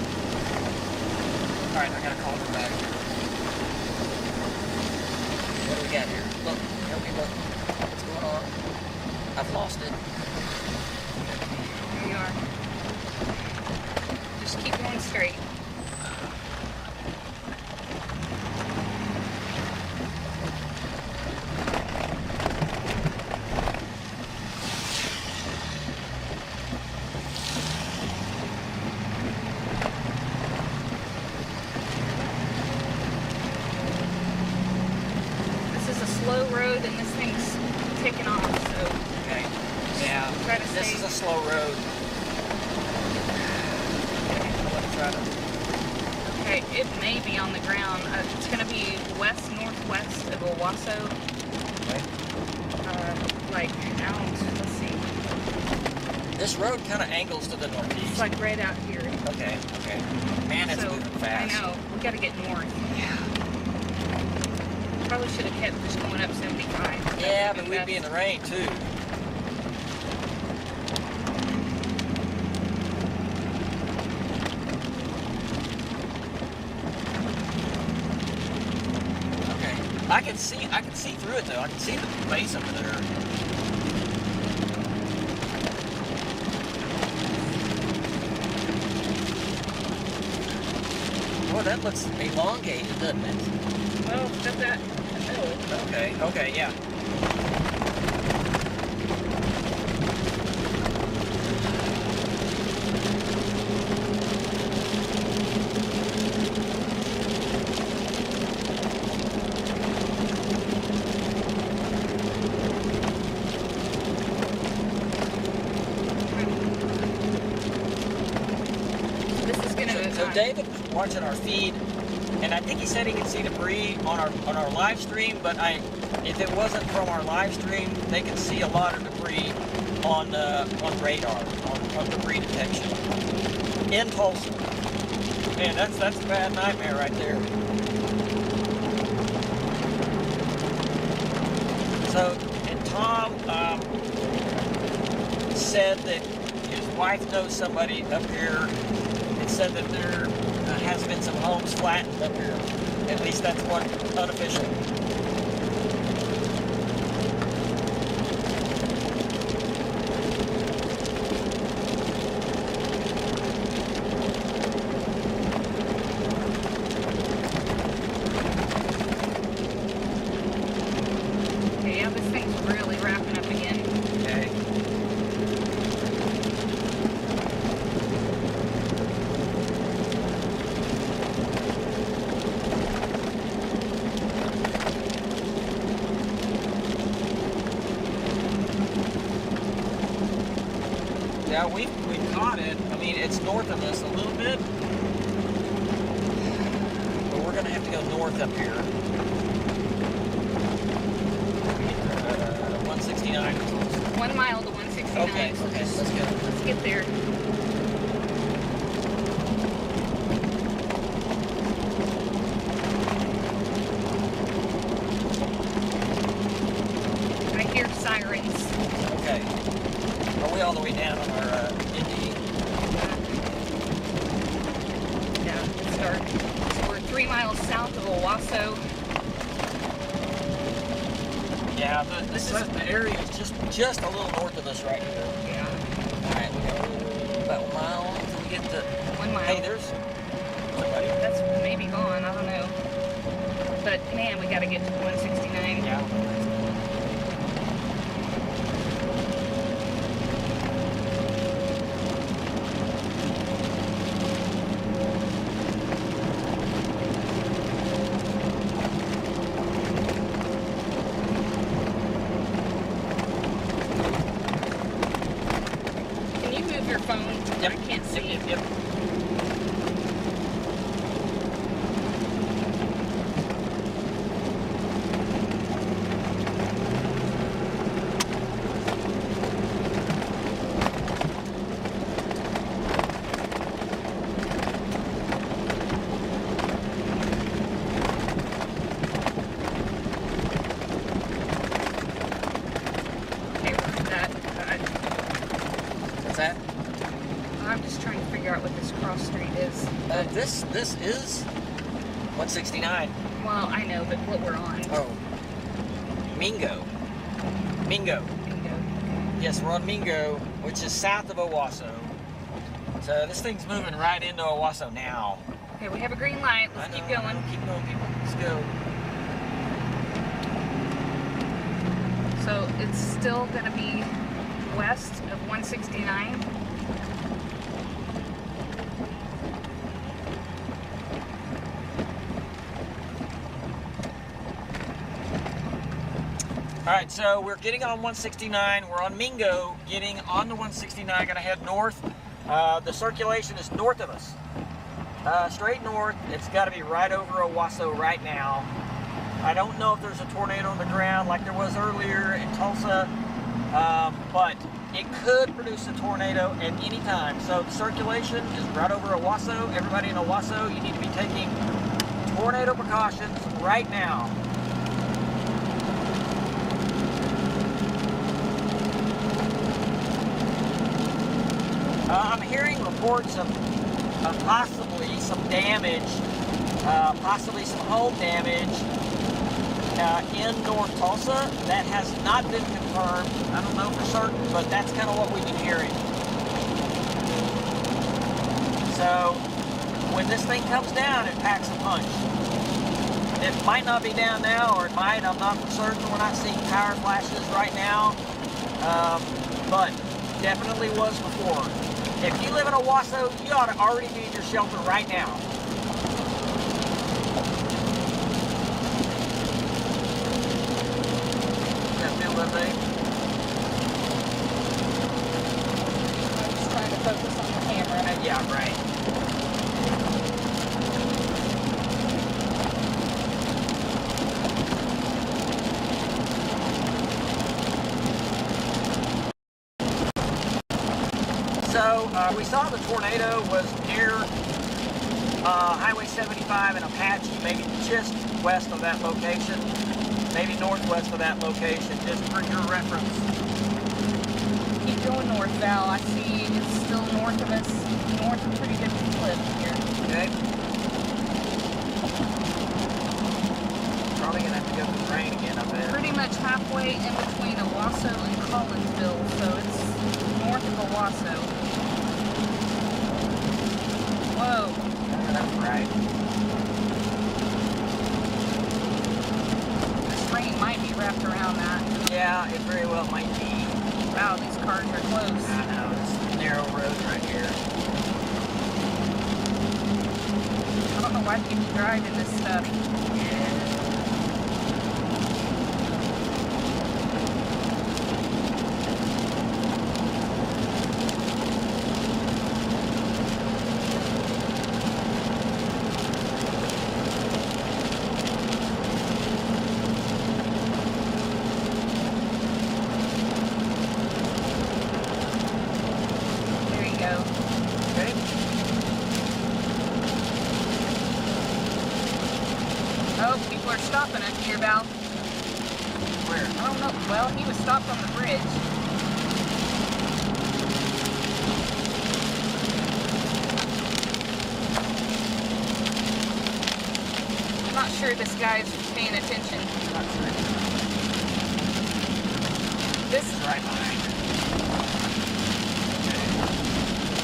All right, I gotta call her back. What do we got here? Look, help me look. What's going on? I've lost it. Here you are. Just keep going straight. This is a slow road and this thing's taking off, so Okay. Yeah. try to This stay. is a slow road. I'm gonna try to. Okay, it may be on the ground. It's going to be west-northwest of Owasso. Okay. Like out, let's see. This road kind of angles to the northeast. It's like right out here. Okay. Okay. Man, it's So, moving fast. I know. We got to get north. Yeah. Probably should have kept just going up 75. Yeah, but we'd be in the rain too. Okay. I can see through it though. I can see the base over there. Well, that looks elongated, doesn't it? Well, got that in the middle. Okay, okay, yeah. This is going to... So David was watching our feed, and I think he said he could see debris on our live stream, but if it wasn't from our live stream, they could see a lot of debris on radar, on debris detection in Tulsa. Man, that's a bad nightmare right there. So, and Tom said that his wife knows somebody up here. It said that there has been some homes flattened up here. At least that's what unofficial. Okay, yeah, this thing's really wrapping up again. Okay. Yeah, we've caught it. I mean, it's north of us a little bit, but we're gonna have to go north up here. 169. 1 mile to 169. Okay, so okay, just- let's go. Let's get there. I hear sirens. Okay. Are we all the way down on our Indy? Yeah, it's dark. So we're 3 miles south of Owasso. Yeah, the area is just a little north of us right here. Yeah, All right, we got about a mile until we get to. 1 mile. Hey, there's somebody. That's maybe gone, I don't know. But man, we gotta get to 169. Yeah. Can you move your phone? Yep. I can't see it. Yep. Okay, where's that? What's that? I'm just trying to figure out what this cross street is. This is 169. Well, I know, but what we're on. Oh. Mingo. Mingo. Bingo. Yes, we're on Mingo, which is south of Owasso. So this thing's moving right into Owasso now. Okay, we have a green light. Let's keep going. Keep going, people. Let's go. So it's still going to be west of 169. All right, so we're getting on 169. We're on Mingo, getting on the 169, gonna head north. The circulation is north of us. Straight north. It's gotta be right over Owasso right now. I don't know if there's a tornado on the ground like there was earlier in Tulsa, but it could produce a tornado at any time. So the circulation is right over Owasso. Everybody in Owasso, you need to be taking tornado precautions right now. I'm hearing reports of possibly some damage, possibly some home damage in North Tulsa. That has not been confirmed. I don't know for certain, but that's kind of what we've been hearing. So when this thing comes down, it packs a punch. It might not be down now, or it might. I'm not for certain. We're not seeing power flashes right now, but definitely was before. If you live in Owasso, you ought to already be in your shelter right now. That feel that thing? I'm just trying to focus on the camera. Yeah, right. So we saw the tornado was near Highway 75 in Apache, maybe just west of that location, maybe northwest of that location, just for your reference. Keep going north, Val. I see it's still north of us, north of pretty good cliff here. Okay. Probably gonna have to go through the rain again, I bet. Pretty much halfway in between Owasso and Collinsville, so it's north of Owasso. Whoa. That's right. This rain might be wrapped around that. Yeah, it very well might be. Wow, these cars are close. I know, it's a narrow road right here. I don't know why people drive in this stuff. Oh, people are stopping us here, Val. Where? I don't know. Well, he was stopped on the bridge. I'm not sure this guy's paying attention. Not sure. This is right behind it. Okay.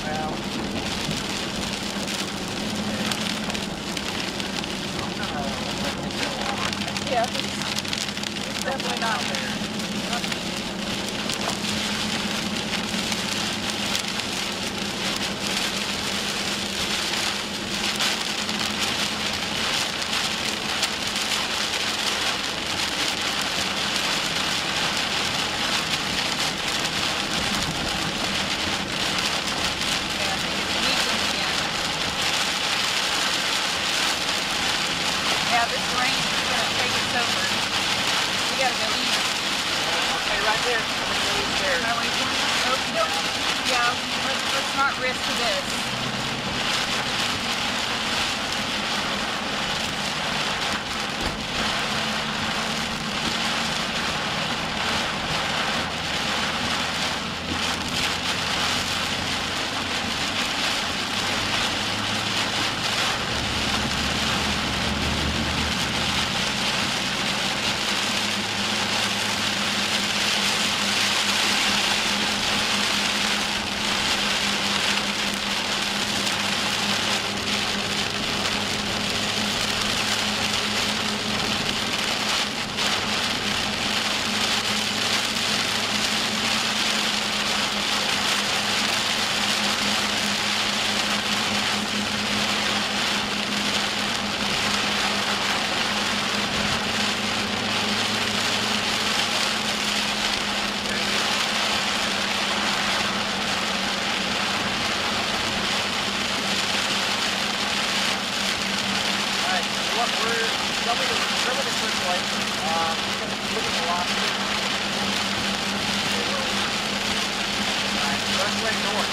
Well. Yeah, it's definitely not there. Yeah, this rain is going to take us over. We got to go east. Okay, right there. Highway 20. Oh, yeah, let's not risk this.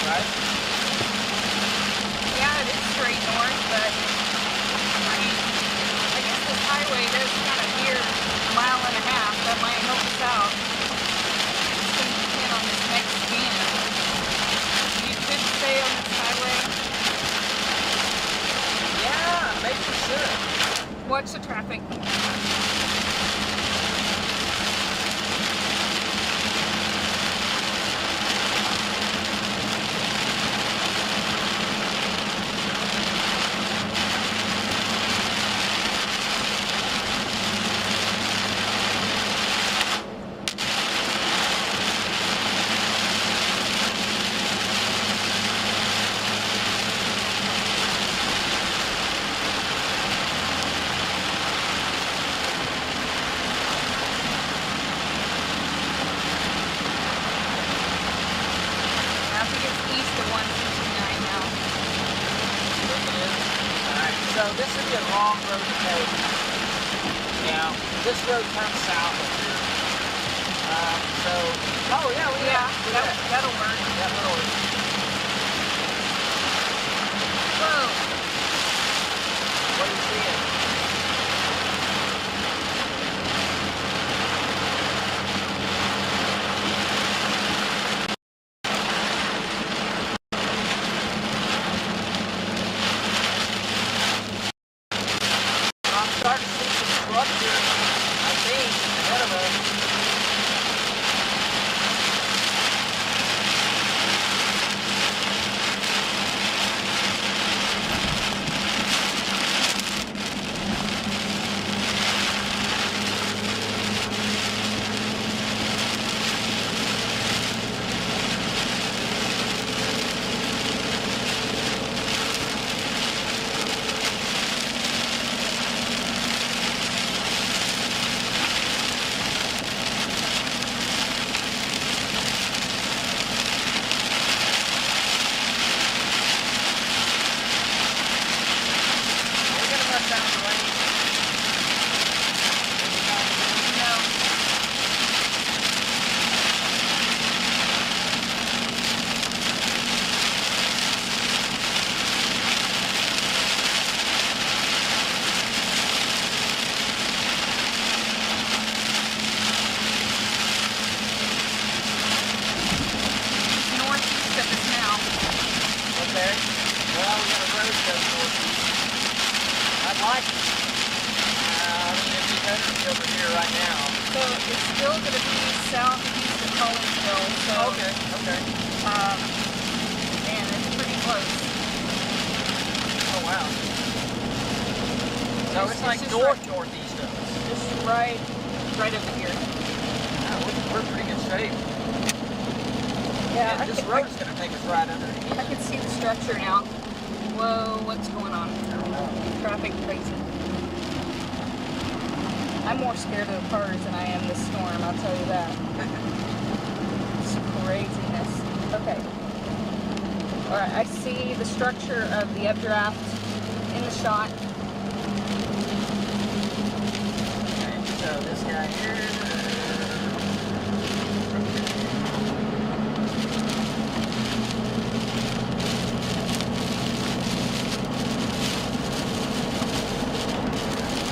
right? Yeah, it is straight north, but I mean, I guess this highway does kind of veer a mile and a half. That might help us out. Just going to depend on this next scan. You could stay on this highway. Yeah, maybe we should. Watch the traffic. So this would be a long road to take. Now, this road turns south up here. Oh yeah, we that'll work. Yeah, that'll work. Whoa. What are you seeing? Starting to see some structure, I think, ahead of us. Over here right now. So it's still going to be southeast of Collinsville. So, okay. and it's pretty close. Oh wow. So it's like northeast of us. Just right over here. Yeah, we're in pretty good shape. Yeah, and this road is going to take us right underneath. I can see the structure now. Whoa, what's going on? I don't know. Traffic crazy. I'm more scared of the cars than I am this storm, I'll tell you that. It's craziness. Okay. Alright, I see the structure of the updraft in the shot. Okay, so this guy here.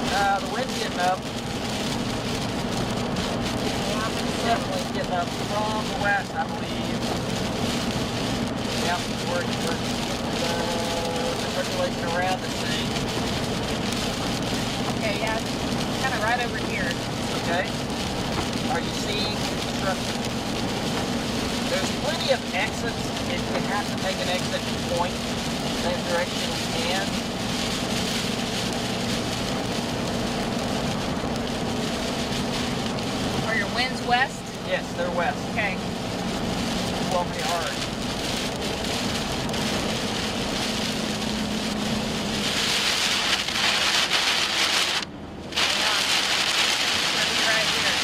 The wind's getting up. Definitely getting up from the west, I believe. Yep, we're the circulation around this thing. Okay, yeah, kind of right over here. Okay. Are you seeing construction? There's plenty of exits. If we have to take an exit point, same direction we can. Are your winds west? Yes, they're west. Okay. Blow me hard. Yeah. It's gonna be right here.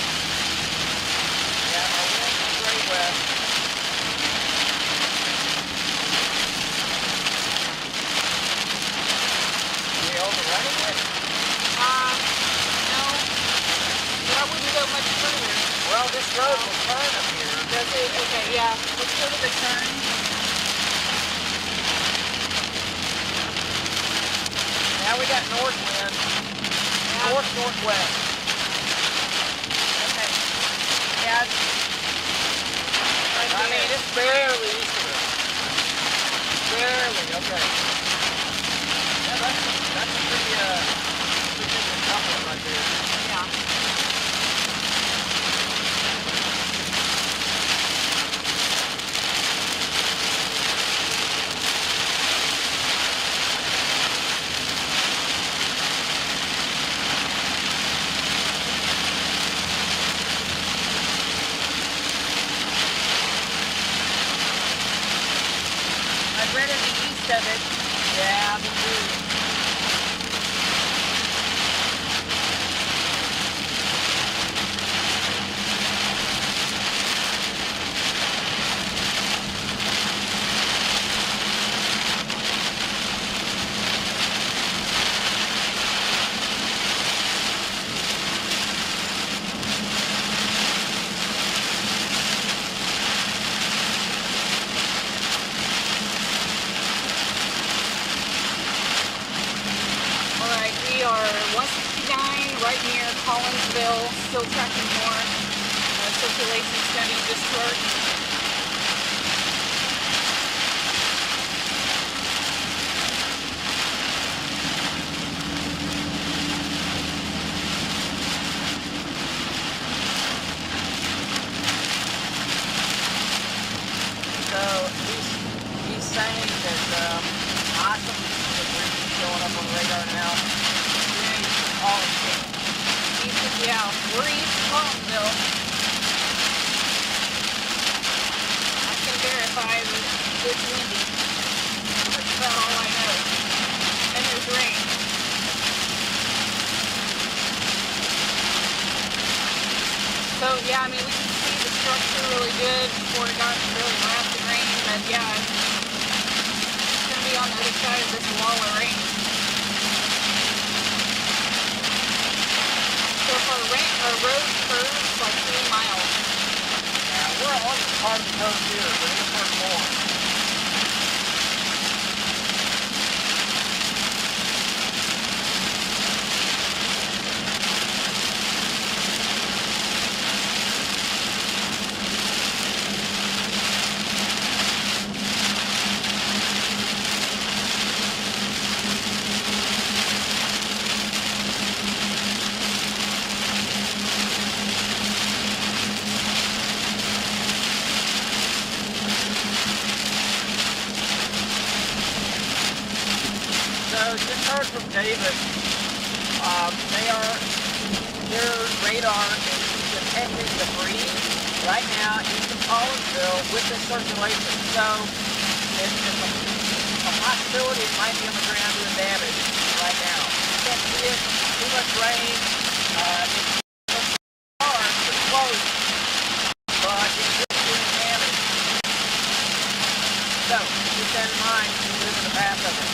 Yeah, my wind is straight west. Are we overrunning it? No. But I wouldn't go much further. Well, this road will turn up here. Does it? Okay, yeah. Let's go to the turn. Now we got north wind. Yeah. Northwest. Okay. Yeah. Right I mean, there. it's barely east of us. Barely, okay. Yeah, that's a pretty significant coupling right there. Yeah. I've rented the east of it. Yeah, me too. Alright, we are 169 right near Collinsville, still tracking north. Circulation study just worked. So he's saying that awesome debris showing up on the radar now. All Yeah, we're east of Collinsville. I can verify that it's windy. That's about all I know. And there's rain. So yeah, I mean we can see the structure really good before it got really wrapped in rain, but yeah, it's gonna be on the other side of this wall of rain. So if our road curves like 3 miles. yeah, we're on part of the coast here, but it's first more. So just heard from David. Their radar is detecting debris right now east of Collinsville with the circulation. So it's a possibility it might be on the ground doing damage right now. Can't see it. Too much rain. It's hard, pretty close, but it could be doing damage. So keep that in mind when you move in the path of it.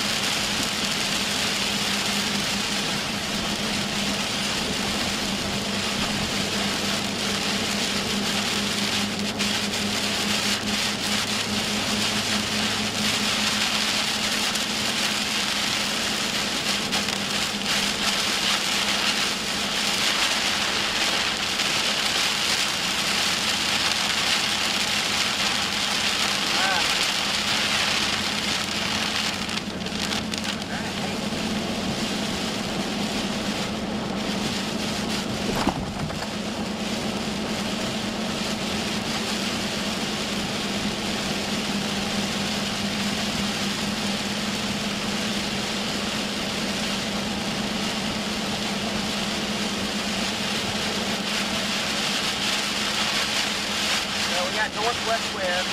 Northwest wind.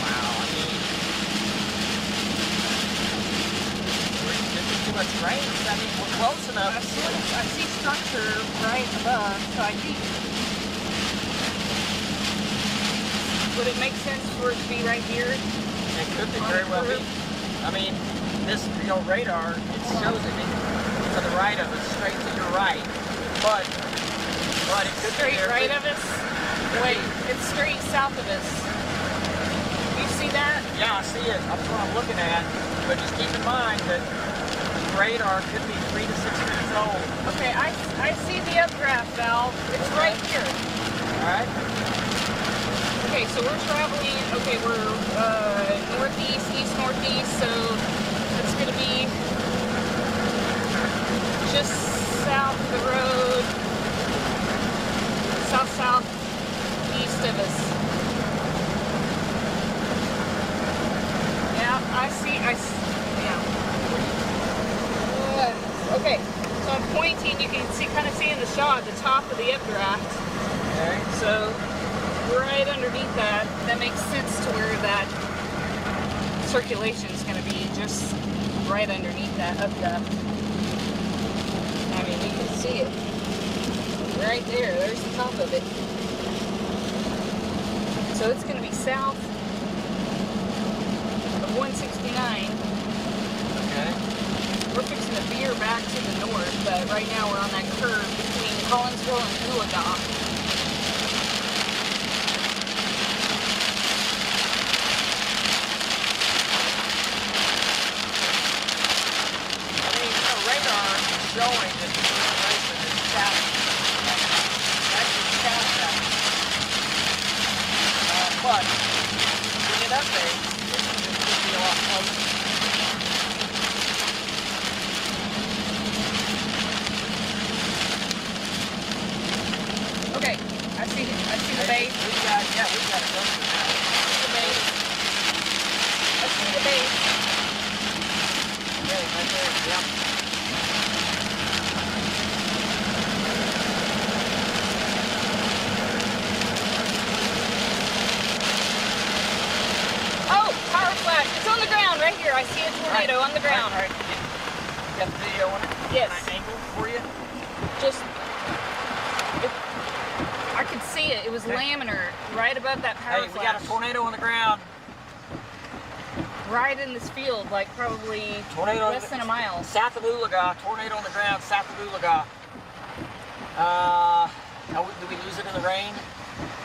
Wow, I mean, there's too much rain. I mean, we're close enough. I see structure right above, so I think. Would it make sense for it to be right here? It could be very well be. I mean, this radar, it shows it to the right of us, straight to your right. But it could Straight be there. right of us? Wait, it's straight south of us. You see that? Yeah, I see it. That's what I'm looking at. But just keep in mind that radar could be 3 to 6 minutes old. Okay, I see the updraft valve. It's right here. Alright? Okay, so we're traveling, okay, we're northeast, east-northeast, so it's going to be just south of the road, south-southeast of us. Yeah, yeah. Okay, so I'm pointing, you can see, kind of see in the shot the top of the updraft. Okay. So, right underneath that, that makes sense to where that circulation is going to be, just right underneath that updraft. I mean, you can see it right there. There's the top of it. So it's going to be south of 169. Okay. We're fixing to veer back to the north, but right now we're on that curve between Collinsville and Owasso. Showing that the circulation is south. Actually, south. But when it updates, it could be a lot closer. Okay, I see the base. We've got it closer now. The base. I see the base. Okay, right there. Yep. Right here, I see a tornado on the ground. Right. You got the video on it? Yes. Can I angle for you? Just, I could see it. It was laminar right above that power flash. flash. We got a tornado on the ground. Right in this field, like probably less than a mile. South of Owasso, tornado on the ground, south of Owasso. Do we lose it in the rain?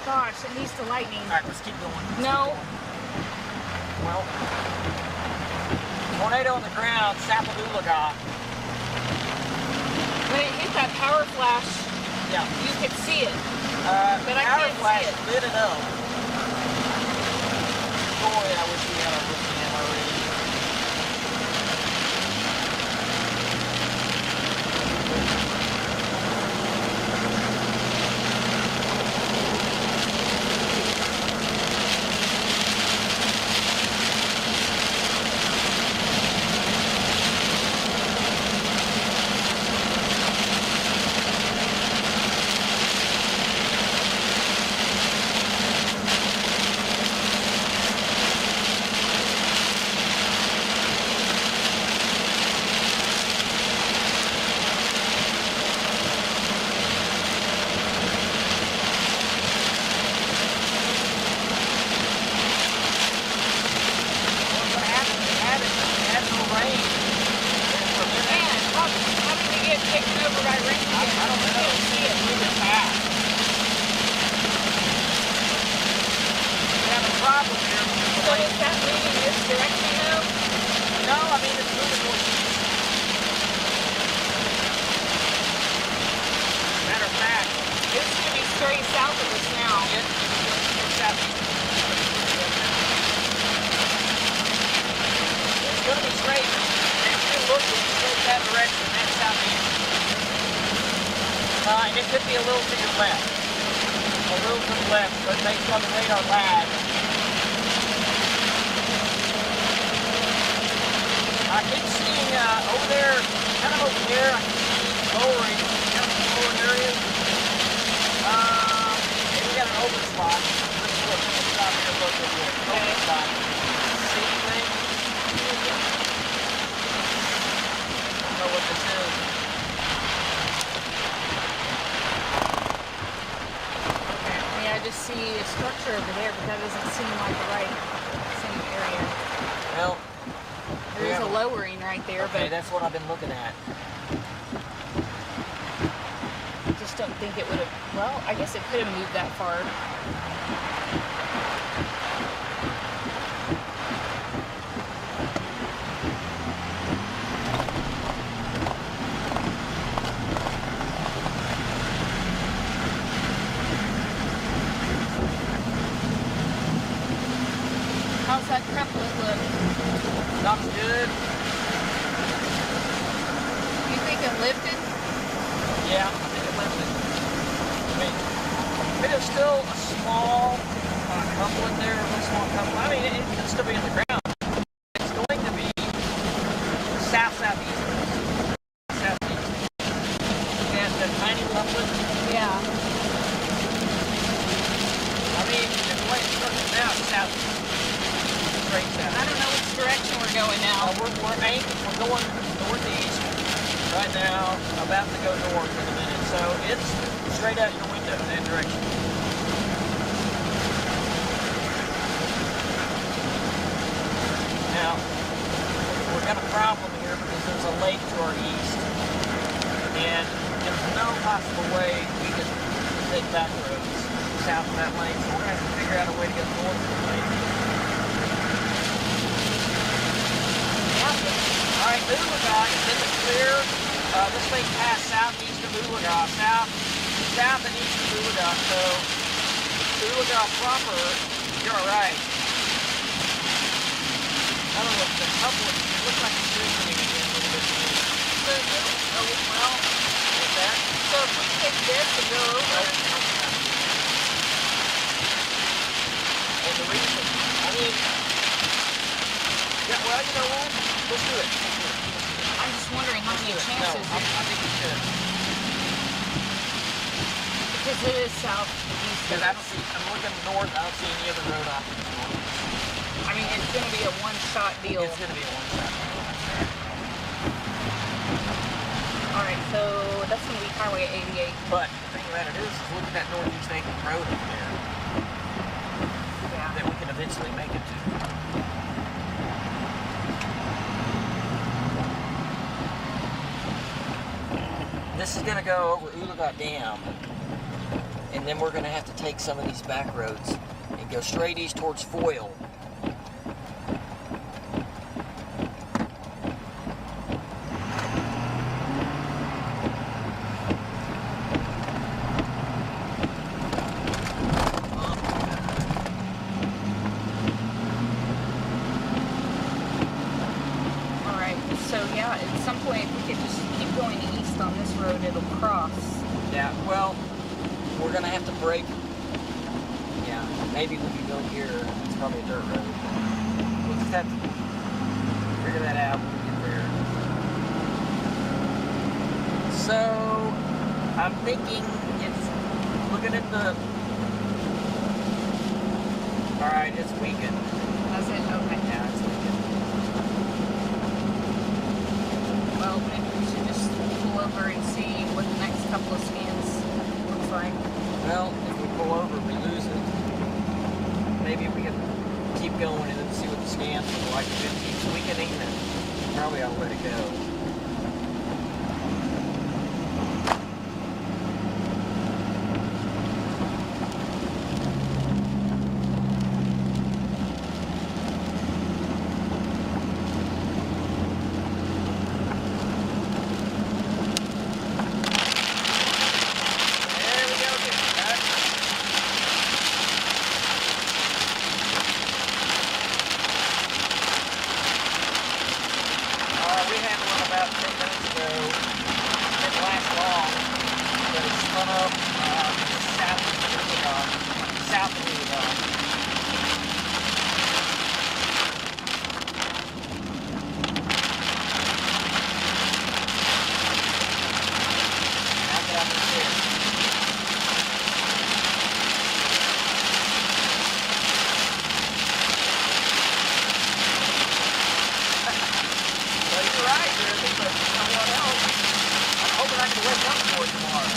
Gosh, it needs to lightning. All right, let's keep going. No. Well, tornado on the ground, south of Owasso. When it hit that power flash, yeah, you could see it. But I power can't flash see it. lit it up. Boy, I wish we had our roofing in already. And it could be a little to your left. A little to the left, but based on the radar lag. I keep seeing over there, kind of over there, I can see lowering, kind of lower areas. And we got an open spot. Let's look. Let's stop here and look over here. Open spot. See anything? I don't know what this is. I just see a structure over there, but that doesn't seem like the right same area. Well, there's a lowering right there, okay, but that's what I've been looking at. just just don't think it would have, well, I guess it could have moved that far. How's that crep look? Sounds good. You think it lifted? Yeah, I think it lifted. I mean, it is still a small couplet there, a real small couplet. I mean, it can still be in the ground. It's going to be south-southeast. Southeast. That tiny couplet. Yeah. I mean, the way it's looking now, it's southeast. Straight south. I don't know which direction we're going now. We're going northeast right now, about to go north in a minute. So it's straight out your window in that direction. Now, we've got a problem here because there's a lake to our east, and there's no possible way we can take back roads south of that lake. So we're going to have to figure out a way to get north of the lake. All right, Owasso is in the clear. This thing passed southeast of Owasso, south and east of Owasso. So Owasso proper, you're all right. I don't know if the couple, it looks like it's loosening again a little bit. Oh, well, Like that. so if we take this and go over, And the reason, I mean, yeah, well, you know what? Let's do it. I'm just wondering how many No, chances, I think we should. because it is southeast. Because I don't see, I'm looking north, I don't see any other road options. I mean, it's going to be a one-shot deal. It's going to be a one-shot. All right, so that's going to be Highway 88. But the thing about it is look at that northeast Aiken road up there Yeah. that we can eventually make it to. This is going to go over Owasso Dam, and then we're going to have to take some of these back roads and go straight east towards Foyle. All right, so yeah, at some point, if we could just keep going east on this road, it'll cross. Yeah, well, we're going to have to break. Yeah, maybe we can go here. It's probably a dirt road. We'll just have to figure that out when we get there. So, I'm thinking it's looking at the. Alright, it's weakened. Does it? Okay. Yeah, it's weakened. Well, maybe we should just pull over and see what the next couple of scans looks like. Well, if we pull over, we lose it. Maybe we can keep going and then see what the scans look like. If it keeps weakening, then probably I'll let it go. There we go again. Got it? We had one about 10 minutes ago. Didn't last long, but it spun up south of Owasso. South of Owasso. Now get out of the chair. Well, you're right, Jersey, but you know what else? I'm hoping I can wake up for it tomorrow.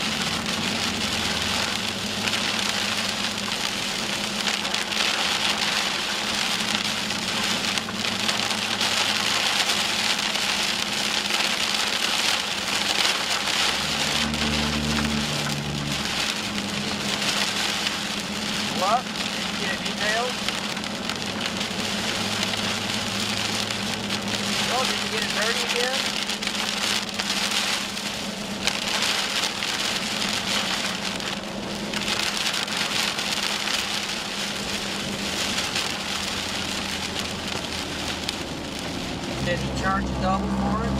double for it.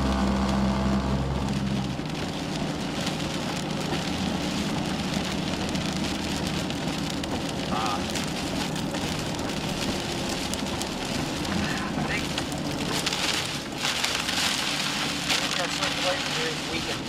I think our circulation here is weakened.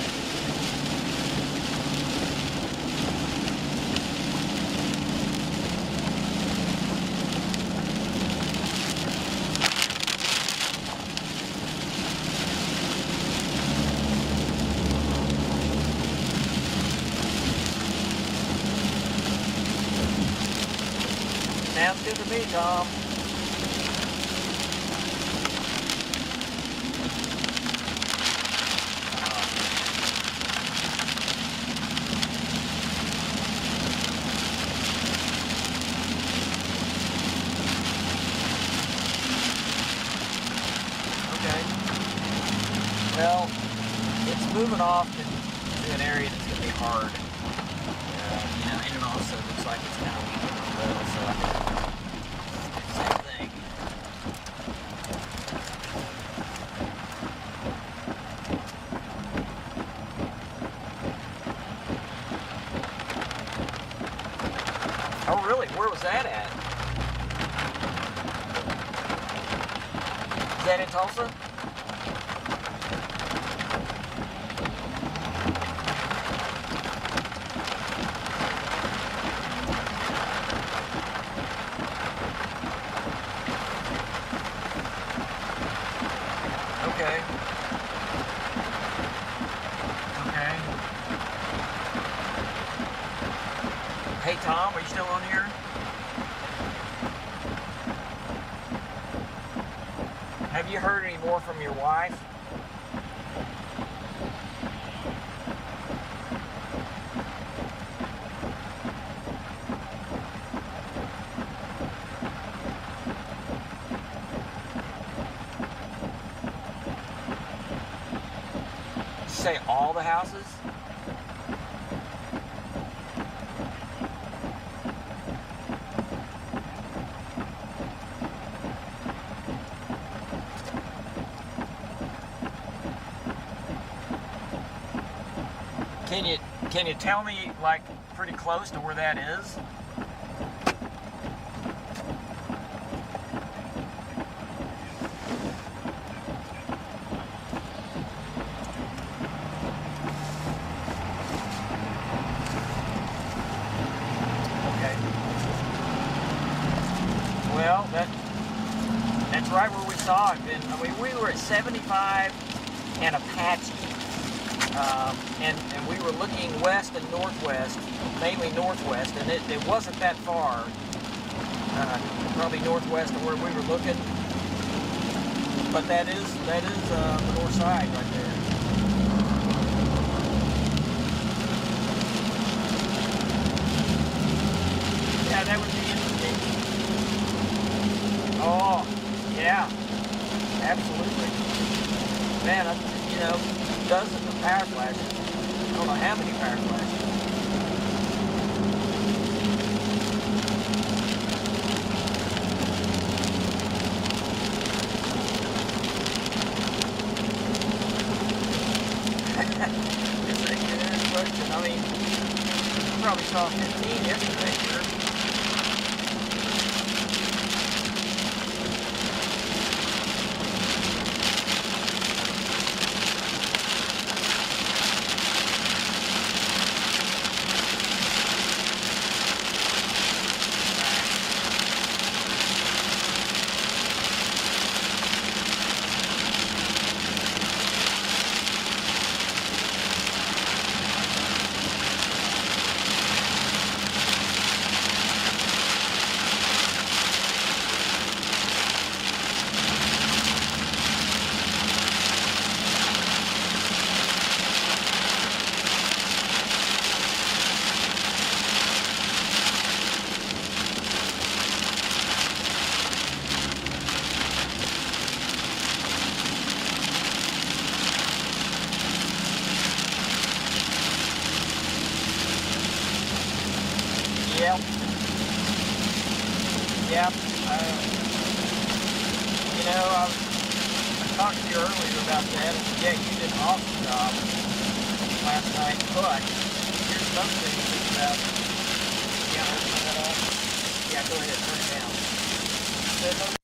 Sounds good to me, Tom. Okay. Well, it's moving off into an area that's going to be hard. You know, and it also looks like it's kind of weak on the road, so I think same thing. Oh, really? Where was that at? Is that in Tulsa? Okay. Okay. Hey, Tom, are you still on here? Have you heard any more from your wife? Say all the houses? Can you tell me, like, pretty close to where that is? Well, that's right where we saw it. And I mean, we were at 75 and Apache, and we were looking west and northwest, mainly northwest, and it wasn't that far, probably northwest of where we were looking. But that is the north side right there. Yeah, that would be interesting. Oh, yeah, absolutely. Man, you know, dozens of power flashes. I don't know how many power flashes. It's a good question. I mean, you probably saw 15 yesterday here. Yep. Yep. You know, I talked talked to you earlier about that, and yeah, you did an awesome job last night, but here's another thing to think about. Yeah, let's turn that off. Yeah, go ahead, turn it down. So another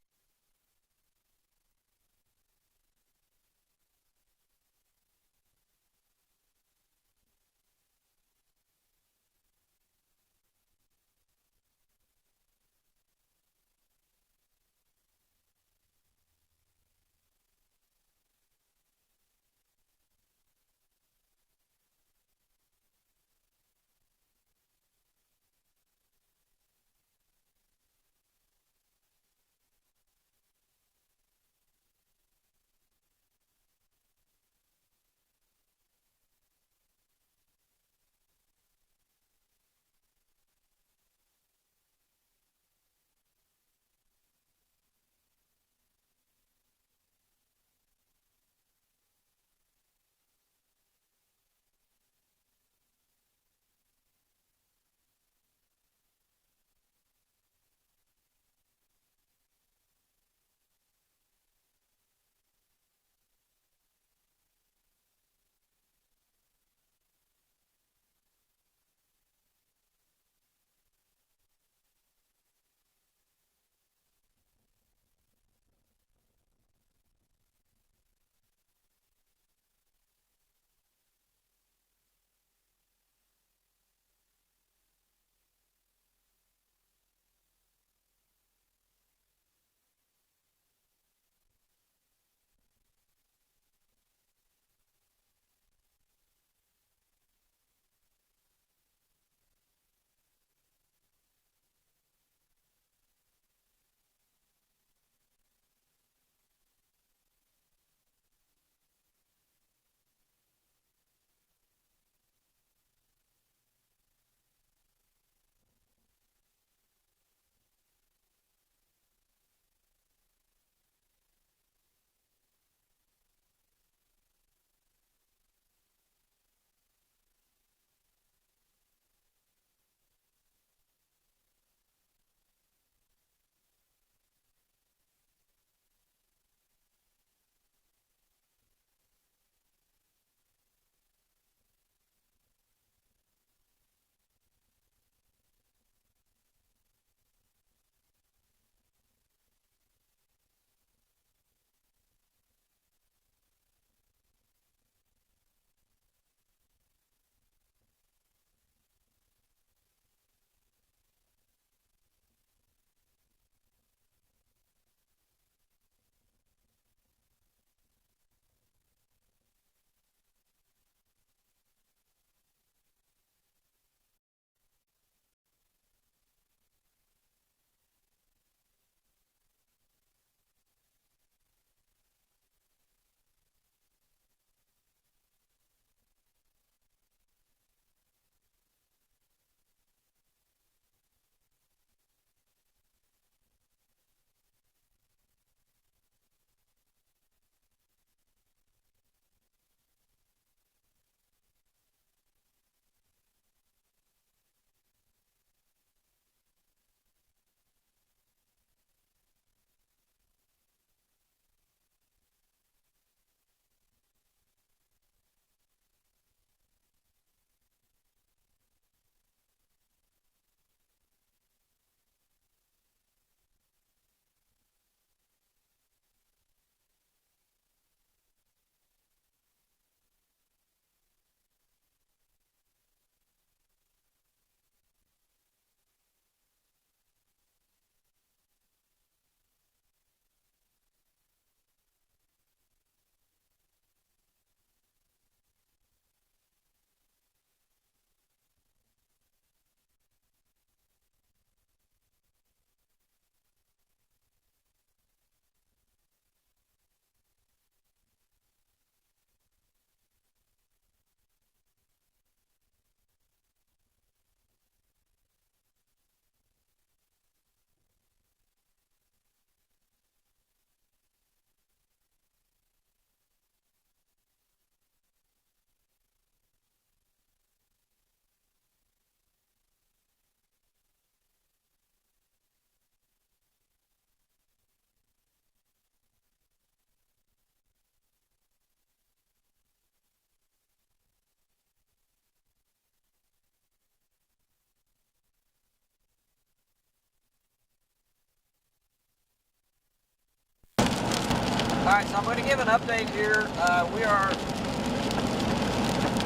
Alright, so I'm going to give an update here.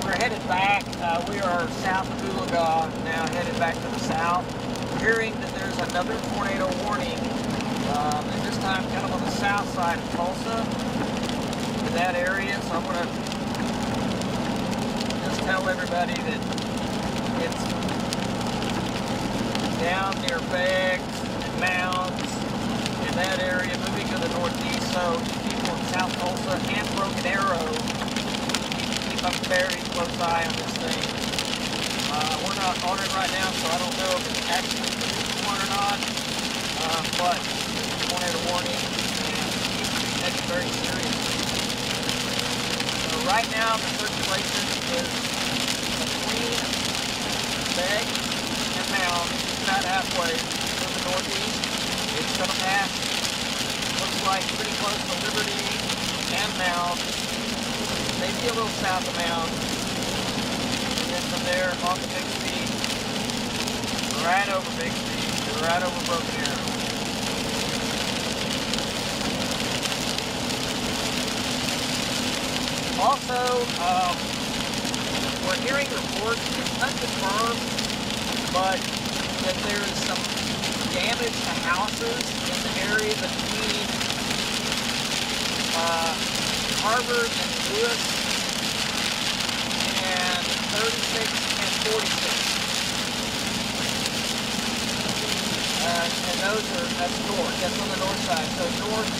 We're headed back. We are south of Owasso now, headed back to the south. We're hearing that there's another tornado warning, and this time kind of on the south side of Tulsa, in that area. So I'm going to just tell everybody that it's down near Beggs and Mounds in that area, moving to the northeast. So people in South Tulsa and Broken Arrow, keep a very close eye on this thing. We're not on it right now, so I don't know if it's actually produced one or not. But tornado warning, and take it very seriously. So right now the circulation is between Beggs and Mound, about halfway to the northeast. It's going to pass, looks like pretty close to Liberty and Mound, maybe a little south of Mound, and then from there on to Big Speed, right over Big Speed, right over Broken Arrow. Also, we're hearing reports, it's unconfirmed, but that there is some damage to houses in the area between Harvard and Lewis and 36 and 46. And that's north, that's on the north side. So north,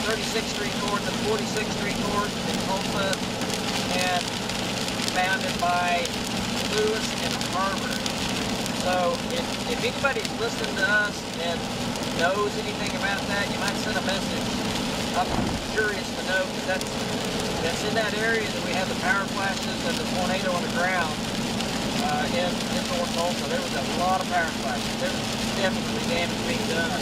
36th Street north and 46th Street north in Tulsa, and bounded by Lewis and Harvard. So if anybody's listening to us and knows anything about that, you might send a message. I'm curious to know, because that's in that area that we have the power flashes and the tornado on the ground in North Tulsa. There was a lot of power flashes. There was definitely damage being done.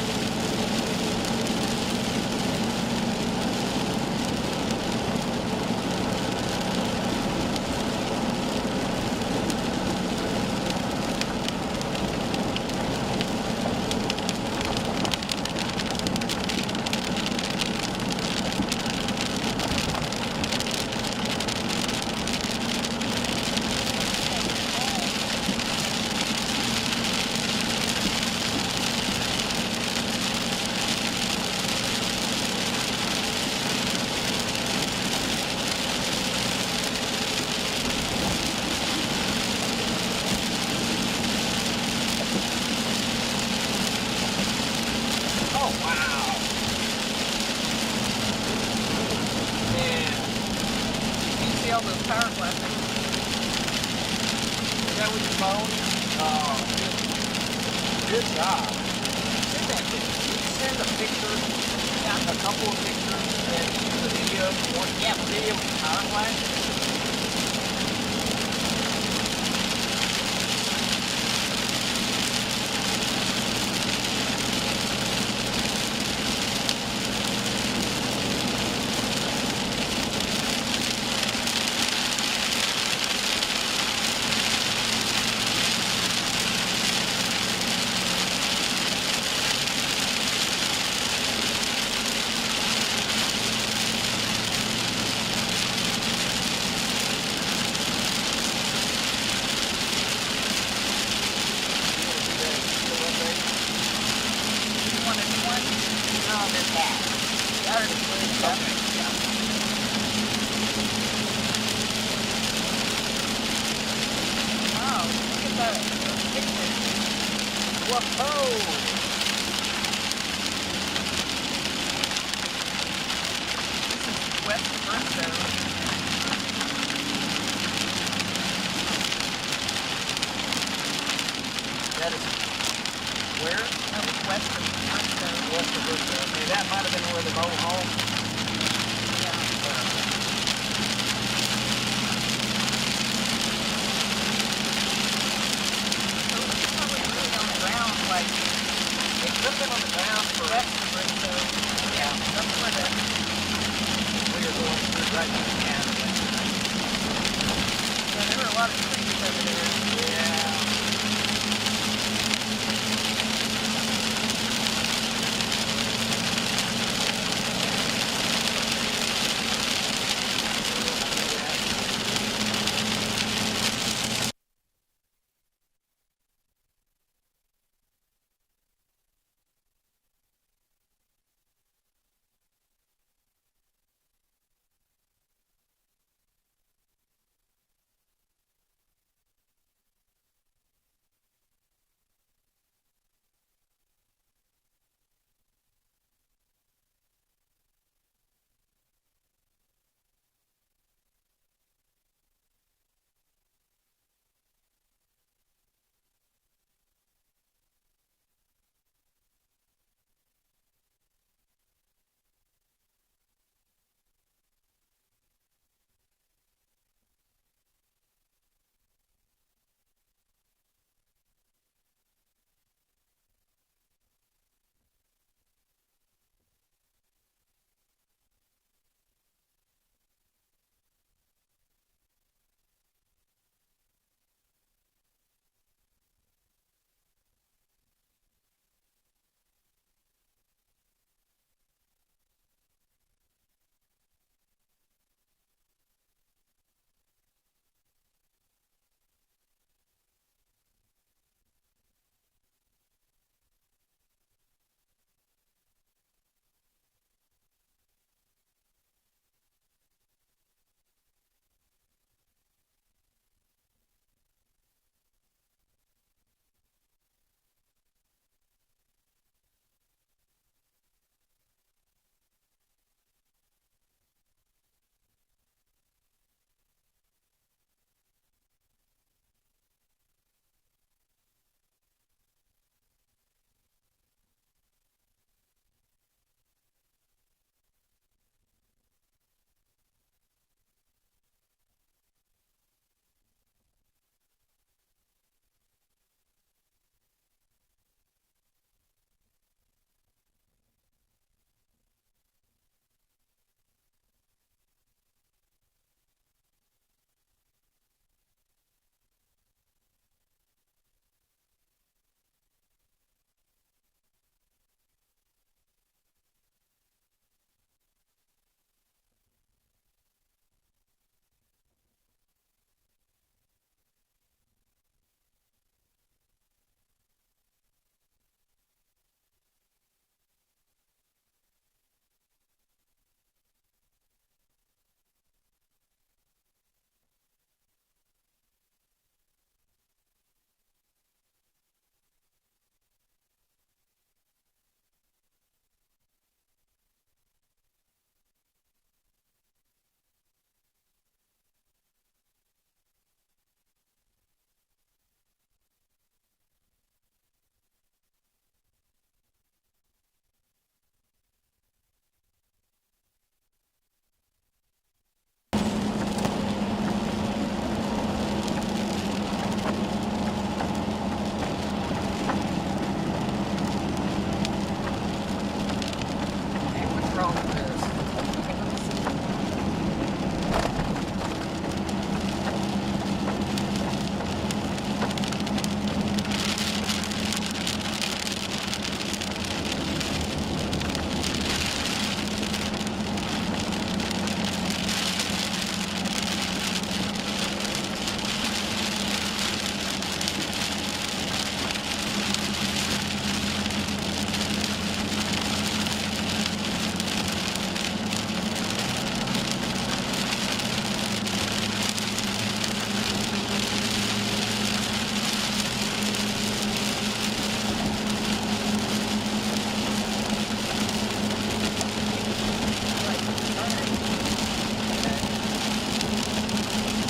Good job. Send that to me. Send a picture, a couple of pictures, and the video. Yeah, the video with the power flash. That is where? That was west of Bristol. West of Bristol. Okay, that might have been where the mobile home. Yeah. So it's probably really on the ground, like it could have been on the ground for west of Bristol. Yeah, that's where we are going through right through Canada. Yeah, there were a lot of trees over there. Yeah.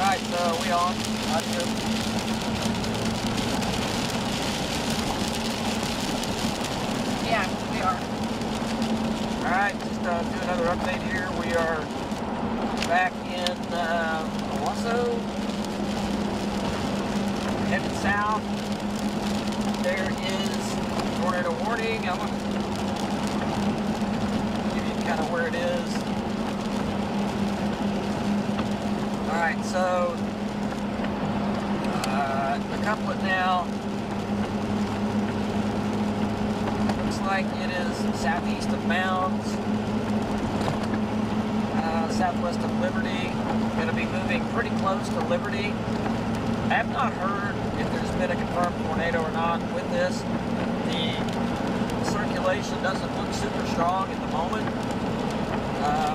Alright, so we on. Audio. Yeah, we are. Alright, just do another update here. We are back in Owasso. Heading south. There is tornado warning. I'm going to give you kind of where it is. Alright, so the couplet now looks like it is southeast of Mounds, southwest of Liberty. Going to be moving pretty close to Liberty. I have not heard if there's been a confirmed tornado or not with this. The circulation doesn't look super strong at the moment,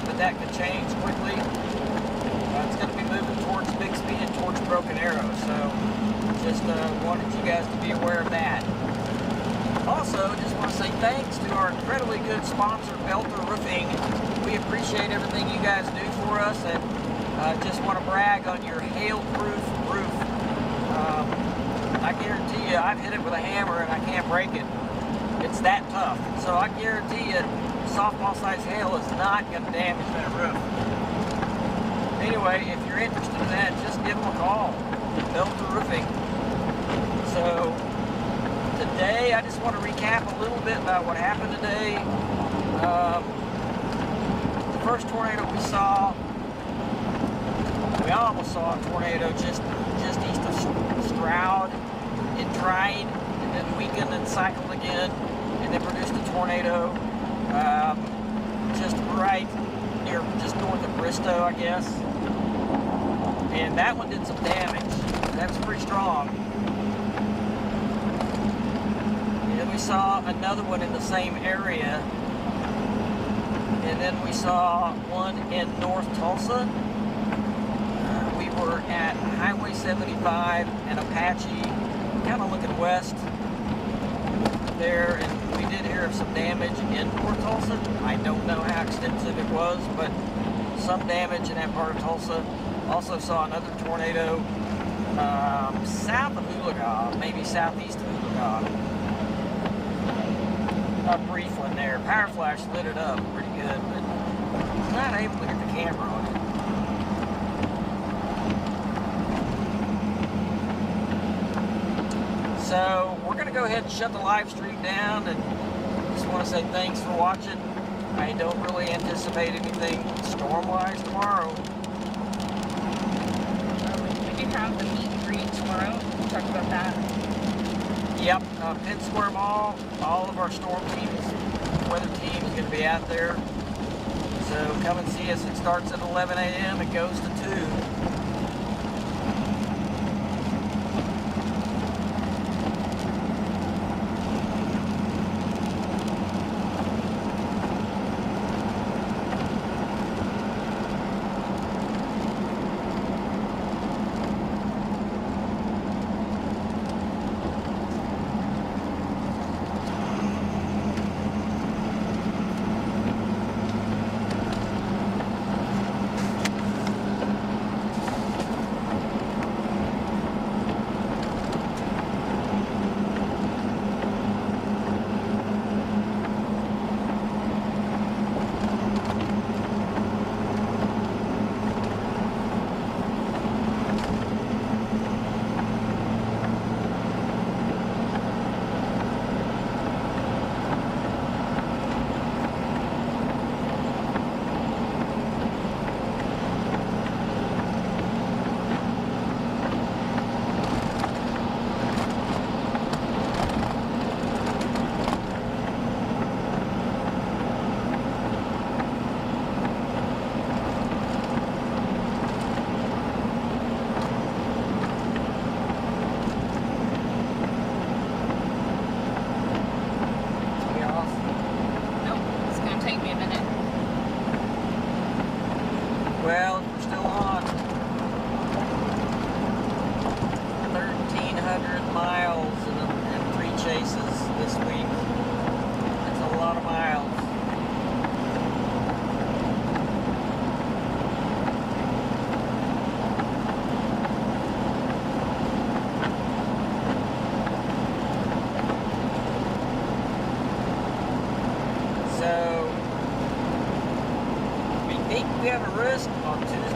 but that could change quickly. It's going to be moving towards Bixby and towards Broken Arrow, so just wanted you guys to be aware of that. Also, just want to say thanks to our incredibly good sponsor, Belter Roofing. We appreciate everything you guys do for us, and just want to brag on your hail-proof roof. I guarantee you, I've hit it with a hammer and I can't break it. It's that tough. So I guarantee you, softball-sized hail is not going to damage that roof. Anyway, if you're interested in that, just give them a call. Belter Roofing. So today, I just want to recap a little bit about what happened today. The first tornado we saw, we almost saw a tornado just east of Stroud. It tried and then weakened and cycled again, and then produced a tornado just right near, just north of Bristol, I guess. And that one did some damage. That was pretty strong. And then we saw another one in the same area. And then we saw one in North Tulsa. We were at Highway 75 and Apache, kind of looking west there, and we did hear of some damage in North Tulsa. I don't know how extensive it was, but some damage in that part of Tulsa. Also saw another tornado south of Owasso, maybe southeast of Owasso. A brief one there. Power flash lit it up pretty good, but not able to get the camera on it. So we're going to go ahead and shut the live stream down, and just want to say thanks for watching. I don't really anticipate anything storm-wise tomorrow. We do have the meet and greet tomorrow. We'll talk about that. Yep, Penn Square Mall, all of our storm teams, weather team is going to be out there. So come and see us. It starts at 11 a.m. It goes to 2.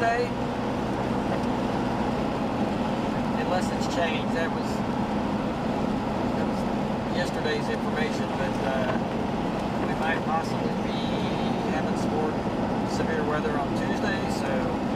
Tuesday. Unless it's changed. That was yesterday's information, but we might possibly be having some more severe weather on Tuesday, so